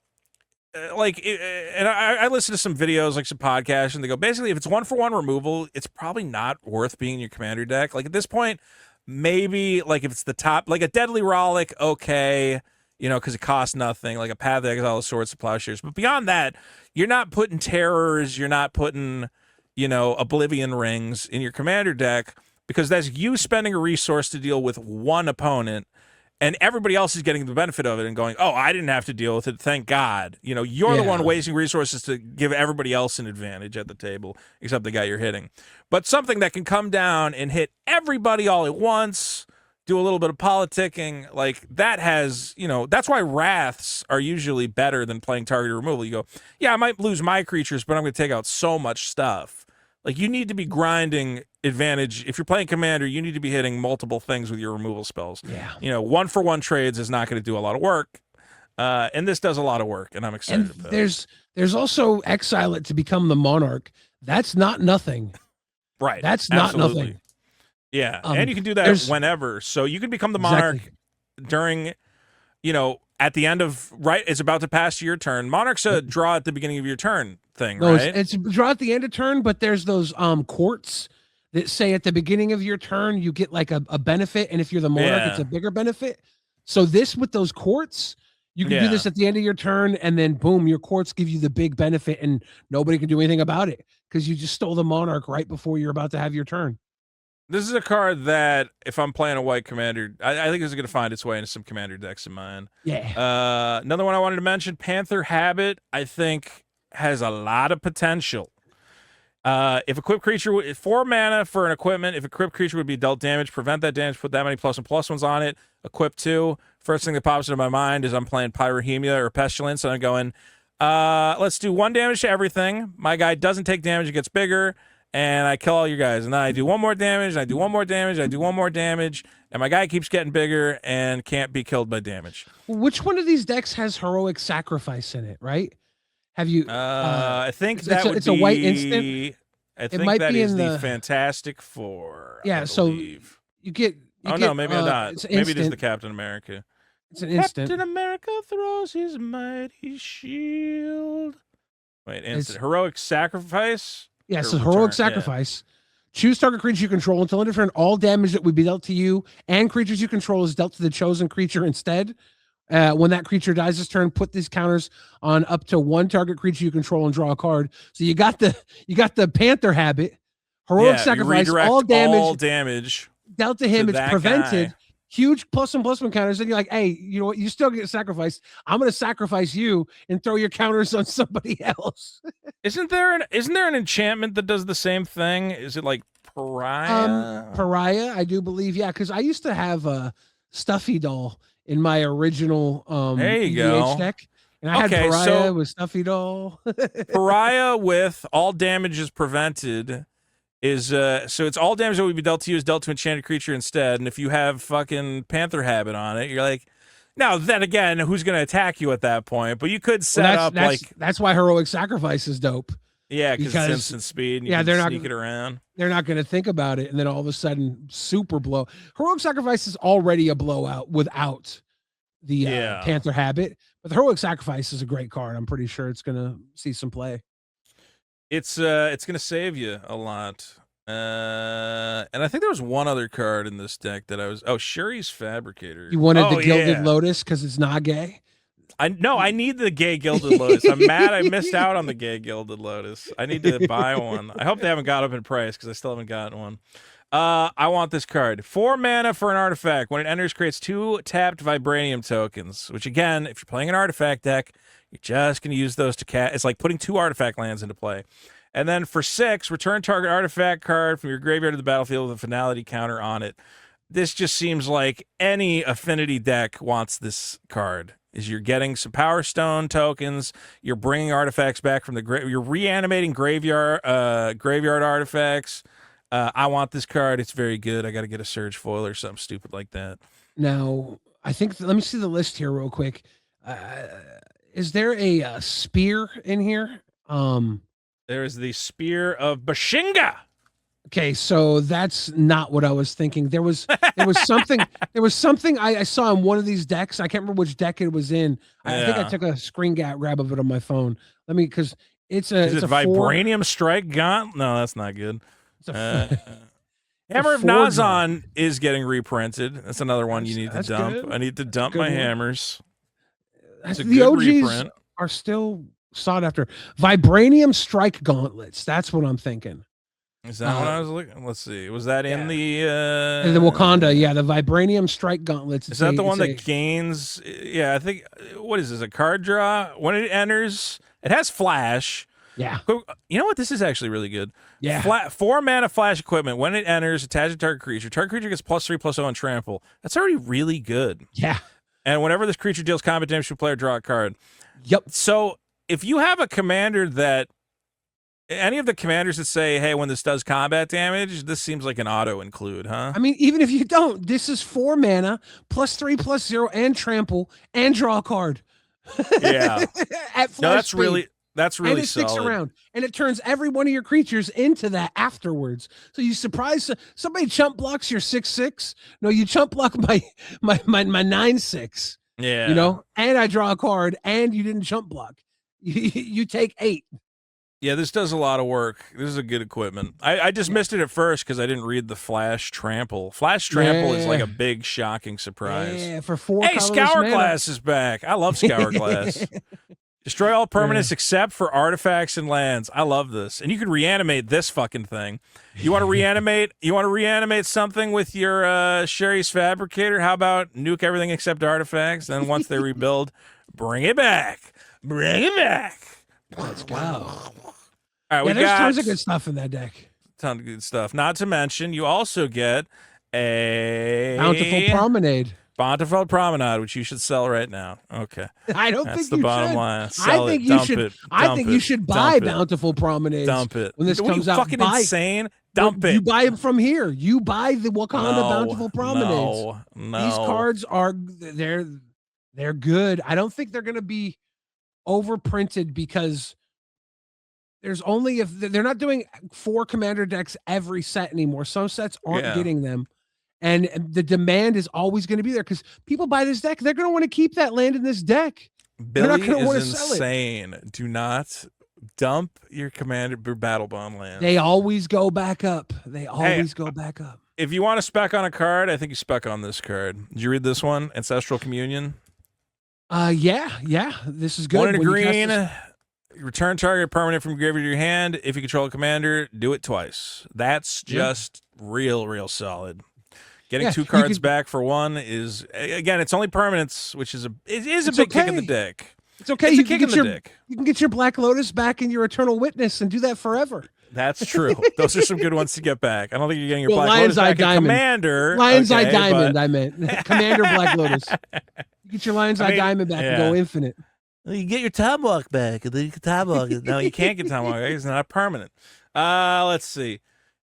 I listen to some videos, like some podcasts, and they go basically if it's 1-for-1 removal, it's probably not worth being in your commander deck. Like at this point, maybe like if it's the top, like a Deadly Rollick, okay. You know, because it costs nothing, like a Path of Exile, Swords to Plowshares. But beyond that, you're not putting terrors, you're not putting, Oblivion Rings in your commander deck, because that's you spending a resource to deal with one opponent, and everybody else is getting the benefit of it and going, oh, I didn't have to deal with it, thank God. You know, you're the one wasting resources to give everybody else an advantage at the table, except the guy you're hitting. But something that can come down and hit everybody all at once, do a little bit of politicking, like that has, that's why wraths are usually better than playing targeted removal. You go, yeah, I might lose my creatures, but I'm going to take out so much stuff. Like you need to be grinding advantage. If you're playing commander, you need to be hitting multiple things with your removal spells. Yeah. 1-for-1 trades is not going to do a lot of work. And this does a lot of work, and I'm excited about it. There's also exile it to become the monarch. That's not nothing. Right. That's not nothing. Yeah, and you can do that whenever. So you can become the monarch during, at the end of, it's about to pass your turn. Monarch's a draw at the beginning of your turn thing, right? It's draw at the end of turn, but there's those courts that say at the beginning of your turn, you get like a benefit, and if you're the monarch, it's a bigger benefit. So this with those courts, you can do this at the end of your turn, and then boom, your courts give you the big benefit, and nobody can do anything about it because you just stole the monarch right before you're about to have your turn. This is a card that, if I'm playing a white commander, I think this is going to find its way into some commander decks of mine. Yeah. Another one I wanted to mention, Panther Habit, I think has a lot of potential. If equipped creature, 4 mana for an equipment, if equipped creature would be dealt damage, prevent that damage, put that many +1/+1s on it, equip 2. First thing that pops into my mind is I'm playing Pyrrhemia or Pestilence, and I'm going, let's do 1 damage to everything. My guy doesn't take damage, it gets bigger. And I kill all your guys. And then I do 1 more damage, and I do 1 more damage, I do 1 more damage, and my guy keeps getting bigger and can't be killed by damage. Which one of these decks has Heroic Sacrifice in it, right? Have you... I think it's a white instant. I think that is the Fantastic Four. Yeah, so you get Oh no, maybe I'm not. It's Maybe it is the instant. Captain America. It's an instant. Captain America throws his mighty shield. Wait, instant. It's- Heroic sacrifice? Yeah, Or so heroic return- yeah. sacrifice. Choose target creature you control until end of turn. All damage that would be dealt to you and creatures you control is dealt to the chosen creature instead. When that creature dies this turn, put these counters on up to one target creature you control and draw a card. So you got the Panther habit. Heroic Yeah, you sacrifice. redirect All damage damage dealt to him. to It's that prevented. guy. Huge plus and plus one counters. And you're like, hey, you know what? You still get sacrificed. I'm going to sacrifice you and throw your counters on somebody else. Isn't there an enchantment that does the same thing? Is it like Pariah? Pariah, I do believe. Yeah, because I used to have a Stuffy doll in my original There you EDH go. deck. And I Okay, had Pariah so- with Stuffy doll. Pariah with all damage is prevented is so it's all damage that would be dealt to you is dealt to enchanted creature instead. And if you have fucking Panther habit on it, you're like, now then again, who's gonna attack you at that point? But you could set up that's why heroic sacrifice is dope. yeah, because it's because- instant speed. And you yeah, can they're not- sneak it around. They're not going to think about it, and then all of a sudden, super blow. Heroic sacrifice is already a blowout without the Yeah. Panther habit, but the heroic sacrifice is a great card. I'm pretty sure it's going to see some play. It's gonna save you a lot. And I think there was one other card in this deck that I was Sherry's Fabricator. You wanted Oh, the Gilded yeah. Lotus because it's not gay. I need the gay Gilded Lotus. I'm mad I missed out on the gay Gilded Lotus. I need to buy one. I hope they haven't got up in price because I still haven't gotten one. I want this card. 4 mana for an artifact. When it enters, creates 2 tapped Vibranium tokens, which again, if you're playing an artifact deck, you're just going to use those to cast. It's like putting 2 artifact lands into play. And then for 6, return target artifact card from your graveyard to the battlefield with a finality counter on it. This just seems like any affinity deck wants this card. Is you're getting some Power Stone tokens, you're bringing artifacts back from the grave, you're reanimating graveyard artifacts. I want this card. It's very good. I got to get a Surge Foil or something stupid like that. Now, I think let me see the list here real quick. Is there a spear in here? There is the Spear of Bashinga. Okay, so that's not what I was thinking. There was something I saw in one of these decks. I can't remember which deck it was in. I think I Yeah. took a screen grab of it on my phone. Let me because it's a Is it's it a four- Vibranium Strike Gaunt? No, that's not good. it's a- Hammer of 4-drop. Nazon is getting reprinted. That's another one you need to That's dump. good. I need to dump Good my one. hammers. It's a the good OGs reprint. are still sought after. Vibranium Strike Gauntlets. That's what I'm thinking. Is that what I was looking? Let's see. Was that in the And the Wakanda, yeah, the Vibranium Strike Gauntlets. Is that the one that gains? Yeah, I think. What is this? A card draw when it enters. It has flash. Yeah, You know what? This is actually really good. yeah. 4 mana flash equipment. When it enters, attach a target creature. Target creature gets +3/+0 on trample. That's already really good. Yeah. And whenever this creature deals combat damage to a player, draw a card. Yep. So if you have a commander that any of the commanders that say, hey, when this does combat damage, this seems like an auto include, huh? I mean, even if you don't, this is 4 mana, +3/+0, and trample, and draw a card. Yeah. At flash No, that's speed. really And it sticks solid. around, and it turns every one of your creatures into that afterwards. So you surprise somebody chump blocks your 6/6. No, you chump block my 9/6. Yeah. You know, and I draw a card, and you didn't chump block. You take 8. Yeah, this does a lot of work. This is a good equipment. I just missed it at first because I didn't read the Flash Trample. Flash Trample is like Yeah. a big, shocking surprise. Yeah, for 4. Hey, colorless Scourglass is back. I love Scourglass. mana. Destroy all permanents except for artifacts and lands. I love this. And you can reanimate this fucking thing. You want to reanimate? You want to reanimate something with your Sherry's Fabricator? How about nuke everything except artifacts? Then once they rebuild, bring it back. Bring it back. Let's go. All right, we There's got tons of good stuff in that deck. ton of good stuff. Not to mention, you also get a Bountiful Promenade. Bountiful Promenade, which you should sell right now. Okay, I don't that's think the you bottom should. line. Sell I think it. you Dump should. it. I Dump think it. you should buy Dump it. Bountiful Promenades. Dump it. When this What, comes you out, fucking buy. insane? Dump You it. buy them from here. You buy the Wakanda No, Bountiful Promenades. No, These cards are they're good. I don't think they're going to be overprinted because there's only if they're not doing 4 commander decks every set anymore. Some sets aren't Yeah. getting them, and the demand is always going to be there because people buy this deck. They're going to want to keep that land in this deck. They're not Billy going to want to is sell it. insane. Do not dump your commander your battle bond land. They always go back up. They always go back up. If you want to spec on a card, I think you spec on this card. Did you read this one? Ancestral Communion. Yeah. This is good. One in a When you cast green. this- Return target permanent from your graveyard to your hand. If you control a commander, do it twice. That's just real solid. Getting Yeah, 2 you cards could- back for 1 is, again, it's only permanents, which is a big okay. kick in the dick. It's okay. It's You a can kick in get the your dick. you can get your Black Lotus back in your Eternal Witness and do that forever. That's true. Those are some good ones to get back. I don't think you're getting your Well, Black Lion's Lotus Eye back in Diamond. Commander. Lion's Eye okay, Diamond, but- I meant. Commander Black Lotus. You get your Lion's Eye Diamond back and go infinite. You get your Tomahawk back, and then you can Tomahawk it. No, you can't get Tomahawk back. It's not permanent. Let's see.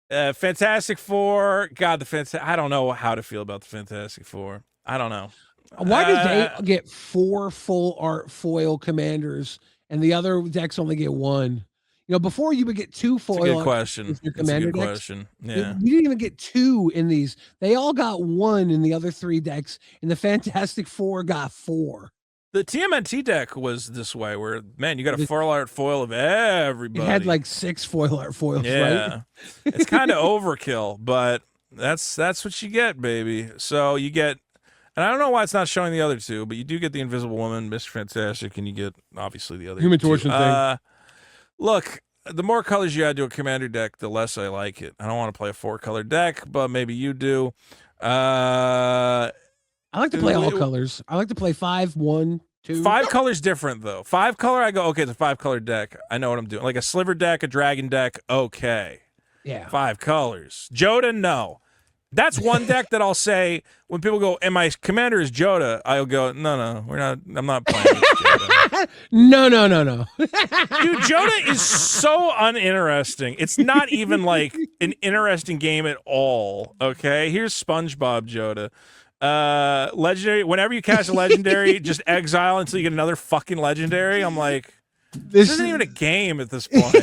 Fantastic Four. God, I don't know how to feel about the Fantastic Four. I don't know. Why did they get 4 full art foil commanders and the other decks only get 1? You know, before you would get 2 foil. That's a good question. with your That's a commander good decks. question. Yeah. We didn't even get 2 in these. They all got 1 in the other 3 decks, and the Fantastic Four got 4. The TMNT deck was this way, where, man, you got a full art foil of everybody. It had like 6 foil art foils, right? Yeah. It's kind of overkill, but that's what you get, baby. So you get, and I don't know why it's not showing the other 2, but you do get the Invisible Woman, Mr. Fantastic, and you get obviously the other Human 2. Torch and thing. Look, the more colors you add to a commander deck, the less I like it. I don't want to play a 4-color deck, but maybe you do. I like to play all colors. I like to play 5, 1, 2. 5 colors different though. 5 color, I go, okay, it's a 5-color deck. I know what I'm doing. Like a sliver deck, a dragon deck, okay. Yeah. 5 colors. Joda, no. That's one deck that I'll say when people go, and my commander is Joda, I'll go, no, I'm not playing with Joda. No. Dude, Joda is so uninteresting. It's not even like an interesting game at all. Okay, here's SpongeBob Joda. Legendary. Whenever you cast a legendary, just exile until you get another fucking legendary. I'm like, this isn't even a game at this point.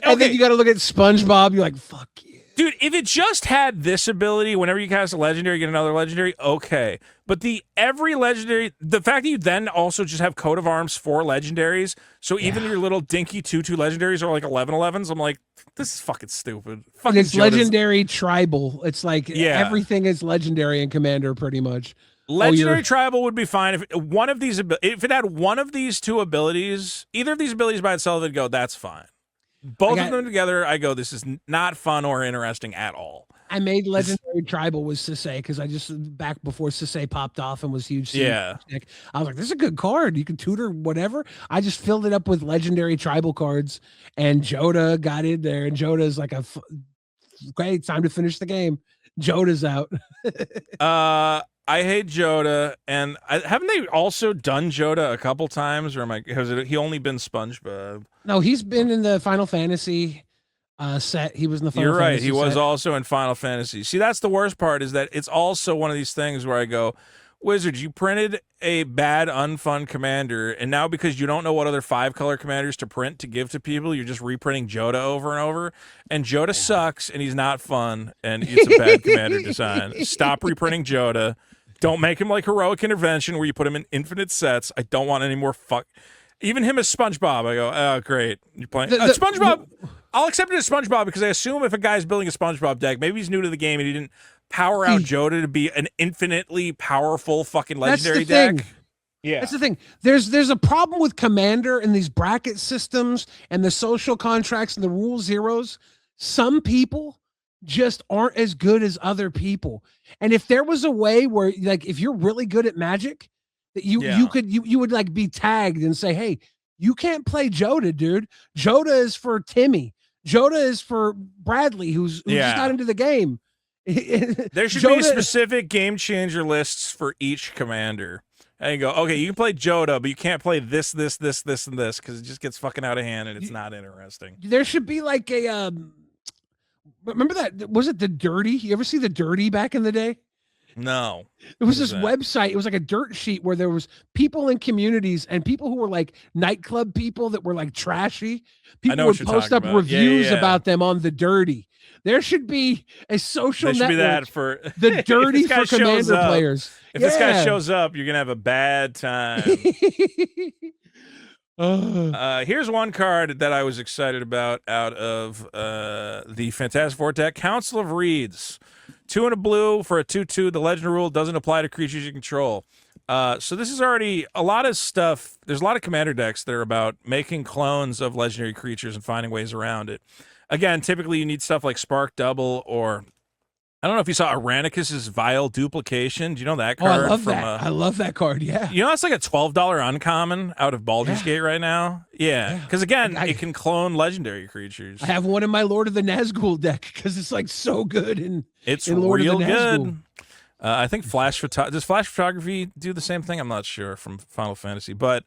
And then you got to look at SpongeBob. You're like, fuck you. Dude, if it just had this ability, whenever you cast a legendary, get another legendary, okay. But every legendary, the fact that you then also just have coat of arms for legendaries, so even your little dinky 2/2 legendaries are like 11/11s, I'm like, this is fucking stupid. And Fucking it's Joda's- legendary tribal. It's like everything is legendary in Commander pretty much. Legendary tribal would be fine if one of these, if it had one of these 2 abilities, either of these abilities by itself, I'd go, that's fine. Both of them together, I go, this is not fun or interesting at all. I made legendary tribal with Sisay because I just back before Sisay popped off and was huge. Yeah. I was like, this is a good card. You can tutor whatever. I just filled it up with legendary tribal cards, and Joda got in there, and Joda's like okay, time to finish the game. Joda's out. I hate Joda, and haven't they also done Joda a couple times, or has he only been SpongeBob? No, he's been in the Final Fantasy set. He was in the Final You're right. Fantasy He was set. also in Final Fantasy. See, that's the worst part, is that it's also one of these things where I go, Wizards, you printed a bad, unfun commander, and now because you don't know what other 5-color commanders to print to give to people, you're just reprinting Joda over and over. And Joda sucks, and he's not fun, and it's a bad commander design. Stop reprinting Joda. Don't make him like Heroic Intervention, where you put him in infinite sets. I don't want any more Even him as SpongeBob, I go, oh, great. You're playing SpongeBob. I'll accept it as SpongeBob because I assume if a guy's building a SpongeBob deck, maybe he's new to the game and he didn't power out Joda to be an infinitely powerful fucking legendary deck. Yeah. That's the thing. There's a problem with Commander and these bracket systems and the social contracts and the rule zeros. Some people just aren't as good as other people. And if there was a way where, like, if you're really good at Magic, that you would like be tagged and say, hey, you can't play Joda, dude. Joda is for Timmy. Joda is for Bradley, who's just got into the game. There should be specific game changer lists for each commander. And you go, okay, you can play Joda, but you can't play this, and this, because it just gets fucking out of hand and it's not interesting. There should be like a remember that, was it the Dirty? You ever see the Dirty back in the day? No. It was What is this that? website. It was like a dirt sheet where there was people in communities and people who were like nightclub people that were like trashy. People know what would you're post talking up about. reviews Yeah. about them on the dirty. There should be a social There should be network. that for The if dirty this guy for shows Commander up- players. If this guy shows up, you're gonna have a bad time. Here's one card that I was excited about out of the Fantastic Four deck. Council of Reeds. 2 and a blue for a 2/2. The legend rule doesn't apply to creatures you control. So this is already a lot of stuff. There's a lot of commander decks that are about making clones of legendary creatures and finding ways around it. Again, typically you need stuff like Spark Double, or I don't know if you saw Aranicus's Vile Duplication. Do you know that Oh, card? I love that. I love that card. Yeah. You know, that's like a $12 uncommon out of Baldur's Yeah. Gate right now. Yeah, because again, I- it can clone legendary creatures. I have one in my Lord of the Nazgul deck because it's like so good and It's in Lord of real the good. Nazgul. I think does Flash Photography do the same thing? I'm not sure from Final Fantasy, but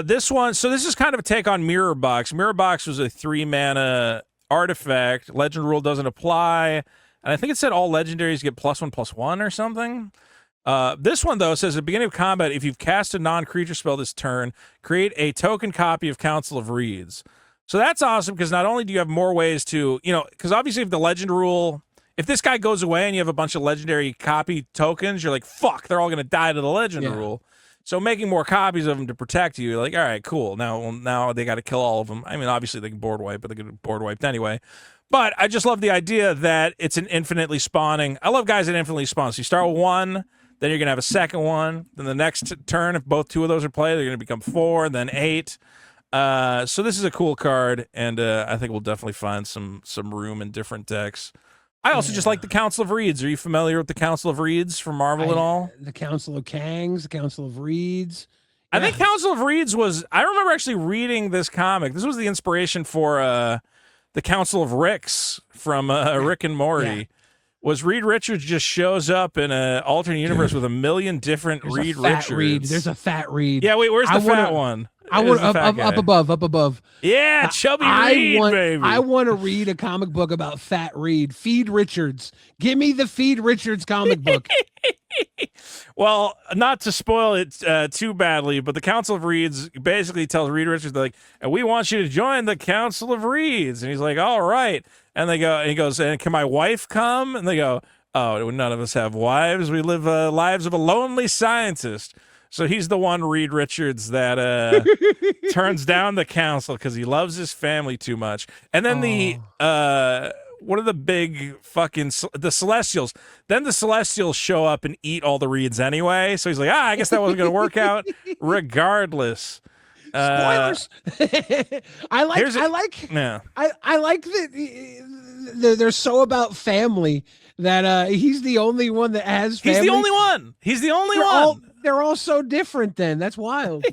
this one. So this is kind of a take on Mirror Box. Mirror Box was a 3-mana artifact. Legend rule doesn't apply. And I think it said all legendaries get +1/+1 or something. This one, though, says at the beginning of combat, if you've cast a non-creature spell this turn, create a token copy of Council of Reeds. So that's awesome because not only do you have more ways to, because obviously if the legend rule, if this guy goes away and you have a bunch of legendary copy tokens, you're like, fuck, they're all going to die to the legend rule. So making more copies of them to protect you, you're like, all right, cool. Now they got to kill all of them. I mean, obviously they can board wipe, but they get board wiped anyway. But I just love the idea that it's an infinitely spawning. I love guys that infinitely spawn. So you start with 1, then you're going to have a second one. Then the next turn, if both 2 of those are played, they're going to become 4, then 8. So this is a cool card, and I think we'll definitely find some room in different decks. I also just like the Council of Reeds. Are you familiar with the Council of Reeds from Marvel at all? The Council of Kangs, the Council of Reeds. I think Council of Reeds was... I remember actually reading this comic. This was the inspiration for the Council of Ricks from Rick and Morty. Yeah. Was Reed Richards just shows up in an alternate universe with a million different Reed Richards. There's a fat Reed. Yeah, wait, where's the fat wanna- one? I Where's want the fat guy? up above. Yeah, chubby Reed, baby. I want to read a comic book about Fat Reed. Feed Richards. Give me the Feed Richards comic book. Well, not to spoil it too badly, but the Council of Reeds basically tells Reed Richards, like, and we want you to join the Council of Reeds. And he's like, all right. And he goes, and can my wife come? And they go, oh, none of us have wives. We live lives of a lonely scientist. So he's the one, Reed Richards, that turns down the council because he loves his family too much. And then what are the big fucking the Celestials? Then the Celestials show up and eat all the Reeds anyway. So he's like, I guess that wasn't going to work out. Regardless, Spoilers. I like that they're so about family that he's the only one that has family. He's the only one. He's the only one. They're all so different then. That's wild.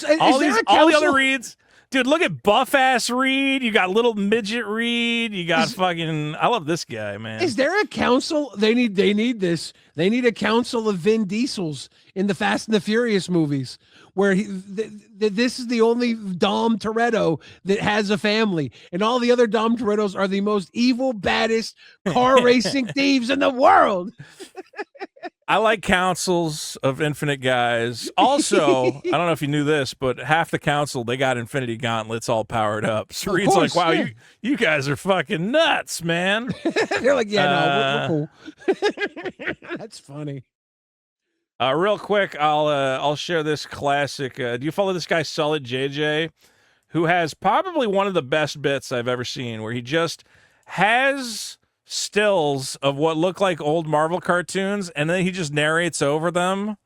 All the other Reeds. Dude, look at buff ass Reed. You got little midget Reed. You got fucking. I love this guy, man. Is there a council? They need this. They need a council of Vin Diesels in the Fast and the Furious movies, where this is the only Dom Toretto that has a family, and all the other Dom Torettos are the most evil, baddest car racing thieves in the world. I like councils of infinite guys. Also, I don't know if you knew this, but half the council, they got Infinity Gauntlets all powered up. So Of Reed's course, like, wow, yeah. you guys are fucking nuts, man. They're like, yeah, no, we're cool. That's funny. Real quick, I'll share this classic. Do you follow this guy, Solid JJ, who has probably one of the best bits I've ever seen, where he just has stills of what look like old Marvel cartoons, and then he just narrates over them.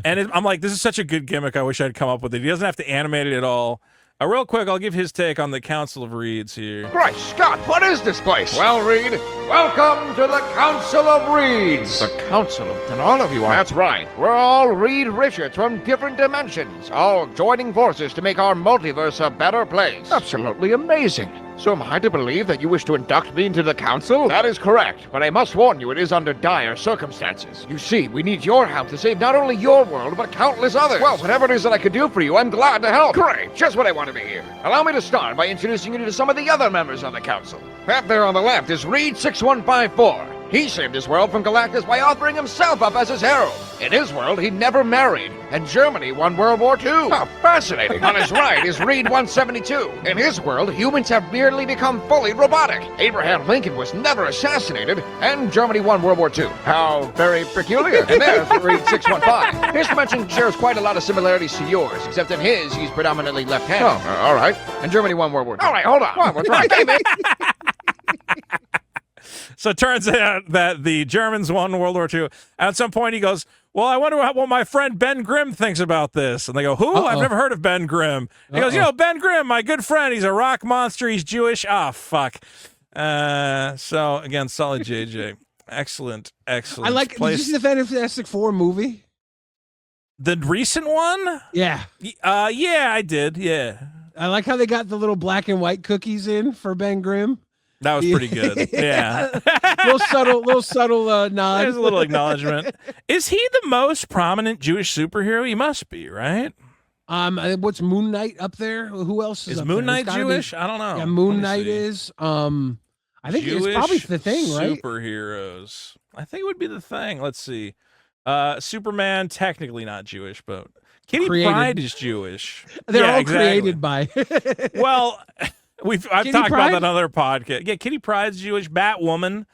And I'm like, this is such a good gimmick. I wish I'd come up with it. He doesn't have to animate it at all. Real quick, I'll give his take on the Council of Reeds here. Great Scott, what is this place? Well, Reed, welcome to the Council of Reeds. The Council of... And all of you are... That's right. We're all Reed Richards from different dimensions, all joining forces to make our multiverse a better place. Absolutely amazing. So am I to believe that you wish to induct me into the council? That is correct, but I must warn you, it is under dire circumstances. You see, we need your help to save not only your world, but countless others. Well, whatever it is that I could do for you, I'm glad to help. Great, just what I wanted to hear. Allow me to start by introducing you to some of the other members of the council. That there on the left is Reed 6154. He saved his world from Galactus by offering himself up as his herald. In his world, he never married, and Germany won World War II. Oh, fascinating. On his right is Reed 172. In his world, humans have merely become fully robotic. Abraham Lincoln was never assassinated, and Germany won World War II. How very peculiar. And there's Reed 615. His dimension shares quite a lot of similarities to yours, except in his, he's predominantly left-handed. Oh, all right. And Germany won World War II. All right, hold on. What's wrong? So it turns out that the Germans won World War II. At some point, he goes, well, I wonder what my friend Ben Grimm thinks about this. And they go, who? I've never heard of Ben Grimm. He goes, Ben Grimm, my good friend. He's a rock monster. He's Jewish. Ah, fuck. So, again, solid JJ. Excellent. I like, did you see the Fantastic Four movie? The recent one? Yeah. Yeah, I did. Yeah. I like how they got the little black and white cookies in for Ben Grimm. That was pretty good. Yeah. little subtle nod. There's a little acknowledgement. Is he the most prominent Jewish superhero? He must be, right? What's Moon Knight up there? Who else is up Moon there? Knight Jewish? I don't know. Yeah, Moon Knight is. I think Jewish it's probably the thing, right? Superheroes. I think it would be the thing. Let's see. Superman, technically not Jewish, but Kitty Pryde is Jewish. They're all created by. Well, I've Kitty talked Pryde? about that on another podcast. Yeah, Kitty Pryde's Jewish. Batwoman,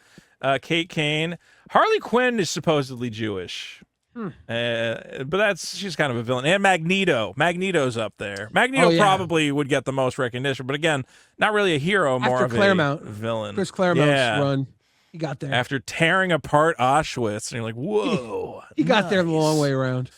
Kate Kane. Harley Quinn is supposedly Jewish. But she's kind of a villain. And Magneto. Magneto's up there. Magneto probably would get the most recognition, but again, not really a hero, more After of Claremont. a villain. Chris Claremont's run. He got there. After tearing apart Auschwitz, and you're like, whoa. He got there the long way around.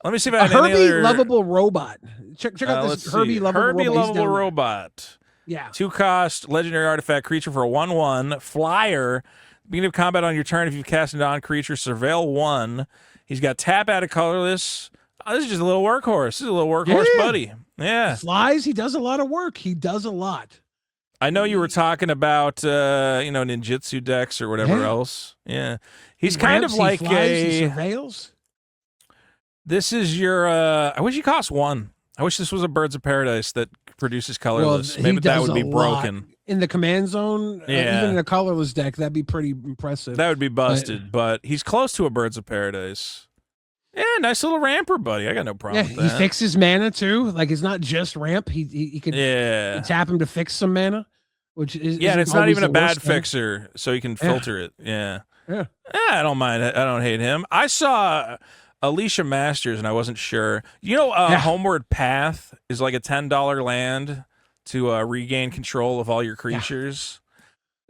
Let me see if I have Herbie any other... Lovable Robot. Check out this Herbie Lovable Robot. Yeah. 2-cost legendary artifact creature for a 1/1 flyer. Beginning of combat on your turn if you've cast a non-creature, surveil 1. He's got tap out of colorless. Oh, this is just a little workhorse. This is a little workhorse buddy. Yeah. He flies. He does a lot of work. He does a lot. I know you were talking about ninjutsu decks or whatever else. Yeah. He's kind of like he surveils. This is your I wish he cost 1. I wish this was a Birds of Paradise that produces colorless. Well, maybe that would be broken. In the command zone, even in a colorless deck, that'd be pretty impressive. That would be busted, but he's close to a Birds of Paradise. Yeah, nice little ramper, buddy. I got no problem with that. He fixes mana too. Like it's not just ramp. He could tap him to fix some mana, which is and it's not even a bad fixer, so you can filter it. Yeah. I don't mind it. I don't hate him. I saw Alicia Masters, and I wasn't sure. Homeward Path is like a $10 land to regain control of all your creatures.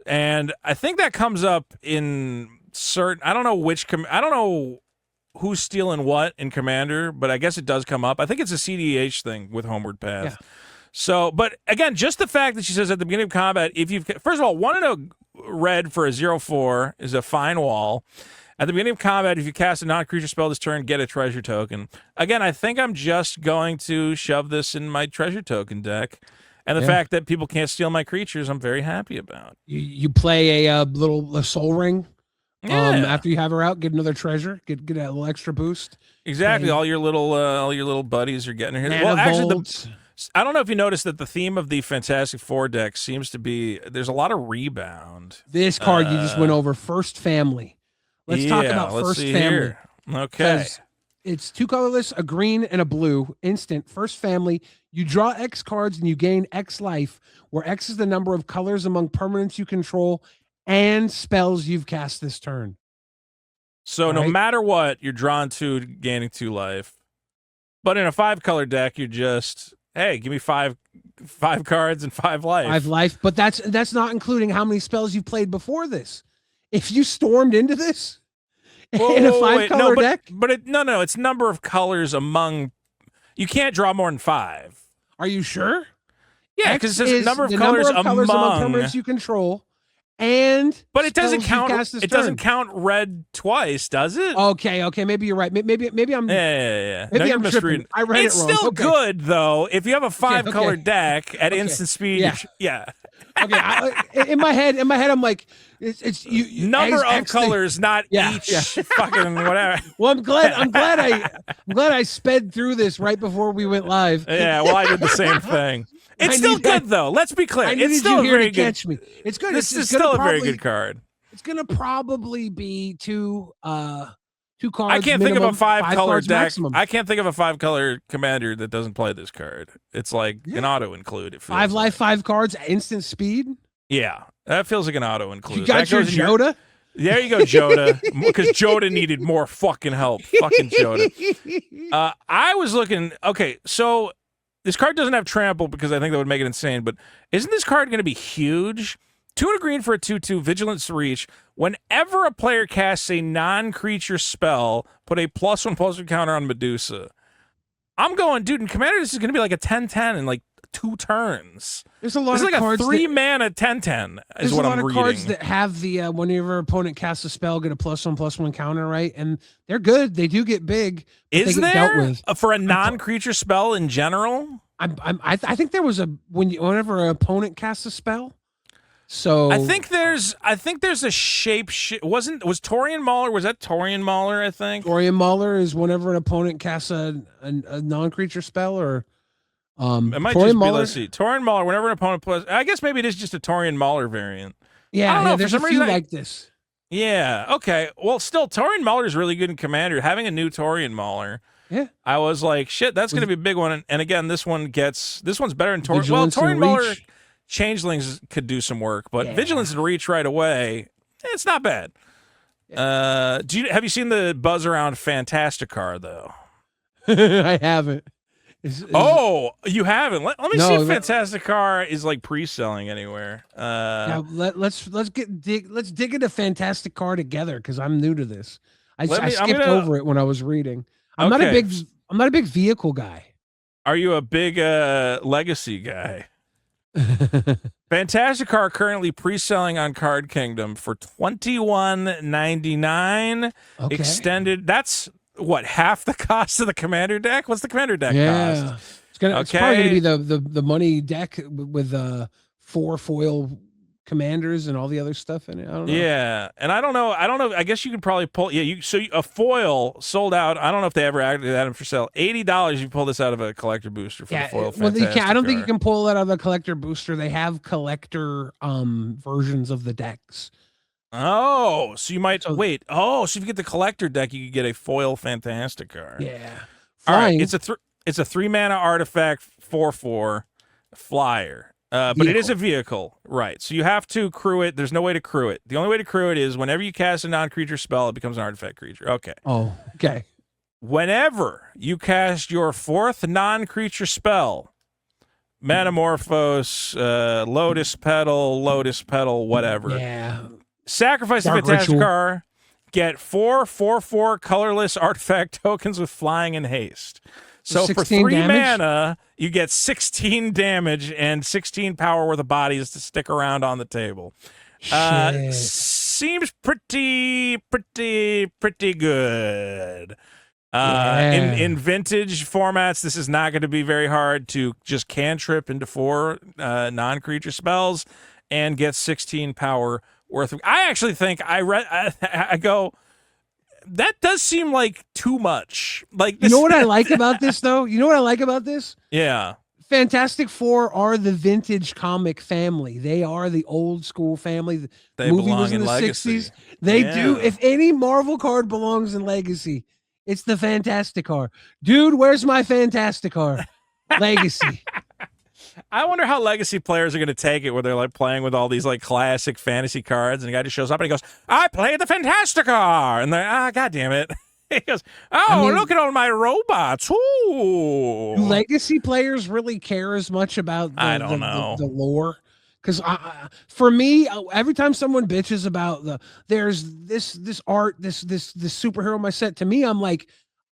And I think that comes up in certain... I don't know who's stealing what in Commander, but I guess it does come up. I think it's a CDH thing with Homeward Path. Yeah. So, but again, just the fact that she says at the beginning of combat, if you've... First of all, 1 and a red for a 0/4 is a fine wall. At the beginning of combat, if you cast a non-creature spell this turn, get a treasure token. Again, I think I'm just going to shove this in my treasure token deck. And the fact that people can't steal my creatures, I'm very happy about. You play a little soul ring. After you have her out, get another treasure, get a little extra boost. Exactly. All your little buddies are getting her here. Well, actually, I don't know if you noticed that the theme of the Fantastic Four deck seems to be there's a lot of rebound. This card you just went over, First Family. Let's talk about First Family. Here. Okay. It's 2 colorless, a green, and a blue. Instant. First Family. You draw X cards and you gain X life, where X is the number of colors among permanents you control and spells you've cast this turn. So no matter what, you're drawn to gaining 2 life. But in a 5-color deck, you're just, hey, give me 5 cards and 5 life. 5 life, but that's not including how many spells you've played before this. If you stormed into this in a 5-color deck, but it's number of colors among. You can't draw more than 5. Are you sure? Yeah, because it says number of colors among permanents you control, but it doesn't count. It doesn't count red twice, does it? Okay. Maybe you're right. Maybe I'm. Yeah. Maybe I'm tripping. I read it wrong. It's still good though. If you have a 5-color deck at instant speed, Okay. In my head, I'm like, it's you number of colors, not each fucking whatever. Well, I'm glad I sped through this right before we went live. Yeah, well, I did the same thing. It's still good though. Let's be clear. I needed It's still you a here very to good. catch me. It's good. This it's is gonna still a probably, very good card. It's gonna probably be two cards. I can't think of a five five-color cards deck. maximum. I can't think of a 5-color commander that doesn't play this card. It's like an auto include. It feels 5 life, like. 5 cards, instant speed. Yeah, that feels like an auto include. You got that your goes in Joda. There you go, Joda. Because Joda needed more fucking help. Fucking Joda. I was looking. Okay, so this card doesn't have trample because I think that would make it insane. But isn't this card going to be huge? 2 and a green for a 2/2, Vigilance Reach. Whenever a player casts a non-creature spell, put a +1/+1 counter on Medusa. I'm going, dude, in Commander, this is going to be like a 10/10 in like 2 turns. There's a lot This of is like cards a 3-mana 10/10 is what I'm reading. There's a lot of cards that have the whenever your opponent casts a spell, get a +1/+1 counter, right? And they're good. They do get big. Is they get dealt there with. for a non-creature spell in general? I think there was a whenever an opponent casts a spell. So I think there's a shape was Torian Mauler, was that Torian Mauler, I think? Torian Mauler is whenever an opponent casts a non-creature spell, or it might Torian just Mauler. be, let's see. Torian Mauler, whenever an opponent plays, I guess maybe it is just a Torian Mauler variant. I Yeah, don't know, for there's some a few reason like this. Yeah, okay. Well, still, Torian Mauler is really good in Commander. Having a new Torian Mauler, Yeah. I was like, shit, that's going to be a big one. And again, this one's better than Torian. Well, Vigilance and Torian Mauler Reach. Changelings could do some work, but Yeah. Vigilance and Reach right away, it's not bad. Have you seen the buzz around Fantasticar though? I haven't. Oh, you haven't. Let me No, see if but- Fantasticar is like pre-selling anywhere. Now, let's dig into Fantastic Car together because I'm new to this. I skipped over it when I was reading. I'm not a big vehicle guy. Are you a big legacy guy? Fantasticar currently pre-selling on Card Kingdom for $21.99. Okay. Extended. That's what, half the cost of the Commander deck? What's the Commander deck Yeah, cost? it's probably gonna be the money deck with 4 foil commanders and all the other stuff in it. I don't know. Yeah, and I don't know. I guess you could probably pull. Yeah, a foil sold out. I don't know if they ever acted that for sale. $80. You pull this out of a collector booster for the foil. Well, you can't. I don't think you Fantasticar. can pull that out of the collector booster. They have collector versions of the decks. Oh, so you might So- wait. Oh, so if you get the collector deck, you could get a foil Fantasticar. Yeah. All right, Flying. it's a 3-mana artifact 4/4 flyer. But it is a vehicle, right? So you have to crew it. There's no way to crew it. The only way to crew it is whenever you cast a non-creature spell, it becomes an artifact creature. Okay. Oh, okay. Whenever you cast your 4th non-creature spell, Metamorphose, Lotus Petal, whatever. Yeah. Sacrifice the Dark Fantasticar, get 4/4 colorless artifact tokens with flying and haste. So for 16 3 damage? mana, you get 16 damage and 16 power worth of bodies to stick around on the table. Shit. Seems pretty good. Yeah. In vintage formats, this is not going to be very hard to just cantrip into 4 non-creature spells and get 16 power worth of. I actually think I go. That does seem like too much. Like this, You know what I like about this, though? You know what I like about this? Yeah. Fantastic Four are the vintage comic family. They are the old school family. The They movie belong was in in the Legacy. 60s. They do. Yeah. If any Marvel card belongs in Legacy, it's the Fantastic Car. Dude, where's my Fantastic Car? Legacy. I wonder how Legacy players are going to take it where they're like playing with all these like classic fantasy cards, and the guy just shows up and he goes, "I played the Fantasticar," and they're God damn it. He goes, look at all my robots. Ooh. Do Legacy players really care as much about I don't know. the lore? Because for me, every time someone bitches about there's this art, this superhero in my set, to me, I'm like,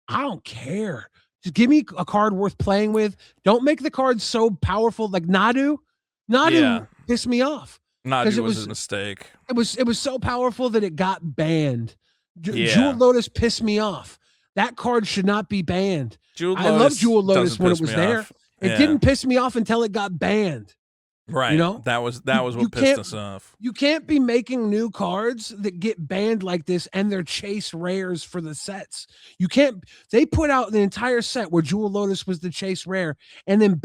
I don't care. Just give me a card worth playing with. Don't make the card so powerful like Nadu. Yeah. Pissed me off. Not it was was- a mistake. It was so powerful that it got banned. Yeah. Jewel Lotus pissed me off. That card should not be banned. Jewel I love Lotus Jewel Lotus doesn't when piss it was me there. off. It Yeah. didn't piss me off until it got banned. Right. You know, that was you what pissed can't us off. you can't be making new cards that get banned like this, and they're chase rares for the sets. You can't. They put out the entire set where Jewel Lotus was the chase rare, and then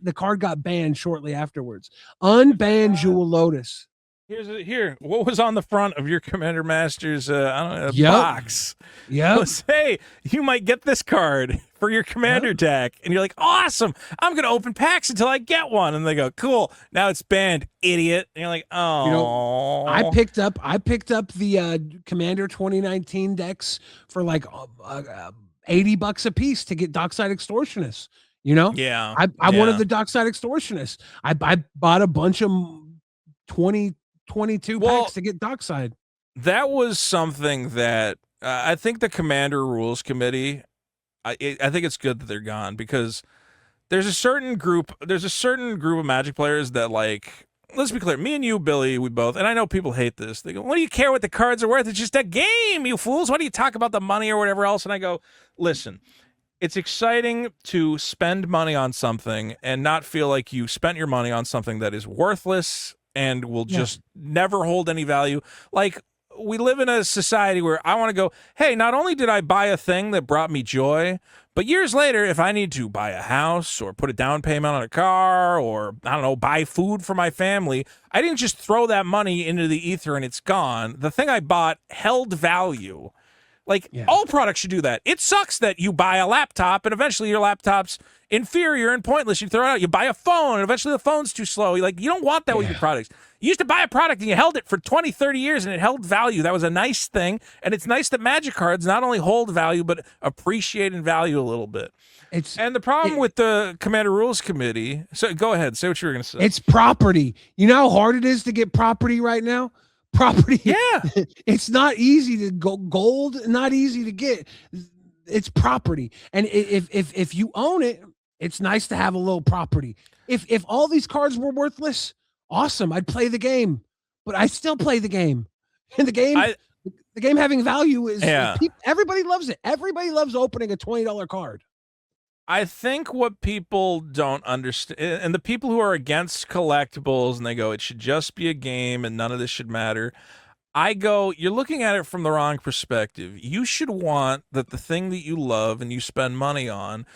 the card got banned shortly afterwards. Unbanned Jewel Lotus. Here. What was on the front of your Commander Masters I don't know, Yep. box? Yep. Was, hey, you might get this card for your Commander deck, and you're like, awesome! I'm gonna open packs until I get one, and they go, cool. Now it's banned, idiot. And you're like, oh. You know, I picked up the Commander 2019 decks for like $80 a piece to get Dockside Extortionist. You know, Yeah. I wanted the Dockside Extortionist. I bought a bunch of 22 packs to get Dockside. That was something that I think the Commander Rules Committee. I think it's good that they're gone, because there's a certain group of Magic players that, like, let's be clear, me and you, Billy, we both, and I know people hate this. They go, "What do you care what the cards are worth? It's just a game, you fools. Why do you talk about the money or whatever else?" And I go, listen. It's exciting to spend money on something and not feel like you spent your money on something that is worthless and will just never hold any value. Like, we live in a society where I want to go, hey, not only did I buy a thing that brought me joy, but years later, if I need to buy a house or put a down payment on a car or, I don't know, buy food for my family, I didn't just throw that money into the ether and it's gone. The thing I bought held value. Like, all products should do that. It sucks that you buy a laptop and eventually your laptop's inferior and pointless. You throw it out. You buy a phone and eventually the phone's too slow. You don't want that with your products. You used to buy a product and you held it for 20, 30 years and it held value. That was a nice thing. And it's nice that Magic cards not only hold value, but appreciate in value a little bit. And the problem with the Commander Rules Committee, so go ahead, say what you were going to say. It's property. You know how hard it is to get property right now? Property. Yeah. It's not easy to go gold, not easy to get. It's property. And if you own it, it's nice to have a little property. If all these cards were worthless, awesome, I'd play the game. But I still play the game. And the game having value is everybody loves it. Everybody loves opening a $20 card. I think what people don't understand, and the people who are against collectibles and they go, it should just be a game and none of this should matter. I go, you're looking at it from the wrong perspective. You should want that the thing that you love and you spend money on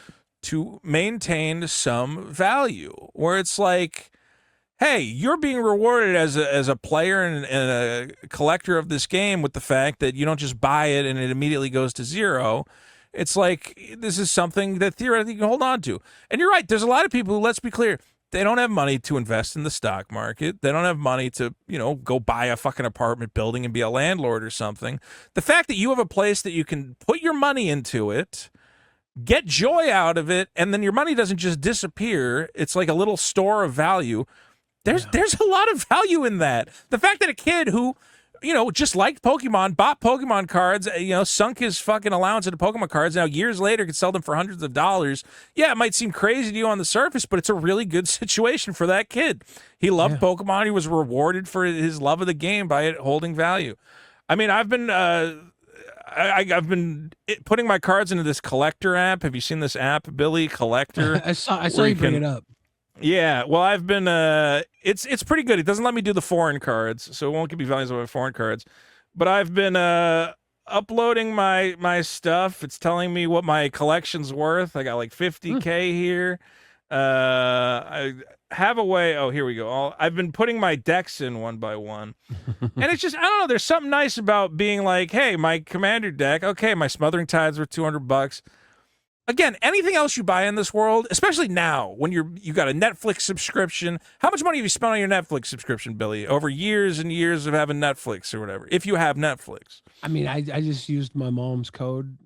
to maintain some value, where it's like, hey, you're being rewarded as a player and a collector of this game with the fact that you don't just buy it and it immediately goes to zero. It's like, this is something that theoretically you can hold on to. And you're right. There's a lot of people who, let's be clear, they don't have money to invest in the stock market. They don't have money to, go buy a fucking apartment building and be a landlord or something. The fact that you have a place that you can put your money into it, get joy out of it, and then your money doesn't just disappear. It's like a little store of value. There's a lot of value in that. The fact that a kid who, just liked Pokemon, bought Pokemon cards, sunk his fucking allowance into Pokemon cards, now years later could sell them for hundreds of dollars. Yeah, it might seem crazy to you on the surface, but it's a really good situation for that kid. He loved Pokemon. He was rewarded for his love of the game by it holding value. I mean, I've been I've been putting my cards into this collector app. Have you seen this app, Billy? Collector. I saw you bring it up. Yeah, well, I've been it's pretty good. It doesn't let me do the foreign cards, so it won't give me values of my foreign cards. But I've been uploading my stuff. It's telling me what my collection's worth. I got like 50K here. I have a way. Oh, here we go. I've been putting my decks in one by one. And it's just, I don't know, there's something nice about being like, hey, my commander deck, okay, my Smothering Tides were $200. Again, anything else you buy in this world, especially now when you got a Netflix subscription. How much money have you spent on your Netflix subscription, Billy? Over years and years of having Netflix or whatever, if you have Netflix. I mean, I just used my mom's code.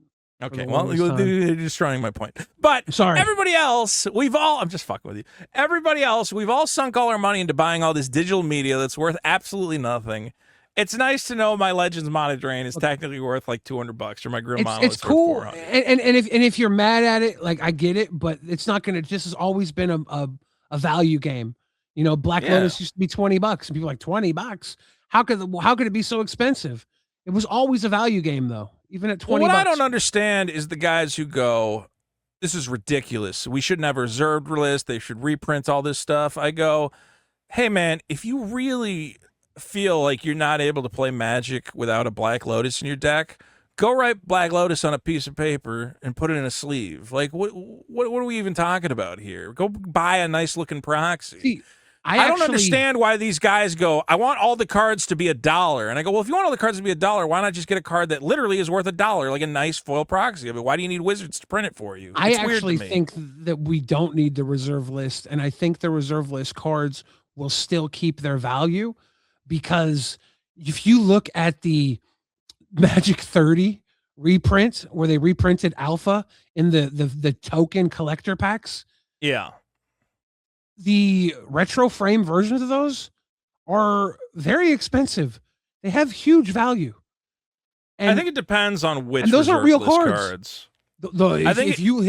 Okay, well, you're destroying my point. But sorry, everybody else, I'm just fucking with you. Everybody else, we've all sunk all our money into buying all this digital media that's worth absolutely nothing. It's nice to know my Legends Mana Drain is technically worth like $200, or my Grim Mono it's is cool. worth $400. And if you're mad at it, like, I get it, but it's not gonna. This has always been a value game. Black Lotus used to be $20, and people are like, $20. How could it be so expensive? It was always a value game, though, even at $20. Well, what I don't understand is the guys who go, this is ridiculous. We shouldn't have a reserved list. They should reprint all this stuff. I go, hey man, if you really feel like you're not able to play Magic without a Black Lotus in your deck, go write Black Lotus on a piece of paper and put it in a sleeve. Like, what are we even talking about here? Go buy a nice looking proxy. See, I don't understand why these guys go, I want all the cards to be $1. And I go, well, if you want all the cards to be $1, why not just get a card that literally is worth $1, like a nice foil proxy of it? Why do you need Wizards to print it for you? I actually think that we don't need the reserve list, and I think the reserve list cards will still keep their value, because if you look at the Magic 30 reprint where they reprinted Alpha in the token collector packs, yeah, the retro frame versions of those are very expensive. They have huge value. And I think it depends on which. And those aren't real cards. I think if you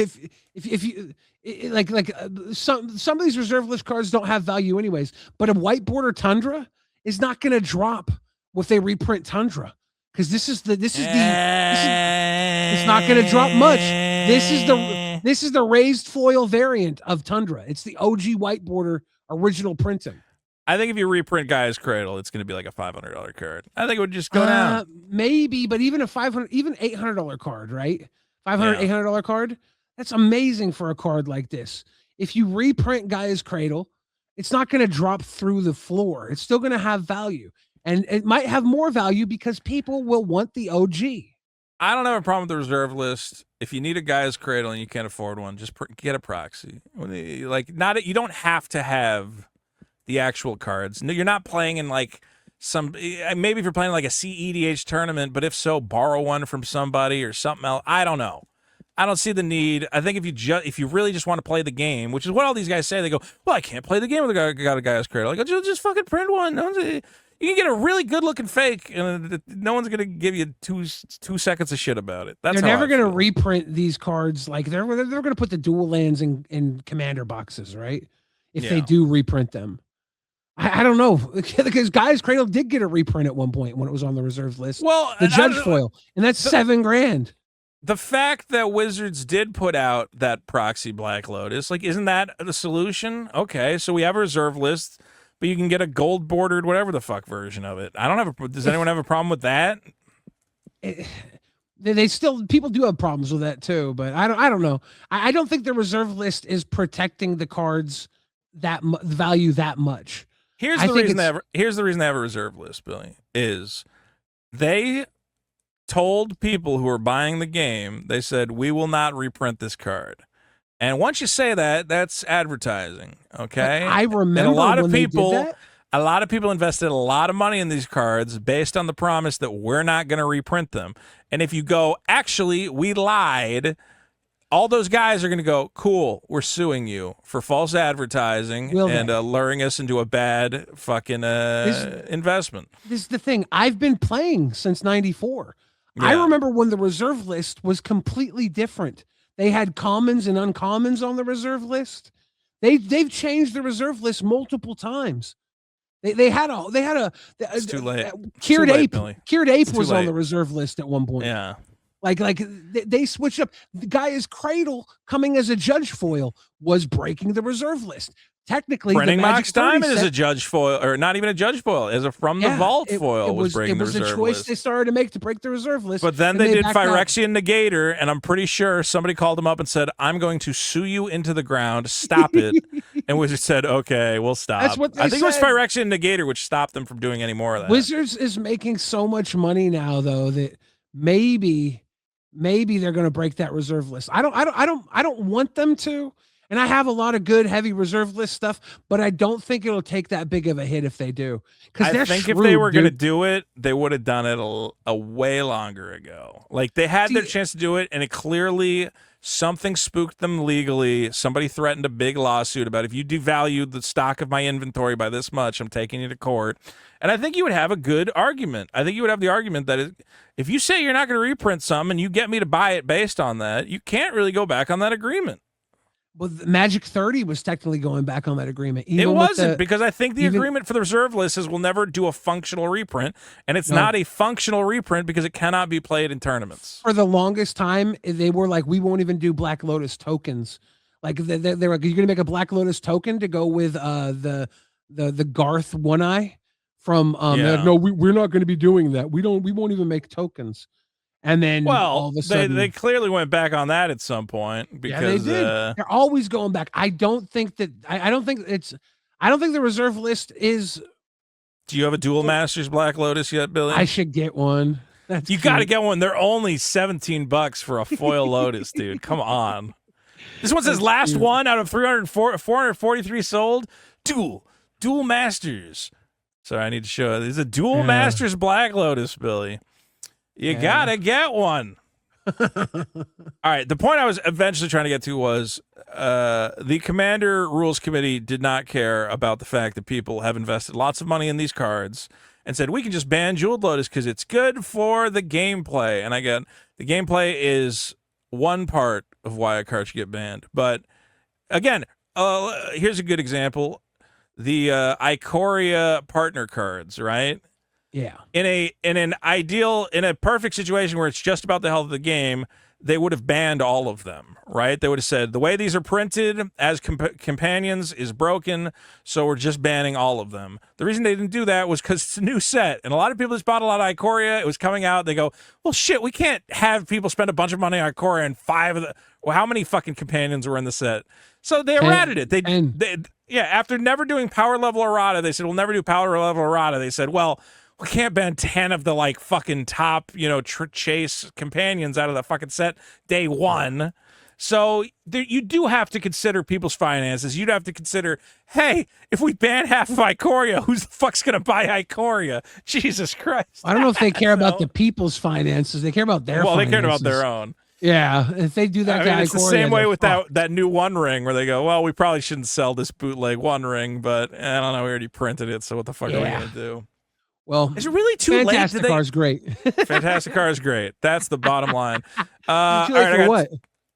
some of these reserve list cards don't have value anyways, but a white border Tundra is not going to drop if they reprint Tundra, because it's not going to drop much. This is the raised foil variant of Tundra. It's the OG white border original printing. I think if you reprint Gaia's Cradle, it's going to be like a $500 card. I think it would just go down. Maybe, but even a $800 card, right? $800 card. That's amazing for a card like this. If you reprint Gaia's Cradle, it's not going to drop through the floor. It's still going to have value, and it might have more value because people will want the OG. I don't have a problem with the reserve list. If you need a Gaia's Cradle and you can't afford one, just get a proxy. Like, you don't have to have the actual cards. No, you're not playing in like some, maybe if you're playing like a CEDH tournament, but if so, borrow one from somebody or something else. I don't know. I don't see the need. I think if you really just want to play the game, which is what all these guys say, they go, well, I can't play the game with a Gaia's Cradle. Like, just fucking print one. You can get a really good looking fake, and no one's gonna give you two seconds of shit about it. They're never gonna reprint these cards. Like they're gonna put the dual lands in commander boxes, right? If they do reprint them. I don't know, because Gaia's Cradle did get a reprint at one point when it was on the reserve list. Well, the Judge foil, and that's $7,000. The fact that Wizards did put out that proxy Black Lotus, like, isn't that the solution? Okay, so we have a reserve list, but you can get a gold bordered whatever the fuck version of it. I don't have does anyone have a problem with that? People do have problems with that too, but I don't know. I don't think the reserve list is protecting the cards value that much. Here's the reason they have a reserve list, Billy, is they told people who are buying the game, they said, we will not reprint this card. And once you say that, that's advertising, okay? I remember, and a lot of they people did that. A lot of people invested a lot of money in these cards based on the promise that we're not going to reprint them. And if you go, actually, we lied, all those guys are going to go, cool, we're suing you for false advertising and luring us into a bad fucking investment. This is the thing. I've been playing since 94. Yeah. I remember when the reserve list was completely different. They had commons and uncommons on the reserve list. They've changed the reserve list multiple times. They had a it's too late. Cured Ape was on the reserve list at one point. Yeah. Like they switched up. The Gaia's Cradle coming as a judge foil was breaking the reserve list. Technically, printing Mox Diamond is a judge foil, or not even a judge foil, as a from the vault foil was breaking the reserve list. It was a choice they started to make to break the reserve list. But then they did Phyrexian Negator, and I'm pretty sure somebody called them up and said, I'm going to sue you into the ground. Stop it. And Wizards said, okay, we'll stop. That's what I think it was Phyrexian Negator which stopped them from doing any more of that. Wizards is making so much money now, though, that maybe they're going to break that reserve list. I don't want them to. And I have a lot of good heavy reserve list stuff, but I don't think it'll take that big of a hit if they do. Because I think if they were going to do it, they would have done it a way longer ago. Like, they had their chance to do it, and it clearly something spooked them legally. Somebody threatened a big lawsuit about, if you devalued the stock of my inventory by this much, I'm taking you to court. And I think you would have a good argument. I think you would have the argument that if you say you're not going to reprint something and you get me to buy it based on that, you can't really go back on that agreement. Well, Magic 30 was technically going back on that agreement. It wasn't, because I think the agreement for the reserve list is we'll never do a functional reprint, and it's not a functional reprint because it cannot be played in tournaments. For the longest time, they were like, we won't even do Black Lotus tokens. Like, they were like, you're going to make a Black Lotus token to go with the the Garth One Eye from they're like, Yeah. no, we're not going to be doing that. We won't even make tokens. And then all of a sudden they clearly went back on that at some point because yeah, they did. They're always going back. I don't think the reserve list is. Do you have a Dual Masters Black Lotus yet, Billy? I should get one. That's You got to get one. They're only $17 for a foil Lotus, dude. Come on. This one says last one out of 443 sold. Dual Masters. Sorry, I need to show it. This is a Dual Masters Black Lotus, Billy. You gotta get one. All right. The point I was eventually trying to get to was the Commander Rules Committee did not care about the fact that people have invested lots of money in these cards and said we can just ban Jeweled Lotus because it's good for the gameplay. And I get the gameplay is one part of why a card should get banned. But again, here's a good example: the Ikoria partner cards, right? Yeah. In a perfect situation where it's just about the health of the game, they would have banned all of them, right? They would have said the way these are printed as companions is broken, so we're just banning all of them. The reason they didn't do that was because it's a new set, and a lot of people just bought a lot of Ikoria. It was coming out. They go, well, shit, we can't have people spend a bunch of money on Ikoria and how many fucking companions were in the set? So they errated it. After never doing power level errata, they said we'll never do power level errata. They said, well, we can't ban 10 of the like fucking top, chase companions out of the fucking set day one. So you do have to consider people's finances. You'd have to consider, hey, if we ban half of Ikoria, who's the fuck's going to buy Ikoria? Jesus Christ. I don't know if they care about the people's finances. They care about their finances. Well, they cared about their own. Yeah, if they do that, it's the same way with that new One Ring where they go, well, we probably shouldn't sell this bootleg One Ring, but I don't know, we already printed it, so what the fuck are we going to do? Well, is it really too late? Fantastic Car is great. Fantastic Car is great. That's the bottom line. Too late for what?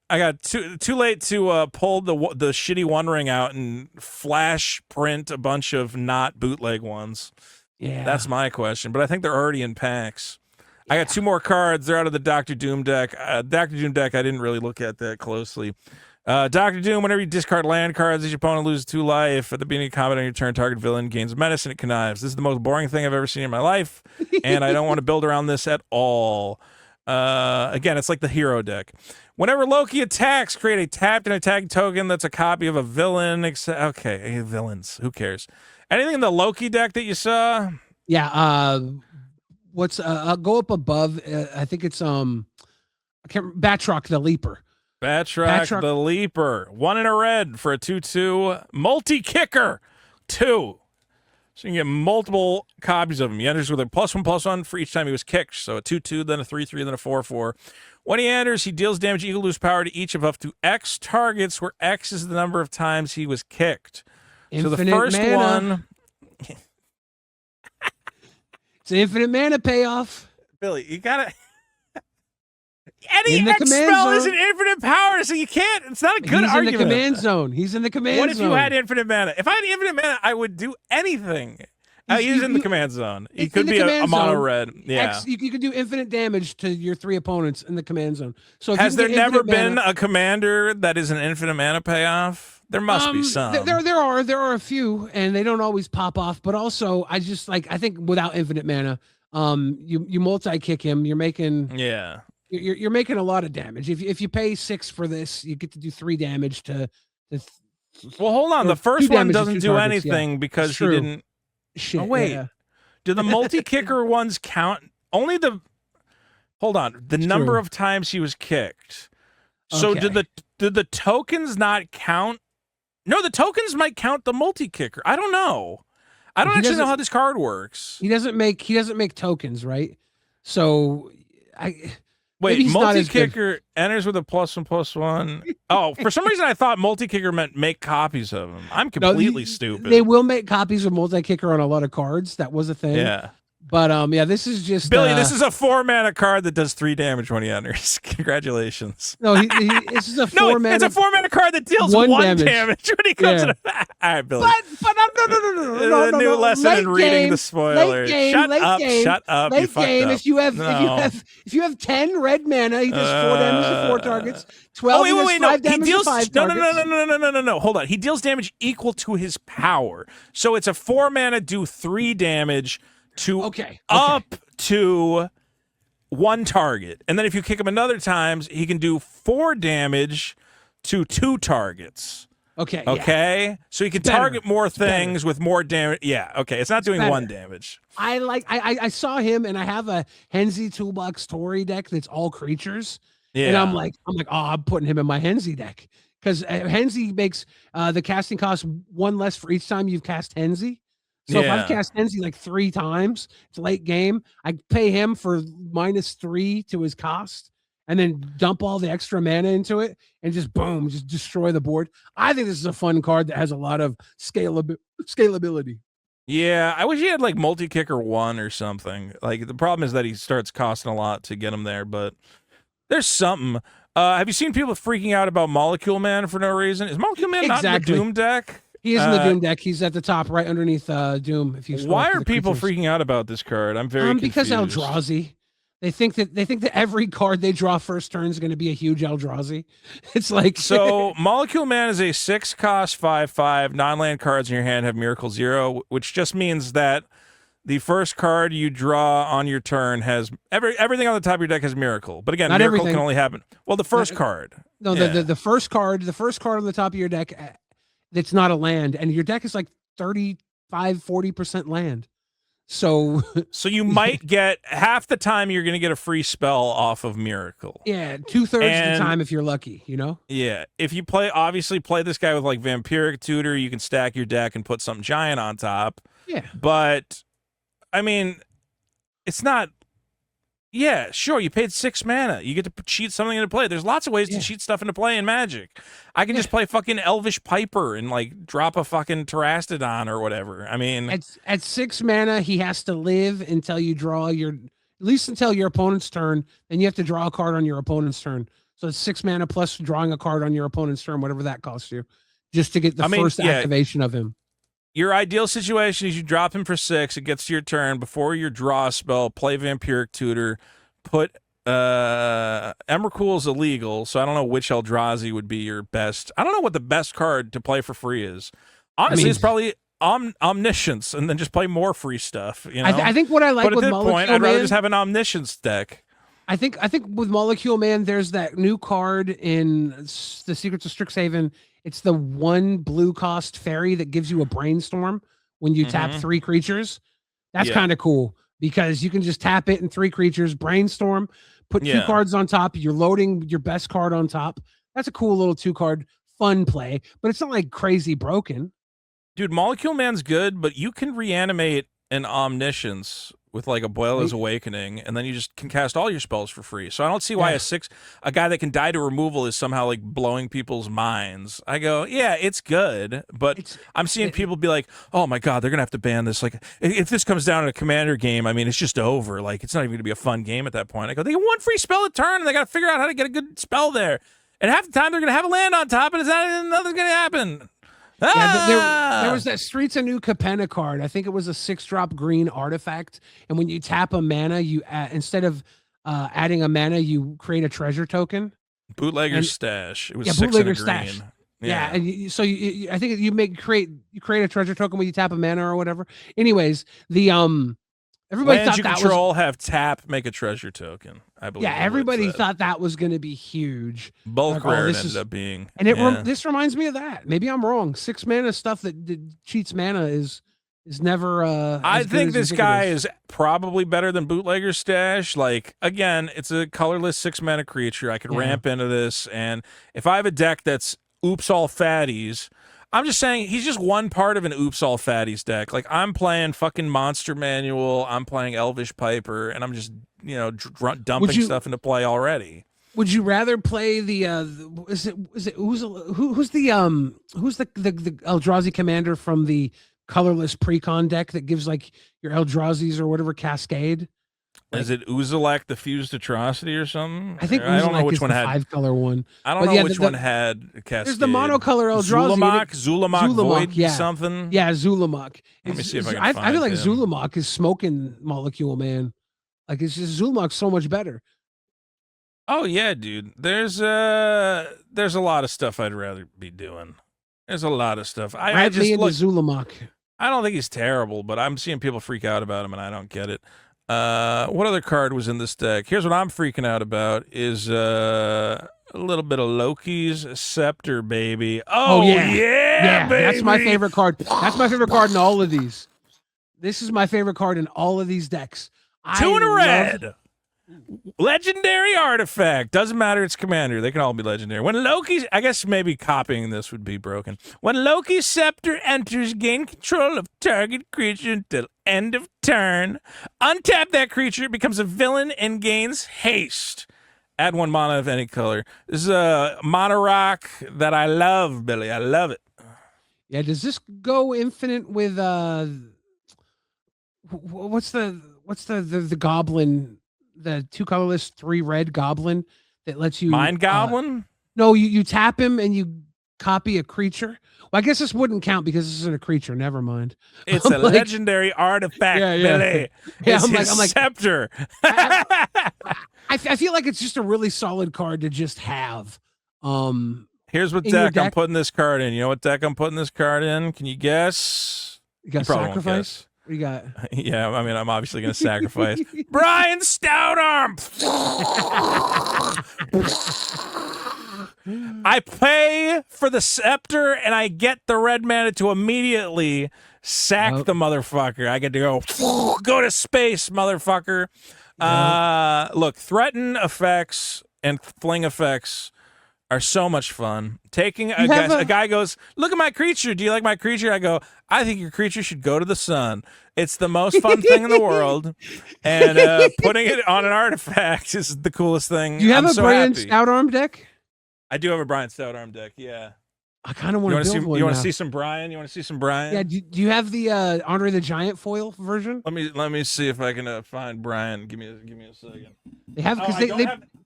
I got too late to pull the shitty One Ring out and flash print a bunch of not bootleg ones. Yeah, that's my question. But I think they're already in packs. I got two more cards. They're out of the Dr. Doom deck. Dr. Doom deck, I didn't really look at that closely. Dr. Doom, whenever you discard land cards, each opponent loses 2 life. At the beginning of combat on your turn, target villain gains medicine. It connives. This is the most boring thing I've ever seen in my life, and I don't want to build around this at all. Again, it's like the hero deck. Whenever Loki attacks, create a tapped and attacking token that's a copy of a villain. Okay, villains. Who cares? Anything in the Loki deck that you saw? Yeah. What's go up above? I think it's Batroc the Leaper. Batroc the Leaper. 1 in a red for a 2/2 multi-kicker. 2. So you can get multiple copies of him. He enters with a +1/+1 for each time he was kicked. So a 2/2, then a 3/3, then a 4/4. When he enters, he deals damage equal to his power to each of up to X targets, where X is the number of times he was kicked. Infinite so the first mana. one. It's an infinite mana payoff. Billy, you gotta. Any in the X command spell zone. is an infinite power, so you can't. It's not a good He's argument. in the command zone. He's in the command zone. What if you had infinite mana? If I had infinite mana, I would do anything. He's in the command zone. He could be a mono red. Yeah. You could do infinite damage to your 3 opponents in the command zone. So has there never been a commander that is an infinite mana payoff? There must be some. There are a few, and they don't always pop off. But also, I think without infinite mana, you multi-kick him. You're making You're making a lot of damage. If you pay 6 for this, you get to do 3 damage to well, hold on. The first one doesn't do anything because he didn't. Shit. Oh wait, do the multi-kicker ones count? Only the. Hold on. The number of times he was kicked. So did the tokens not count? No, the tokens might count the multi-kicker. I don't know. I don't actually know how this card works. He doesn't make tokens, right? So Wait, multi-kicker enters with a +1/+1. Oh, for some reason I thought multi-kicker meant make copies of him. I'm completely stupid. They will make copies of multi-kicker on a lot of cards. That was a thing. Yeah. But this is just Billy. This is a 4-mana card that does 3 damage when he enters. Congratulations. No, this is a 4 mana. It's a 4-mana card that deals 1 damage when he comes to the back. All right, Billy. But no, The new lesson late in reading game, the spoilers. Shut up. Shut up. You Late fucked game. up. If you have No. if you have 10 red mana, he does 4 damage to 4 targets. 12 Oh, wait, he does no. 5 damage to 5 targets. No. Hold on. He deals damage equal to his power. So it's a 4 mana do 3 damage to up to 1 target. And then if you kick him another times, he can do 4 damage to 2 targets. Okay. Okay. So he can target more things with more damage. Yeah. Okay. It's not doing 1 damage. I saw him, and I have a Henzi Toolbox Tori deck that's all creatures. Yeah. And I'm like, oh, I'm putting him in my Henzi deck because Henzi makes the casting cost 1 less for each time you've cast Henzi. So if I've cast Henzi like 3 times, it's late game. I pay him for -3 to his cost, and then dump all the extra mana into it, and just boom, just destroy the board. I think this is a fun card that has a lot of scalability. Yeah, I wish he had like multi-kicker 1 or something. Like the problem is that he starts costing a lot to get him there, but there's something. Have you seen people freaking out about Molecule Man for no reason? Is Molecule Man not in the Doom deck? He is in the Doom deck. He's at the top, right underneath Doom. If you why are people freaking out about this card? I'm very confused. Because Eldrazi. They think that every card they draw first turn is going to be a huge Eldrazi. It's like so. Molecule Man is a 6-cost 5/5 non-land cards in your hand have Miracle 0, which just means that the first card you draw on your turn has everything on the top of your deck has Miracle. But again, not Miracle everything. can only happen. Well, the first card. No, the first card on the top of your deck that's not a land, and your deck is like 35-40% land. So you might get half the time you're going to get a free spell off of Miracle. Yeah, 2/3 of the time if you're lucky, you know? Yeah. If you obviously play this guy with like Vampiric Tutor, you can stack your deck and put something giant on top. Yeah. But I mean, it's not. Yeah, sure. You paid 6 mana. You get to cheat something into play. There's lots of ways to cheat stuff into play in Magic. I can just play fucking Elvish Piper and like drop a fucking Terastodon or whatever. I mean, at 6 mana, he has to live until you draw at least until your opponent's turn. Then you have to draw a card on your opponent's turn. So it's 6 mana plus drawing a card on your opponent's turn, whatever that costs you, just to get the first activation of him. Your ideal situation is you drop him for 6. It gets to your turn. Before your draw spell, play Vampiric Tutor. Put Emrakul is illegal, so I don't know which Eldrazi would be your best. I don't know what the best card to play for free is. Honestly, it's probably Omniscience, and then just play more free stuff. You know, I think what I like with Molecule point, I'd rather Man, just have an Omniscience deck. I think with Molecule Man, there's that new card in the Secrets of Strixhaven. It's the 1 blue cost fairy that gives you a brainstorm when you tap 3 creatures. That's kind of cool because you can just tap it in 3 creatures, brainstorm, put 2 cards on top. You're loading your best card on top. That's a cool little 2-card fun play, but it's not like crazy broken. Dude, Molecule Man's good, but you can reanimate an Omniscience with like a Boiler's Awakening, and then you just can cast all your spells for free. So I don't see why a guy that can die to removal is somehow like blowing people's minds. I go, yeah, it's good, but I'm seeing people be like, oh my God, they're going to have to ban this. Like, if this comes down to a Commander game, I mean, it's just over. Like, it's not even going to be a fun game at that point. I go, they get 1 free spell a turn, and they got to figure out how to get a good spell there. And half the time, they're going to have a land on top, and nothing's going to happen. Yeah, there was that Streets of New Capenna card. I think it was a 6-drop green artifact, and when you tap a mana, you instead of adding a mana, you create a treasure token. Bootlegger's Stash. It was 6 Bootlegger's and a green. Stash. Yeah, and I think you create a treasure token when you tap a mana or whatever. Anyways, the everybody Lands thought you that control have tap, make a treasure token. I believe. Yeah, everybody thought that was going to be huge. Bulk rare ended up being, and this reminds me of that. Maybe I'm wrong. 6 mana stuff that cheats mana is never. I think this guy is probably better than Bootlegger's Stash. Like again, it's a colorless 6 mana creature. I could ramp into this, and if I have a deck that's Oops All Fatties. I'm just saying he's just one part of an Oops All Fatties deck. Like I'm playing fucking Monster Manual, I'm playing Elvish Piper, and I'm just dumping stuff into play already. Would you rather play the who's the Eldrazi commander from the colorless precon deck that gives like your Eldrazi's or whatever Cascade? Is it Uzalek the Fused Atrocity or something? I think I don't know Uzalek which is one the had 5-color one. I don't But know yeah, which one had Cascade. There's the monocolor Eldrazi. Zulamak Void yeah. something. Yeah, Zulamak. Let me see if I can I find feel like him. Zulamak is smoking molecule, man. Like it's just Zulamak's so much better. Oh yeah, dude. There's a lot of stuff I'd rather be doing. There's a lot of stuff. I just into look. Zulamak. I don't think he's terrible, but I'm seeing people freak out about him, and I don't get it. What other card was in this deck? Here's what I'm freaking out about: is a little bit of Loki's Scepter, baby. Oh yeah, baby. That's my favorite card. That's my favorite card in all of these. This is my favorite card in all of these decks. 2 in a red. Legendary artifact. Doesn't matter, it's commander. They can all be legendary. When Loki's, I guess maybe copying this would be broken. When Loki's scepter enters, gain control of target creature until end of turn. Untap that creature, it becomes a villain and gains haste. Add 1 mana of any color. This is a mono rock that I love, Billy. I love it. Yeah, does this go infinite with what's the goblin, the 2 colorless 3 red goblin that lets you Mind Goblin? No, you tap him and you copy a creature. Well, I guess this wouldn't count because this isn't a creature. Never mind. It's a legendary artifact, Billy. Yeah, It's I'm his like scepter. I feel like it's just a really solid card to just have. Here's what in your deck I'm putting this card in. You know what deck I'm putting this card in? Can you guess? You got probably won't sacrifice. guess. What do you got? Yeah, I mean, I'm obviously going to sacrifice Brian Stoutarm. I pay for the scepter and I get the red mana to immediately sack the motherfucker. I get to go to space, motherfucker. Look, threaten effects and fling effects are so much fun. Taking a guy goes, look at my creature. Do you like my creature? I go, I think your creature should go to the sun. It's the most fun thing in the world. And putting it on an artifact is the coolest thing. Do you have I'm a so Brian happy. Stoutarm deck? I do have a Brian Stoutarm deck, yeah. I kind of want to build one. You want now. to see some Brian? You want to see some Brian? Yeah. Do you have the Andre the Giant foil version? Let me see if I can find Brian. Give me a second. They have because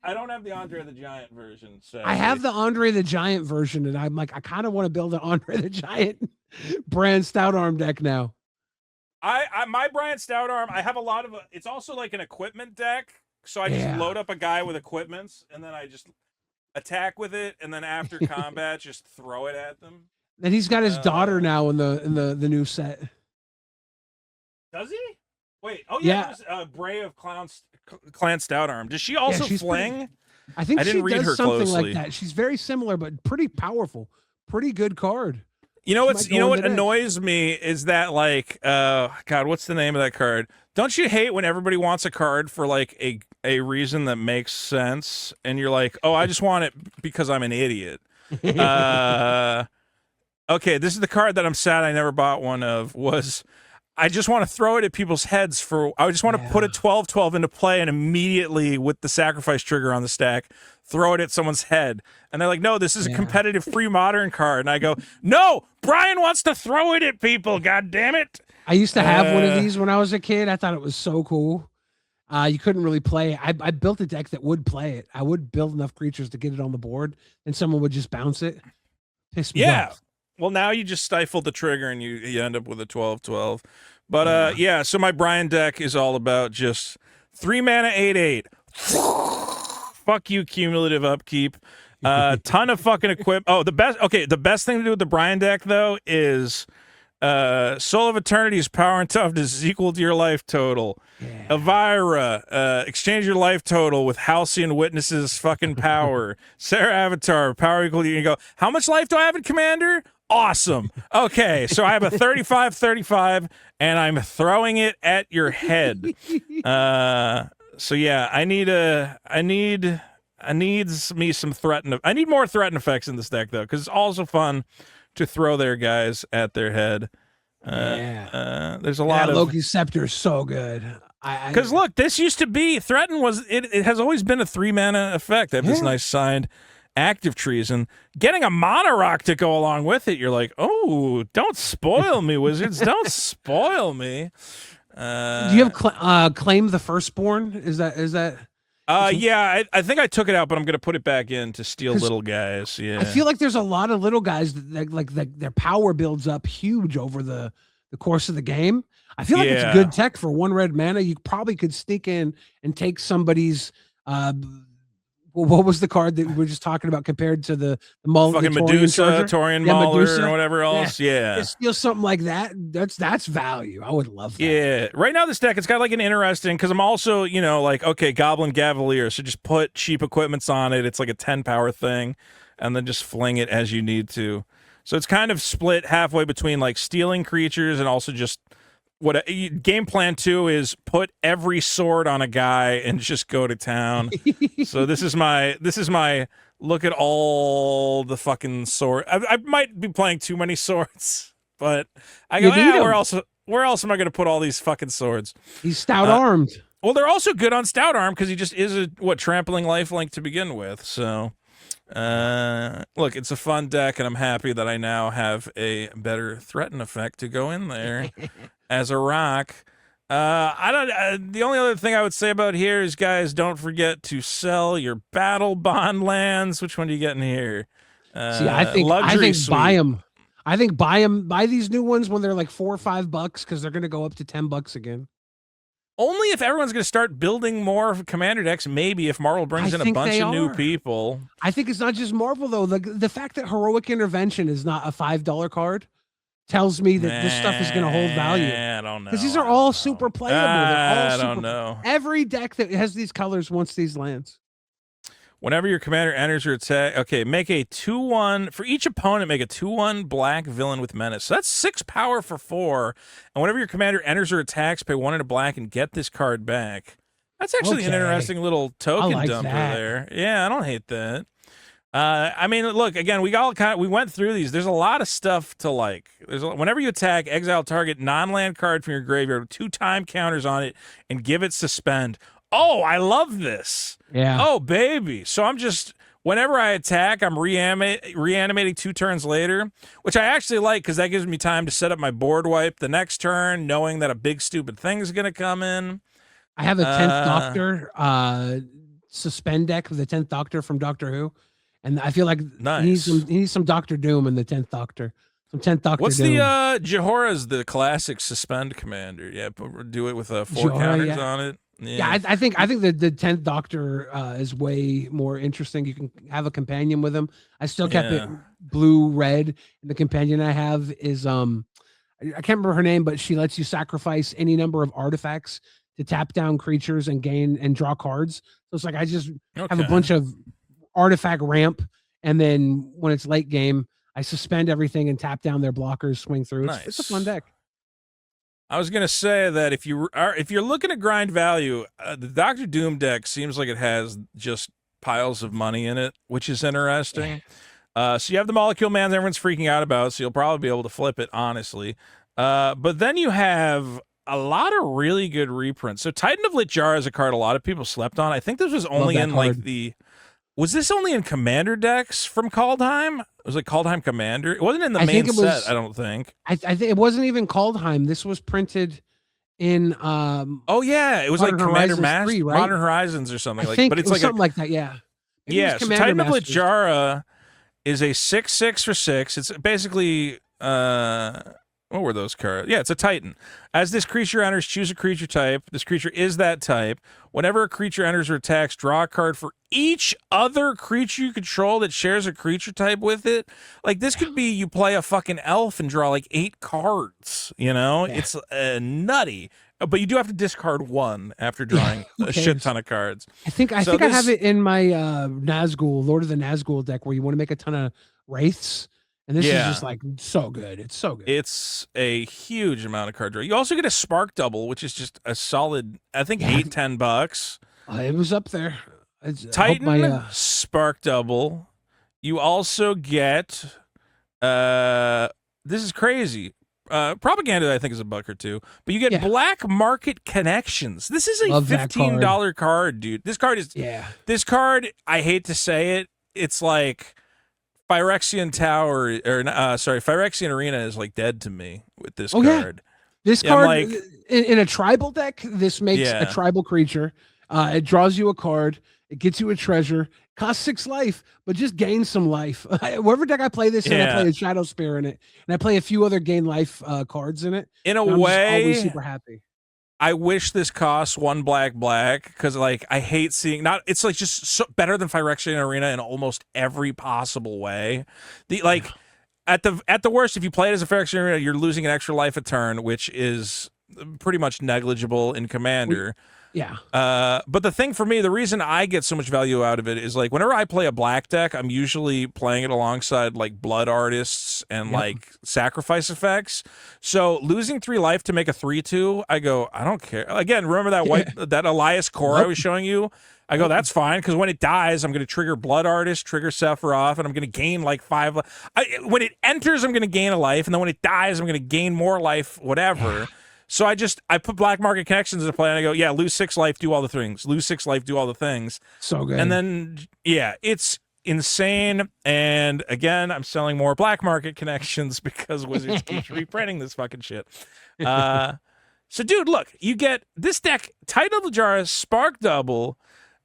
I don't have the Andre the Giant version. So I have the Andre the Giant version, and I'm like, I kind of want to build an Andre the Giant Brian Stoutarm deck now. My Brian Stoutarm, I have a lot of. It's also like an equipment deck, so I just load up a guy with equipments, and then I just attack with it, and then after combat, just throw it at them. And he's got his daughter now in the new set. Does he? Wait. Oh yeah. There's Bray of Clan Stoutarm. Does she also fling? I think I didn't she read does her something closely. like that. She's very similar, but pretty powerful. Pretty good card. You know what annoys me is that like God, what's the name of that card? Don't you hate when everybody wants a card for like a reason that makes sense and you're like, "Oh, I just want it because I'm an idiot." Okay, this is the card that I'm sad I never bought one of. Was I just want to throw it at people's heads I just want to put a 12/12 into play and immediately with the sacrifice trigger on the stack, throw it at someone's head. And they're like, no, this is a competitive free modern card. And I go, no, Brian wants to throw it at people. God damn it. I used to have one of these when I was a kid. I thought it was so cool. You couldn't really play it. I built a deck that would play it. I would build enough creatures to get it on the board, and someone would just bounce it. Piss me off. Well, now you just stifled the trigger and you end up with a 12/12. But so my Brian deck is all about just 3 mana 8/8. Fuck you, cumulative upkeep. Ton of fucking the best thing to do with the Brian deck though is Soul of Eternity's power and toughness is equal to your life total. Elvira, exchange your life total with Halcyon Witness's fucking power. Sarah Avatar, power equal to you. You go, how much life do I have in Commander? Awesome. Okay, so I have a 35/35, and I'm throwing it at your head. So yeah, I need me some threaten. I need more threaten effects in this deck though, because it's also fun to throw their guys at their head. There's a lot of Loki's Scepter is so good. Because look, this used to be threaten it has always been a 3 mana effect. I have this nice signed active treason. Getting a mono rock to go along with it, you're like, oh, don't spoil me, wizards. Don't spoil me. Do you have claim the firstborn? Is that? Yeah, I think I took it out, but I'm gonna put it back in to steal 'Cause little guys. Yeah, I feel like there's a lot of little guys that their power builds up huge over the course of the game. I feel like it's Yeah. good tech for 1 red mana. You probably could sneak in and take somebody's. What was the card that we were just talking about compared to the fucking the Taurian Medusa, Charger? Torian Yeah, Mauler, Medusa. or whatever else. Yeah. Just steal something like that. That's value. I would love that. Yeah, right now this deck, it's got like an interesting, because I'm also, like, okay, Goblin Cavalier, so just put cheap equipments on it. It's like a 10 power thing, and then just fling it as you need to. So it's kind of split halfway between like stealing creatures and also just game plan 2 is put every sword on a guy and just go to town. So this is my look at all the fucking sword. I might be playing too many swords, but I go, where else am I going to put all these fucking swords? He's stout armed. Well, they're also good on stout arm because he just is a trampling lifelink to begin with. So look, it's a fun deck, and I'm happy that I now have a better threaten effect to go in there as a rock. The only other thing I would say about here is, guys, don't forget to sell your battle bond lands. Which one do you get in here? See, I think buy them. I think buy these new ones when they're like $4 or $5 because they're going to go up to $10 again. Only if everyone's going to start building more commander decks. Maybe if Marvel brings in a bunch of new people. I think it's not just Marvel though. The fact that Heroic Intervention is not a $5 card tells me that this stuff is going to hold value. I don't know. Because these are all super playable. I don't know. Every deck that has these colors wants these lands. Whenever your commander enters your attack, okay, make a 2/1 for each opponent. Make a 2/1 black villain with menace. So that's 6 power for 4. And whenever your commander enters or attacks, pay 1 into black and get this card back. That's actually an interesting little token dumper there. Yeah, I don't hate that. I mean, look, again, we went through these. There's a lot of stuff to like. Whenever you attack, exile target non-land card from your graveyard with 2 time counters on it and give it suspend. Oh, I love this. Yeah. Oh, baby. So I'm just, whenever I attack, I'm reanimating 2 turns later, which I actually like because that gives me time to set up my board wipe the next turn, knowing that a big stupid thing is going to come in. I have a 10th Doctor suspend deck with the 10th Doctor from Doctor Who. And I feel like he needs some Doctor Doom in the 10th Doctor. Some 10th Doctor What's Doom. the Jehora's the classic suspend commander? Yeah, do it with 4 counters on it. Yeah, I think the 10th Doctor is way more interesting. You can have a companion with him. I still kept it blue-red. And the companion I have is I can't remember her name, but she lets you sacrifice any number of artifacts to tap down creatures and gain and draw cards. So it's like I just have a bunch of artifact ramp, and then when it's late game, I suspend everything and tap down their blockers, swing through. It's a fun deck. I was gonna say that if you're looking to grind value, the Doctor Doom deck seems like it has just piles of money in it, which is interesting. So you have the Molecule Man that everyone's freaking out about, so you'll probably be able to flip it, honestly. But then you have a lot of really good reprints. So Titan of Litjar is a card a lot of people slept on. I think this was only in like was this only in Commander decks from Kaldheim? It was like Kaldheim Commander. It wasn't in the main set, I don't think. I think it wasn't even Kaldheim. This was printed in oh yeah, it was like Commander Master, 3, right? Modern Horizons or something. But it's like something like that, yeah. Yeah, so Titan of Litjara is a 6/6 for 6. It's basically what were those cards? Yeah, it's a Titan. As this creature enters, choose a creature type. This creature is that type. Whenever a creature enters or attacks, draw a card for each other creature you control that shares a creature type with it. Like, this could be you play a fucking elf and draw like 8 cards, you know? Yeah. It's nutty. But you do have to discard 1 after drawing a shit ton of cards. I think I have it in my Nazgul, Lord of the Nazgul deck, where you want to make a ton of wraiths. And this is just like so good. It's so good. It's a huge amount of card draw. You also get a Spark Double, which is just a solid, I think, $8-10. It was up there. Titan Spark Double. You also get this is crazy. Propaganda, I think, is $1 or $2. But you get Black Market Connections. This is a $15 card, dude. This card is this card, I hate to say it, it's like Phyrexian Tower, or Phyrexian Arena is like dead to me with this card. This Yeah, I'm card like- in a tribal deck, this makes Yeah. a tribal creature. It draws you a card. It gets you a treasure. Costs 6 life, but just gains some life. Whatever deck I play this in, I Yeah. play a Shadow Spear in it, and I play a few other gain life cards in it. In a and I'm just always way, super happy. I wish this costs 1 black because like I hate seeing not. It's like just so, better than Phyrexian Arena in almost every possible way. The like at the worst, if you play it as a Phyrexian Arena, you're losing an extra life a turn, which is pretty much negligible in Commander. Yeah. But the thing for me, the reason I get so much value out of it is like whenever I play a black deck, I'm usually playing it alongside like blood artists and like sacrifice effects. So losing 3 life to make a 3/2, I go, I don't care. Again, remember that that Elias core I was showing you? I go, that's fine, because when it dies, I'm going to trigger Blood Artist, trigger Sephiroth, and I'm going to gain like 5. When it enters, I'm going to gain a life, and then when it dies, I'm going to gain more life, whatever. So I put Black Market Connections into play, and I go, yeah, lose 6 life, do all the things. Lose 6 life, do all the things. So good. And then, yeah, it's insane. And again, I'm selling more Black Market Connections because Wizards keeps reprinting this fucking shit. So, dude, look, you get this deck, Title of the Jar, Spark Double,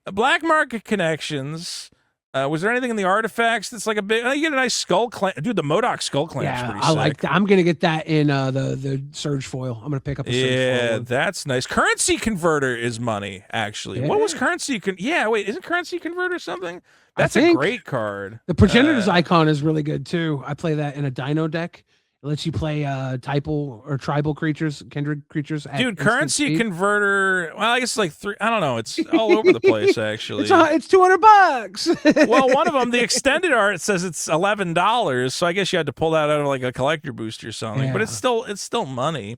Black Market Connections. Was there anything in the artifacts that's like a big? You get a nice skull clamp, dude. The Modoc skull clamp's yeah, pretty I sick. like that. I'm gonna get that in the Surge foil. I'm gonna pick up a Surge foil. Yeah, one. that's nice. Currency Converter is money, actually. What was Yeah. Currency? Yeah, wait, isn't Currency Converter something? That's a think great card. The Progenitor's Icon is really good too. I play that in a Dino deck. It lets you play typal or tribal creatures, kindred creatures. At Dude, instant Currency speed. Converter. Well, I guess it's like 3. I don't know. It's all over the place, actually. It's $200. Well, one of them, the extended art says it's $11, so I guess you had to pull that out of like a collector boost or something. But it's still money.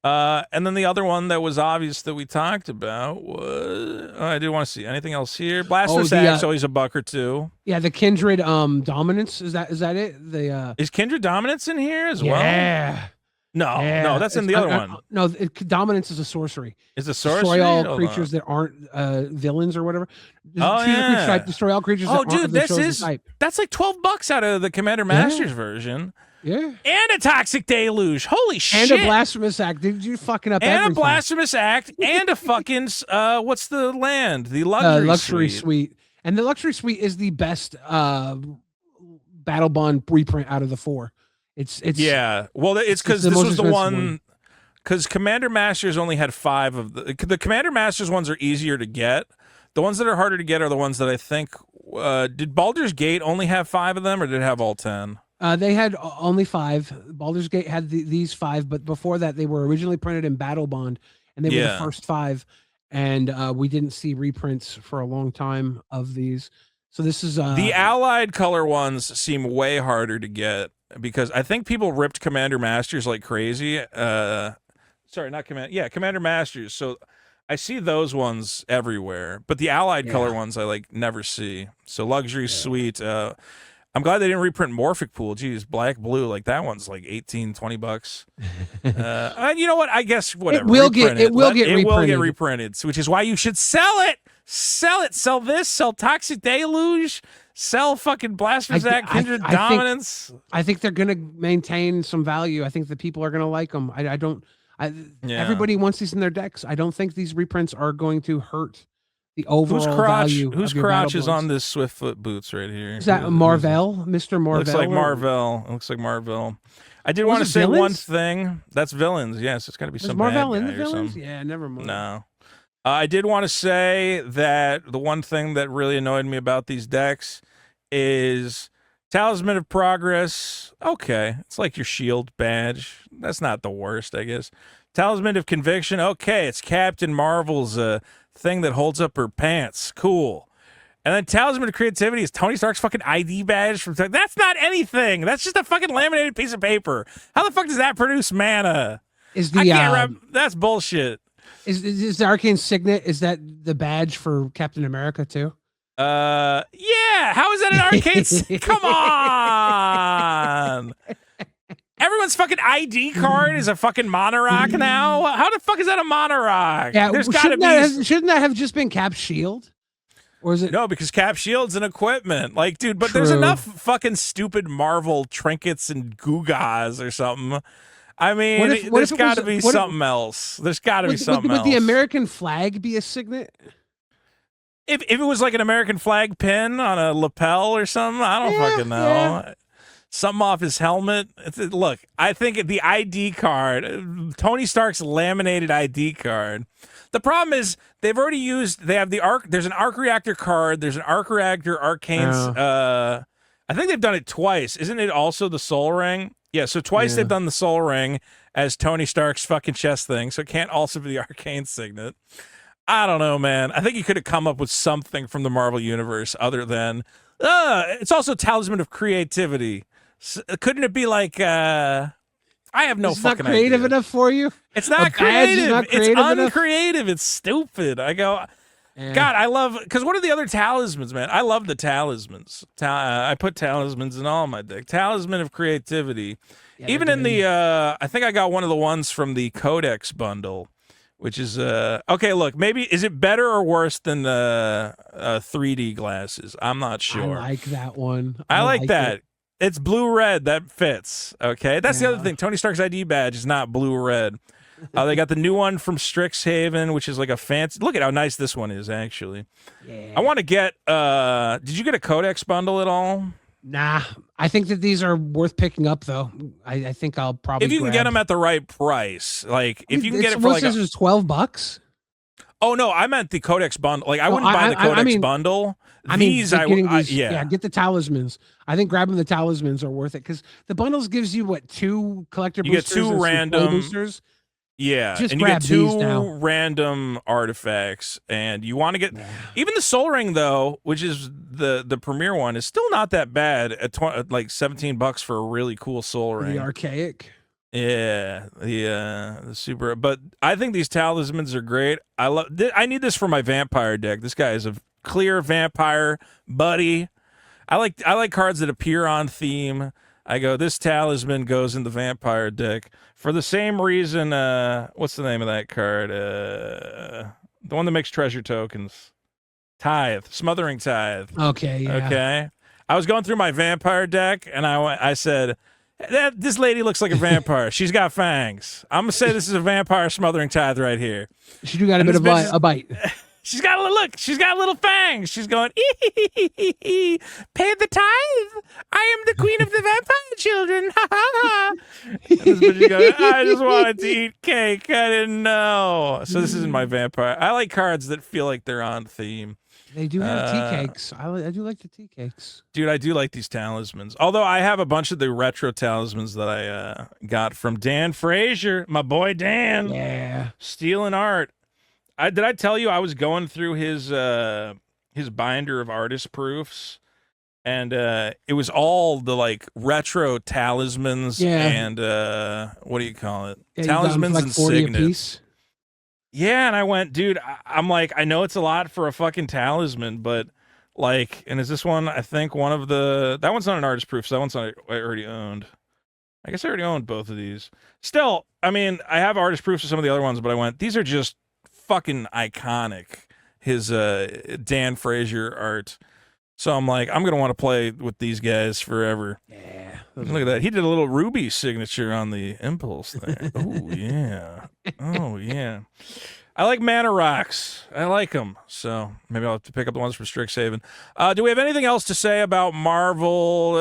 And then the other one that was obvious that we talked about was I do want to see anything else here. Blasphemous Axe, always $1 or $2. Yeah, the Kindred Dominance is that it? The Is Kindred Dominance in here as well? yeah. No, that's in the other one. No, Dominance is a sorcery. Is the sorcery? Destroy all Hold creatures on. that aren't villains or whatever. Oh, Choose a creature yeah. type, destroy all creatures Oh, that aren't dude, of the this chosen is type. that's like $12 out of the Commander Masters version. Yeah. And a Toxic Deluge. Holy shit. And a Blasphemous Act. Did you fucking up And everything? a Blasphemous Act and a fucking what's the land? The Luxury Suite. And the Luxury Suite is the best Battle Bond reprint out of the 4. It's yeah. Well, it's because the this most was the expensive one. Because Commander Masters only had 5 of the Commander Masters ones are easier to get. The ones that are harder to get are the ones that I think. Did Baldur's Gate only have 5 of them, or did it have all 10? They had only 5. Baldur's Gate had these 5, but before that, they were originally printed in Battle Bond, and they were the first 5. And we didn't see reprints for a long time of these. So this is The allied color ones seem way harder to get because I think people ripped Commander Masters like crazy. Sorry, not Commander Masters. So I see those ones everywhere, but the allied color ones I like never see. So Luxury Suite. I'm glad they didn't reprint Morphic Pool. Geez, black, blue, like that one's like $18-20. And you know what? I guess whatever. It will get reprinted, which is why you should sell it. Sell it. Sell this. Sell Toxic Deluge. Sell fucking Blasphemous Act, Kindred Dominance. I think they're gonna maintain some value. I think the people are gonna like them. Everybody wants these in their decks. I don't think these reprints are going to hurt the overall value. Whose crotch is on this Swiftfoot boots right here? Is that Marvel, Mr. Marvel? Looks like Marvel. It looks like Marvel. I did want to say one thing. That's villains. Yes, it's got to be some Marvel bad in guy the or villains. something. Yeah, never mind. No. I did want to say that the one thing that really annoyed me about these decks is Talisman of Progress. Okay, it's like your shield badge. That's not the worst, I guess. Talisman of Conviction. Okay, it's Captain Marvel's thing that holds up her pants. Cool. And then Talisman of Creativity is Tony Stark's fucking ID badge from. That's not anything. That's just a fucking laminated piece of paper. How the fuck does that produce mana? That's bullshit. Is the Arcane Signet? Is that the badge for Captain America too? Yeah. How is that an arcade? Come on. Everyone's fucking ID card is a fucking monorok now. How the fuck is that a monorok? Yeah, there's got to be. Shouldn't that have just been Cap's shield? Or is it? No, because Cap Shield's an equipment. Like, dude, but there's enough fucking stupid Marvel trinkets and gewgaws or something. I mean, What if there's it got to was- be what if- something else. There's got to be something would else. the American flag be a signet? If it was like an American flag pin on a lapel or something, I don't fucking know. yeah. Something off his helmet. Look, I think the ID card, Tony Stark's laminated ID card. The problem is they've already used. They have the arc. There's an arc reactor card. There's an arc reactor arcane's. I think they've done it twice. Isn't it also the Soul Ring? Yeah. So twice they've done the Soul Ring as Tony Stark's fucking chest thing. So it can't also be the arcane signet. I don't know, man. I think you could have come up with something from the Marvel Universe other than it's also Talisman of Creativity. Couldn't it be like I have no It's fucking not creative idea. enough for you. It's not A badge is creative. not It's creative enough? uncreative. It's stupid. I go, Yeah. God, I love because what are the other talismans, man? I love the talismans. I put talismans in all my deck. Talisman of Creativity. Yeah, Even they're in good. the I think I got one of the ones from the Codex bundle, which is okay. Look, maybe is it better or worse than the 3D glasses? I'm not sure. I like that one. I like that. it. It's blue-red. That fits. Okay. That's the other Yeah. thing. Tony Stark's ID badge is not blue-red. They got the new one from Strixhaven, which is like a fancy. Look at how nice this one is, actually. Yeah. I want to get. Did you get a Codex bundle at all? Nah, I think that these are worth picking up, though. I think I'll probably. If you can get them at the right price, like if you can get it for like. It was $12. Oh no, I meant the Codex bundle. Like I Well, wouldn't buy the Codex I mean- bundle. I mean, These just I getting would. these, Yeah. get the talismans. I think grabbing the talismans are worth it because the bundles gives you what 2 collector You get boosters, 2 and some play random- boosters. Yeah, Just and you get grab these 2 now. random artifacts, and you want to get even the Soul Ring though, which is the premier one, is still not that bad at like $17 for a really cool Soul Ring. The archaic. Yeah, the super. But I think these talismans are great. I need this for my vampire deck. This guy is a clear vampire buddy. I like cards that appear on theme. I go, this talisman goes in the vampire deck for the same reason. What's the name of that card? The one that makes treasure tokens. Tithe, Smothering Tithe. Okay, yeah. Okay. I was going through my vampire deck, and I said, this lady looks like a vampire. She's got fangs. I'm gonna say this is a vampire Smothering Tithe right here. She do got a And bit this of bitch is- a bite. She's got a look. She's got little fangs. She's going, pay the tithe. I am the queen of the vampire children. Ha ha ha. And this bitch is going, I just wanted to eat cake. I didn't know. So this isn't my vampire. I like cards that feel like they're on theme. They do have tea cakes. I do like the tea cakes. Dude, I do like these talismans. Although I have a bunch of the retro talismans that I got from Dan Frazier, my boy Dan. Yeah. Stealing art. Did I tell you I was going through his binder of artist proofs, and it was all the like retro talismans and what do you call it? Yeah, you got 'em for Talismans like and 40 a signets. piece. Yeah, and I went, dude. I'm like, I know it's a lot for a fucking talisman, but like, and is this one? I think one of that one's not an artist proof, so that one's not. I already owned. I guess I already owned both of these. Still, I mean, I have artist proofs of some of the other ones, but I went, these are just fucking iconic. His Dan Frazier art. So I'm like, I'm gonna want to play with these guys forever. Yeah. Look at that. He did a little ruby signature on the impulse thing. Oh yeah. Oh yeah. I like mana rocks. I like them. So maybe I'll have to pick up the ones from Strixhaven. Do we have anything else to say about Marvel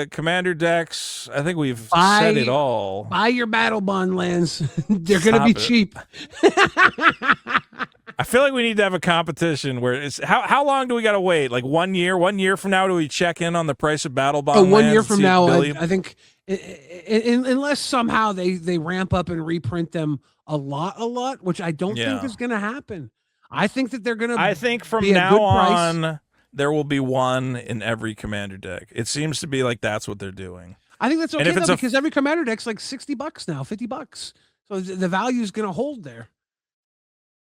Commander decks? I think we've said it all. Buy your battle bond lands. They're going to be Stop it. cheap. I feel like we need to have a competition where it's how long do we got to wait? Like 1 year? 1 year from now, do we check in on the price of battle bond? Oh, 1 lands year and from see if now, Billy- I think, unless somehow they ramp up and reprint them a lot, which I don't think Yeah. is going to happen. I think that they're going to. I think from be a now good price. on, there will be one in every commander deck. It seems to be like that's what they're doing. I think that's And okay if though, it's a- because every commander deck's like $60 now, $50. So the value is going to hold there.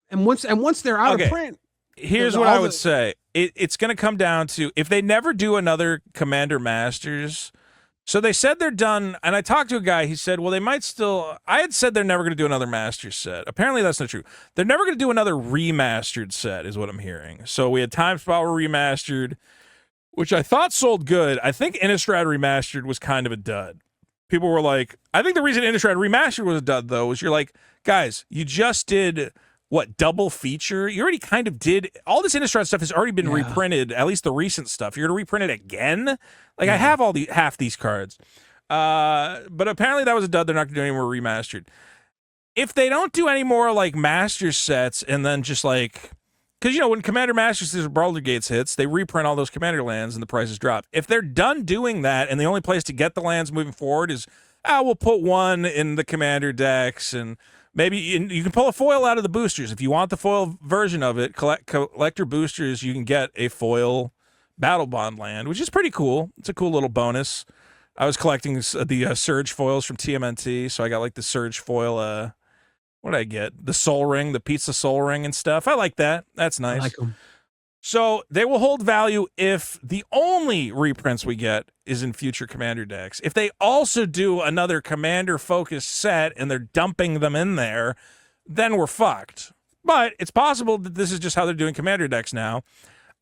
And once they're out Okay. of print, Here's The- what all I would the- say. It's going to come down to if they never do another Commander Masters. So they said they're done, and I talked to a guy. He said, well, they might still. I had said they're never going to do another Masters set. Apparently, that's not true. They're never going to do another remastered set, is what I'm hearing. So we had Time Spiral remastered, which I thought sold good. I think Innistrad remastered was kind of a dud. people were like, I think the reason Innistrad Remastered was a dud, though, was you're like, guys, you just did what, double feature? You already kind of did. All this Innistrad stuff has already been reprinted, at least the recent stuff. You're going to reprint it again? Like, I have half these cards. But apparently that was a dud. They're not going to do any more remastered. If they don't do any more, like, master sets and then just, like... Because, you know, when Commander Masters or Baldur's Gates hits, they reprint all those Commander lands and the prices drop. If they're done doing that and the only place to get the lands moving forward is, we'll put one in the Commander decks and... Maybe you can pull a foil out of the boosters. If you want the foil version of it, collector boosters, you can get a foil Battle Bond land, which is pretty cool. It's a cool little bonus. I was collecting the Surge foils from TMNT, so I got like the Surge foil, what did I get? The Soul Ring, the Pizza Soul Ring and stuff. I like that. That's nice. I like them. So they will hold value if the only reprints we get is in future Commander decks. If they also do another Commander-focused set and they're dumping them in there, then we're fucked. But it's possible that this is just how they're doing Commander decks now.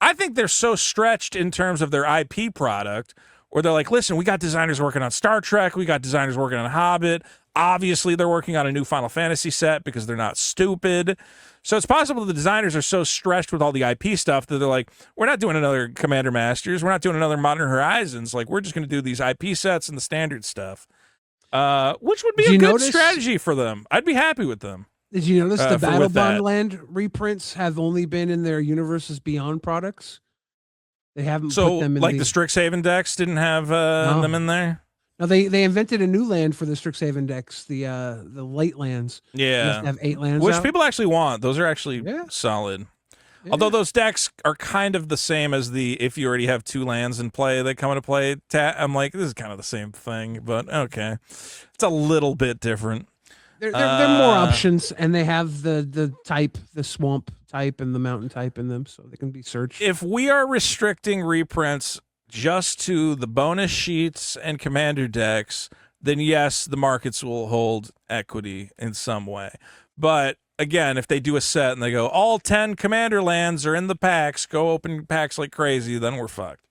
I think they're so stretched in terms of their IP product, where they're like, listen, we got designers working on Star Trek, we got designers working on Hobbit. Obviously, they're working on a new Final Fantasy set because they're not stupid. So it's possible the designers are so stretched with all the IP stuff that they're like, we're not doing another Commander Masters. We're not doing another Modern Horizons. Like, we're just going to do these IP sets and the standard stuff, which would be a good strategy for them. I'd be happy with them. Did you notice the Battle Bond land reprints have only been in their Universes Beyond products? They haven't put them in like the Strixhaven decks didn't have them in there? No, they invented a new land for the Strixhaven decks, the late lands. Yeah. They have 8 lands which out. people actually want. Those are actually solid. Yeah. Although those decks are kind of the same as the if you already have 2 lands in play that come into play. I'm like, this is kind of the same thing, but okay. It's a little bit different. They're more options, and they have the type, the swamp type and the mountain type in them, so they can be searched. If we are restricting reprints just to the bonus sheets and Commander decks, then yes, the markets will hold equity in some way. But again, if they do a set and they go, all 10 Commander lands are in the packs, go open packs like crazy, then we're fucked.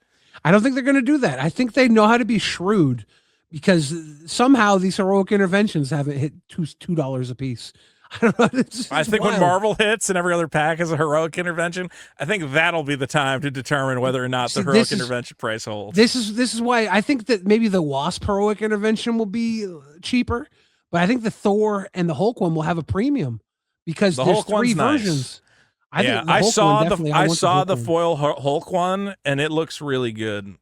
I don't think they're going to do that. I think they know how to be shrewd, because somehow these heroic interventions haven't hit $2 a piece. I don't know. I think when Marvel hits and every other pack is a heroic intervention, I think that'll be the time to determine whether or not the heroic intervention price holds. This is why I think that maybe the Wasp heroic intervention will be cheaper, but I think the Thor and the Hulk one will have a premium because there's 3 versions. Nice. I saw the foil Hulk one, and it looks really good.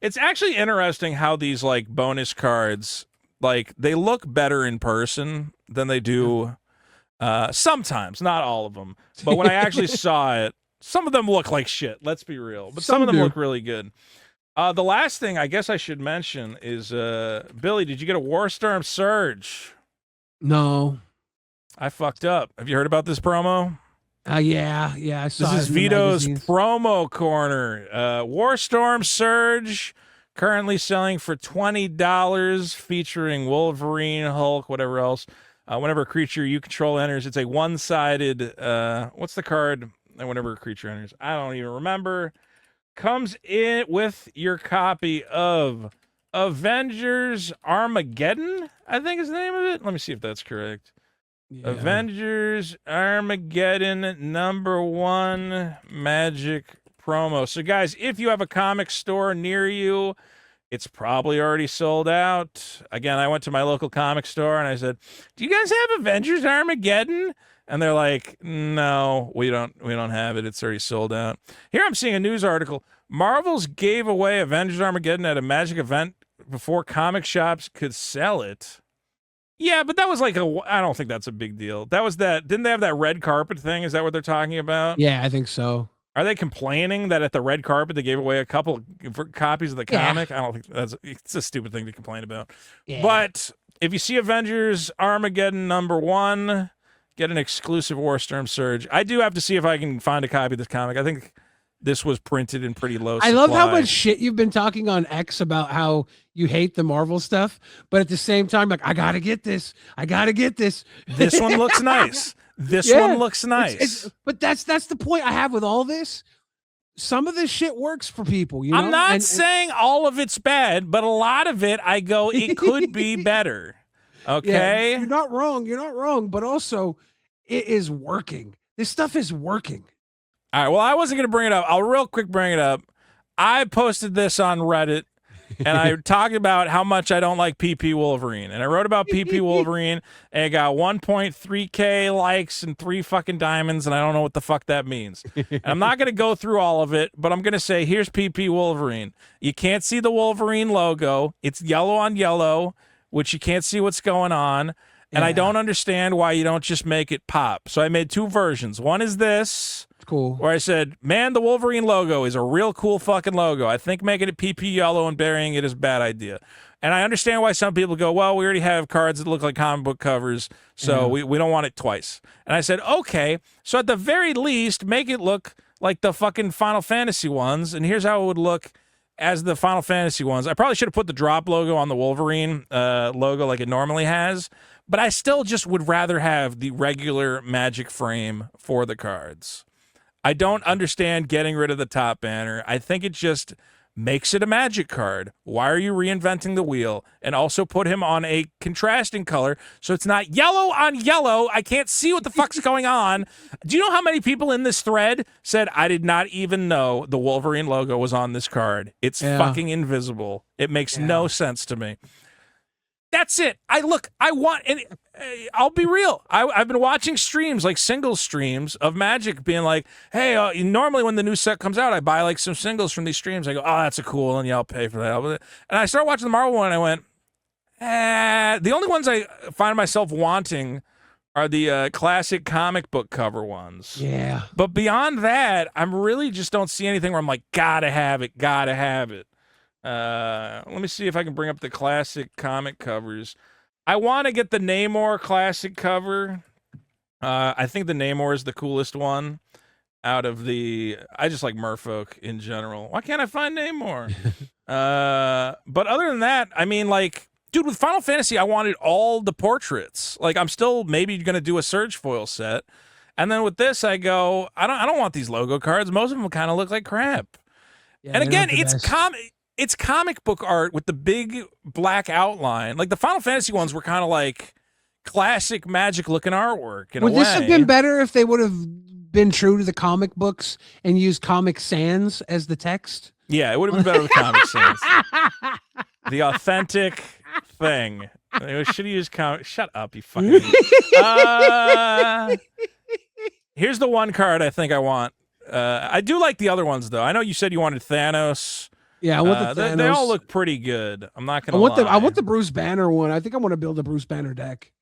It's actually interesting how these like bonus cards, like they look better in person than they do. Sometimes, not all of them, but when I actually saw it, some of them look like shit. Let's be real, but some of them look really good. The last thing I guess I should mention is, Billy, did you get a Warstorm Surge? No, I fucked up. Have you heard about this promo? Yeah, I saw this is Vito's promo corner. Warstorm Surge, currently selling for $20, featuring Wolverine, Hulk, whatever else. Whenever a creature you control enters, it's a one-sided, what's the card? Whenever a creature enters, I don't even remember. Comes in with your copy of Avengers Armageddon, I think is the name of it. Let me see if that's correct. Yeah. Avengers Armageddon #1 Magic promo. So guys, if you have a comic store near you, it's probably already sold out. Again, I went to my local comic store and I said, "Do you guys have Avengers Armageddon?" And they're like, "No, we don't have it. It's already sold out." Here I'm seeing a news article. Marvel's gave away Avengers Armageddon at a Magic event before comic shops could sell it. Yeah, but that was like I don't think that's a big deal. That was that. Didn't they have that red carpet thing? Is that what they're talking about? Yeah, I think so. Are they complaining that at the red carpet they gave away a couple copies of the comic? I don't think it's a stupid thing to complain about. Yeah. But if you see Avengers Armageddon #1, get an exclusive Warstorm Surge. I do have to see if I can find a copy of this comic. I think this was printed in pretty low supply. I love how much shit you've been talking on X about how you hate the Marvel stuff, but at the same time, like, I gotta get this. I gotta get this. This one looks nice. This one looks nice. But that's the point I have with all this. some of this shit works for people. You know, I'm not saying all of it's bad, but a lot of it, I go, it could be better. Okay. Yeah, you're not wrong. You're not wrong. But also, it is working. This stuff is working. All right. Well, I wasn't going to bring it up. I'll real quick bring it up. I posted this on Reddit, and I talked about how much I don't like PP Wolverine. And I wrote about PP Wolverine, and it got 1.3K likes and 3 fucking diamonds, and I don't know what the fuck that means. And I'm not going to go through all of it, but I'm going to say, here's PP Wolverine. You can't see the Wolverine logo. It's yellow on yellow, which you can't see what's going on. And I don't understand why you don't just make it pop. So I made 2 versions. One is this. Cool. Where I said, man, the Wolverine logo is a real cool fucking logo. I think making it PP yellow and burying it is a bad idea. And I understand why some people go, well, we already have cards that look like comic book covers, so we don't want it twice. And I said, okay, so at the very least, make it look like the fucking Final Fantasy ones, and here's how it would look as the Final Fantasy ones. I probably should have put the drop logo on the Wolverine logo like it normally has, but I still just would rather have the regular Magic frame for the cards. I don't understand getting rid of the top banner. I think it just makes it a Magic card. Why are you reinventing the wheel? And also put him on a contrasting color so it's not yellow on yellow. I can't see what the fuck's going on. Do you know how many people in this thread said, I did not even know the Wolverine logo was on this card? It's fucking invisible. It makes no sense to me. That's it. And I'll be real. I've been watching streams, like single streams of Magic being like, hey, normally when the new set comes out, I buy like some singles from these streams. I go, oh, that's a cool one. Yeah, I'll pay for that. And I started watching the Marvel one and I went, the only ones I find myself wanting are the classic comic book cover ones. Yeah. But beyond that, I'm really just don't see anything where I'm like, gotta have it. Let me see if I can bring up the classic comic covers. I want to get the Namor classic cover. I think the Namor is the coolest one out of the... I just like Merfolk in general. Why can't I find Namor? But other than that, I mean, like, dude, with Final Fantasy, I wanted all the portraits. Like, I'm still maybe going to do a Surge foil set. And then with this, I go, I don't want these logo cards. Most of them kind of look like crap. Yeah, and again, it's comic book art with the big black outline. Like the Final Fantasy ones were kind of like classic Magic looking artwork. Would this have been better if they would have been true to the comic books and used Comic Sans as the text? Yeah, it would have been better with Comic Sans. The authentic thing. They should have used comic. Shut up, you fucking. Here's the one card I think I want. I do like the other ones though. I know you said you wanted Thanos. Yeah, I want the Thanos. They all look pretty good. I'm not gonna lie. I want the Bruce Banner one. I think I want to build a Bruce Banner deck.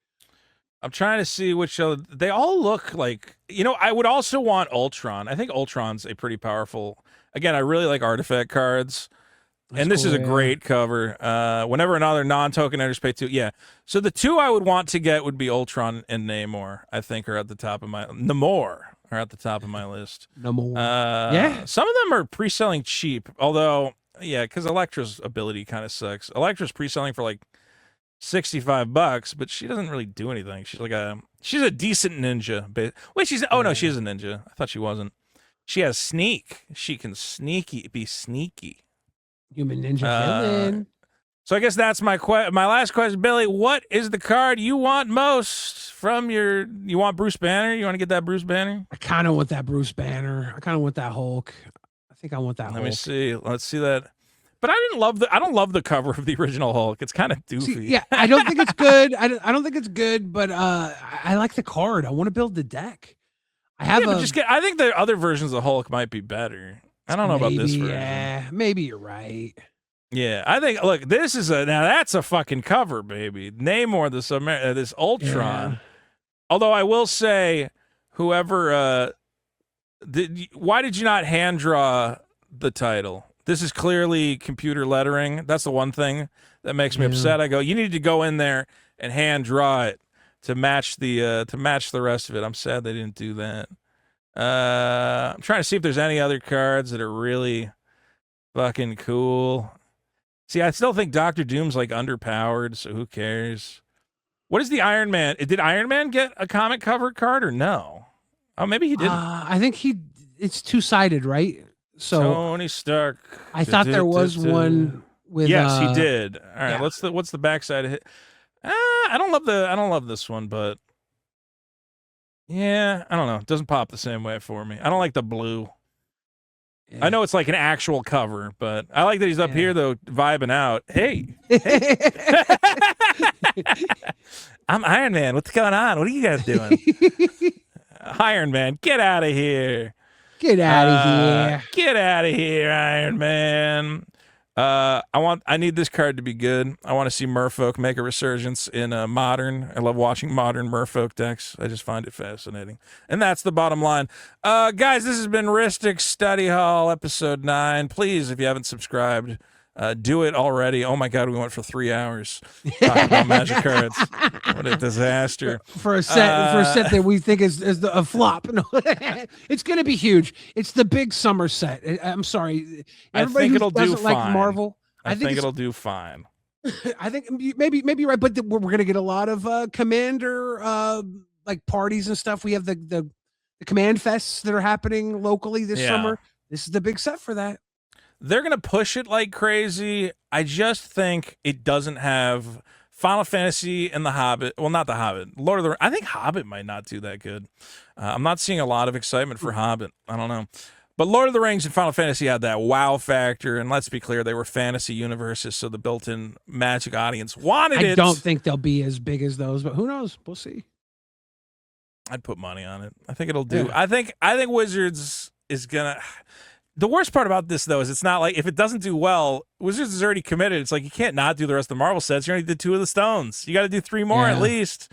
I'm trying to see which they all look like. You know, I would also want Ultron. I think Ultron's a pretty powerful. Again, I really like artifact cards. And this is a great cover. Whenever another non-token enters pay 2. Yeah. So the 2 I would want to get would be Ultron and Namor, I think are at the top of my Namor are at the top of my list. Namor. Yeah. Some of them are pre-selling cheap, although yeah, because Elektra's ability kind of sucks. Elektra's pre-selling for like $65, but she doesn't really do anything. She's a decent ninja. Wait, she is a ninja. I thought she wasn't. She has sneak. She can be sneaky. Human ninja villain. So I guess that's my last question, Billy. What is the card you want most from you want Bruce Banner? You want to get that Bruce Banner? I kind of want that Bruce Banner. I kind of want that Hulk. I think I want that Hulk. Let me see. Let's see that. But I don't love the cover of the original Hulk. It's kind of doofy. See, yeah, I don't think it's good. I don't think it's good, but I like the card. I want to build the deck. I think the other versions of Hulk might be better. I don't know about this version. Yeah, maybe you're right. Yeah, I think. Look, this is now that's a fucking cover, baby. Namor, this Ultron. Yeah. Although I will say, whoever, why did you not hand draw the title? This is clearly computer lettering. That's the one thing that makes me upset. I go, you need to go in there and hand draw it to match the rest of it. I'm sad they didn't do that. I'm trying to see if there's any other cards that are really fucking cool. See, I still think Dr. Doom's like underpowered, so who cares? What is the Iron Man? Did Iron Man get a comic cover card or no? Oh, maybe he didn't. I think it's two-sided, right? So Tony Stark. I thought there was one with. Yes, he did. All right, yeah. what's the backside of it? I don't love this one, but yeah, I don't know. It doesn't pop the same way for me. I don't like the blue. Yeah. I know it's like an actual cover, but I like that he's up here though, vibing out. Hey, I'm Iron Man. What's going on? What are you guys doing? Iron Man, get out of here. Get out of here. Get out of here, Iron Man. I need this card to be good. I want to see Merfolk make a resurgence in modern. I love watching modern Merfolk decks. I just find it fascinating. And that's the bottom line. Guys, this has been Rhystic Study Hall, episode 9. Please, if you haven't subscribed, do it already. Oh my God, we went for 3 hours talking about Magic cards. What a disaster. For a set that we think is a flop. No, it's going to be huge. It's the big summer set. I'm sorry. Everybody I think it'll doesn't do like fine. Marvel. I think it'll do fine. I think maybe you're right, but we're going to get a lot of commander like parties and stuff. We have the command fests that are happening locally this summer. This is the big set for that. They're going to push it like crazy. I just think it doesn't have Final Fantasy and The Hobbit. Well, not The Hobbit. Lord of the Rings. I think Hobbit might not do that good. I'm not seeing a lot of excitement for Hobbit. I don't know. But Lord of the Rings and Final Fantasy had that wow factor. And let's be clear, they were fantasy universes, so the built-in Magic audience wanted it. I don't think they'll be as big as those, but who knows? We'll see. I'd put money on it. I think it'll do. Yeah. I think Wizards is going to... The worst part about this, though, is it's not like if it doesn't do well, Wizards is already committed. It's like you can't not do the rest of the Marvel sets. You already did 2 of the Stones. You got to do 3 more at least.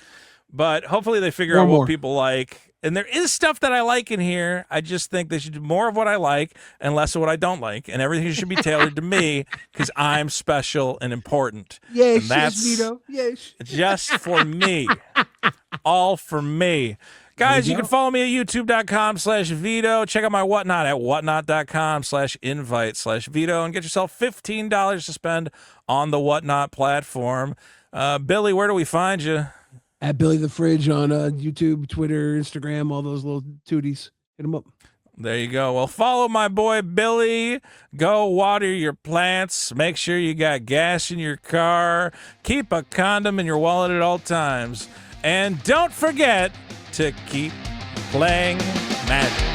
But hopefully they figure out what people like. And there is stuff that I like in here. I just think they should do more of what I like and less of what I don't like. And everything should be tailored to me because I'm special and important. Yes, and that's Vito. Yes. Just for me. All for me. Guys, you can follow me at youtube.com/Vito. Check out my Whatnot at whatnot.com/invite/Vito and get yourself $15 to spend on the Whatnot platform. Billy, where do we find you? At Billy the Fridge on YouTube, Twitter, Instagram, all those little tooties. Hit them up. There you go. Well, follow my boy Billy. Go water your plants. Make sure you got gas in your car. Keep a condom in your wallet at all times. And don't forget to keep playing Magic.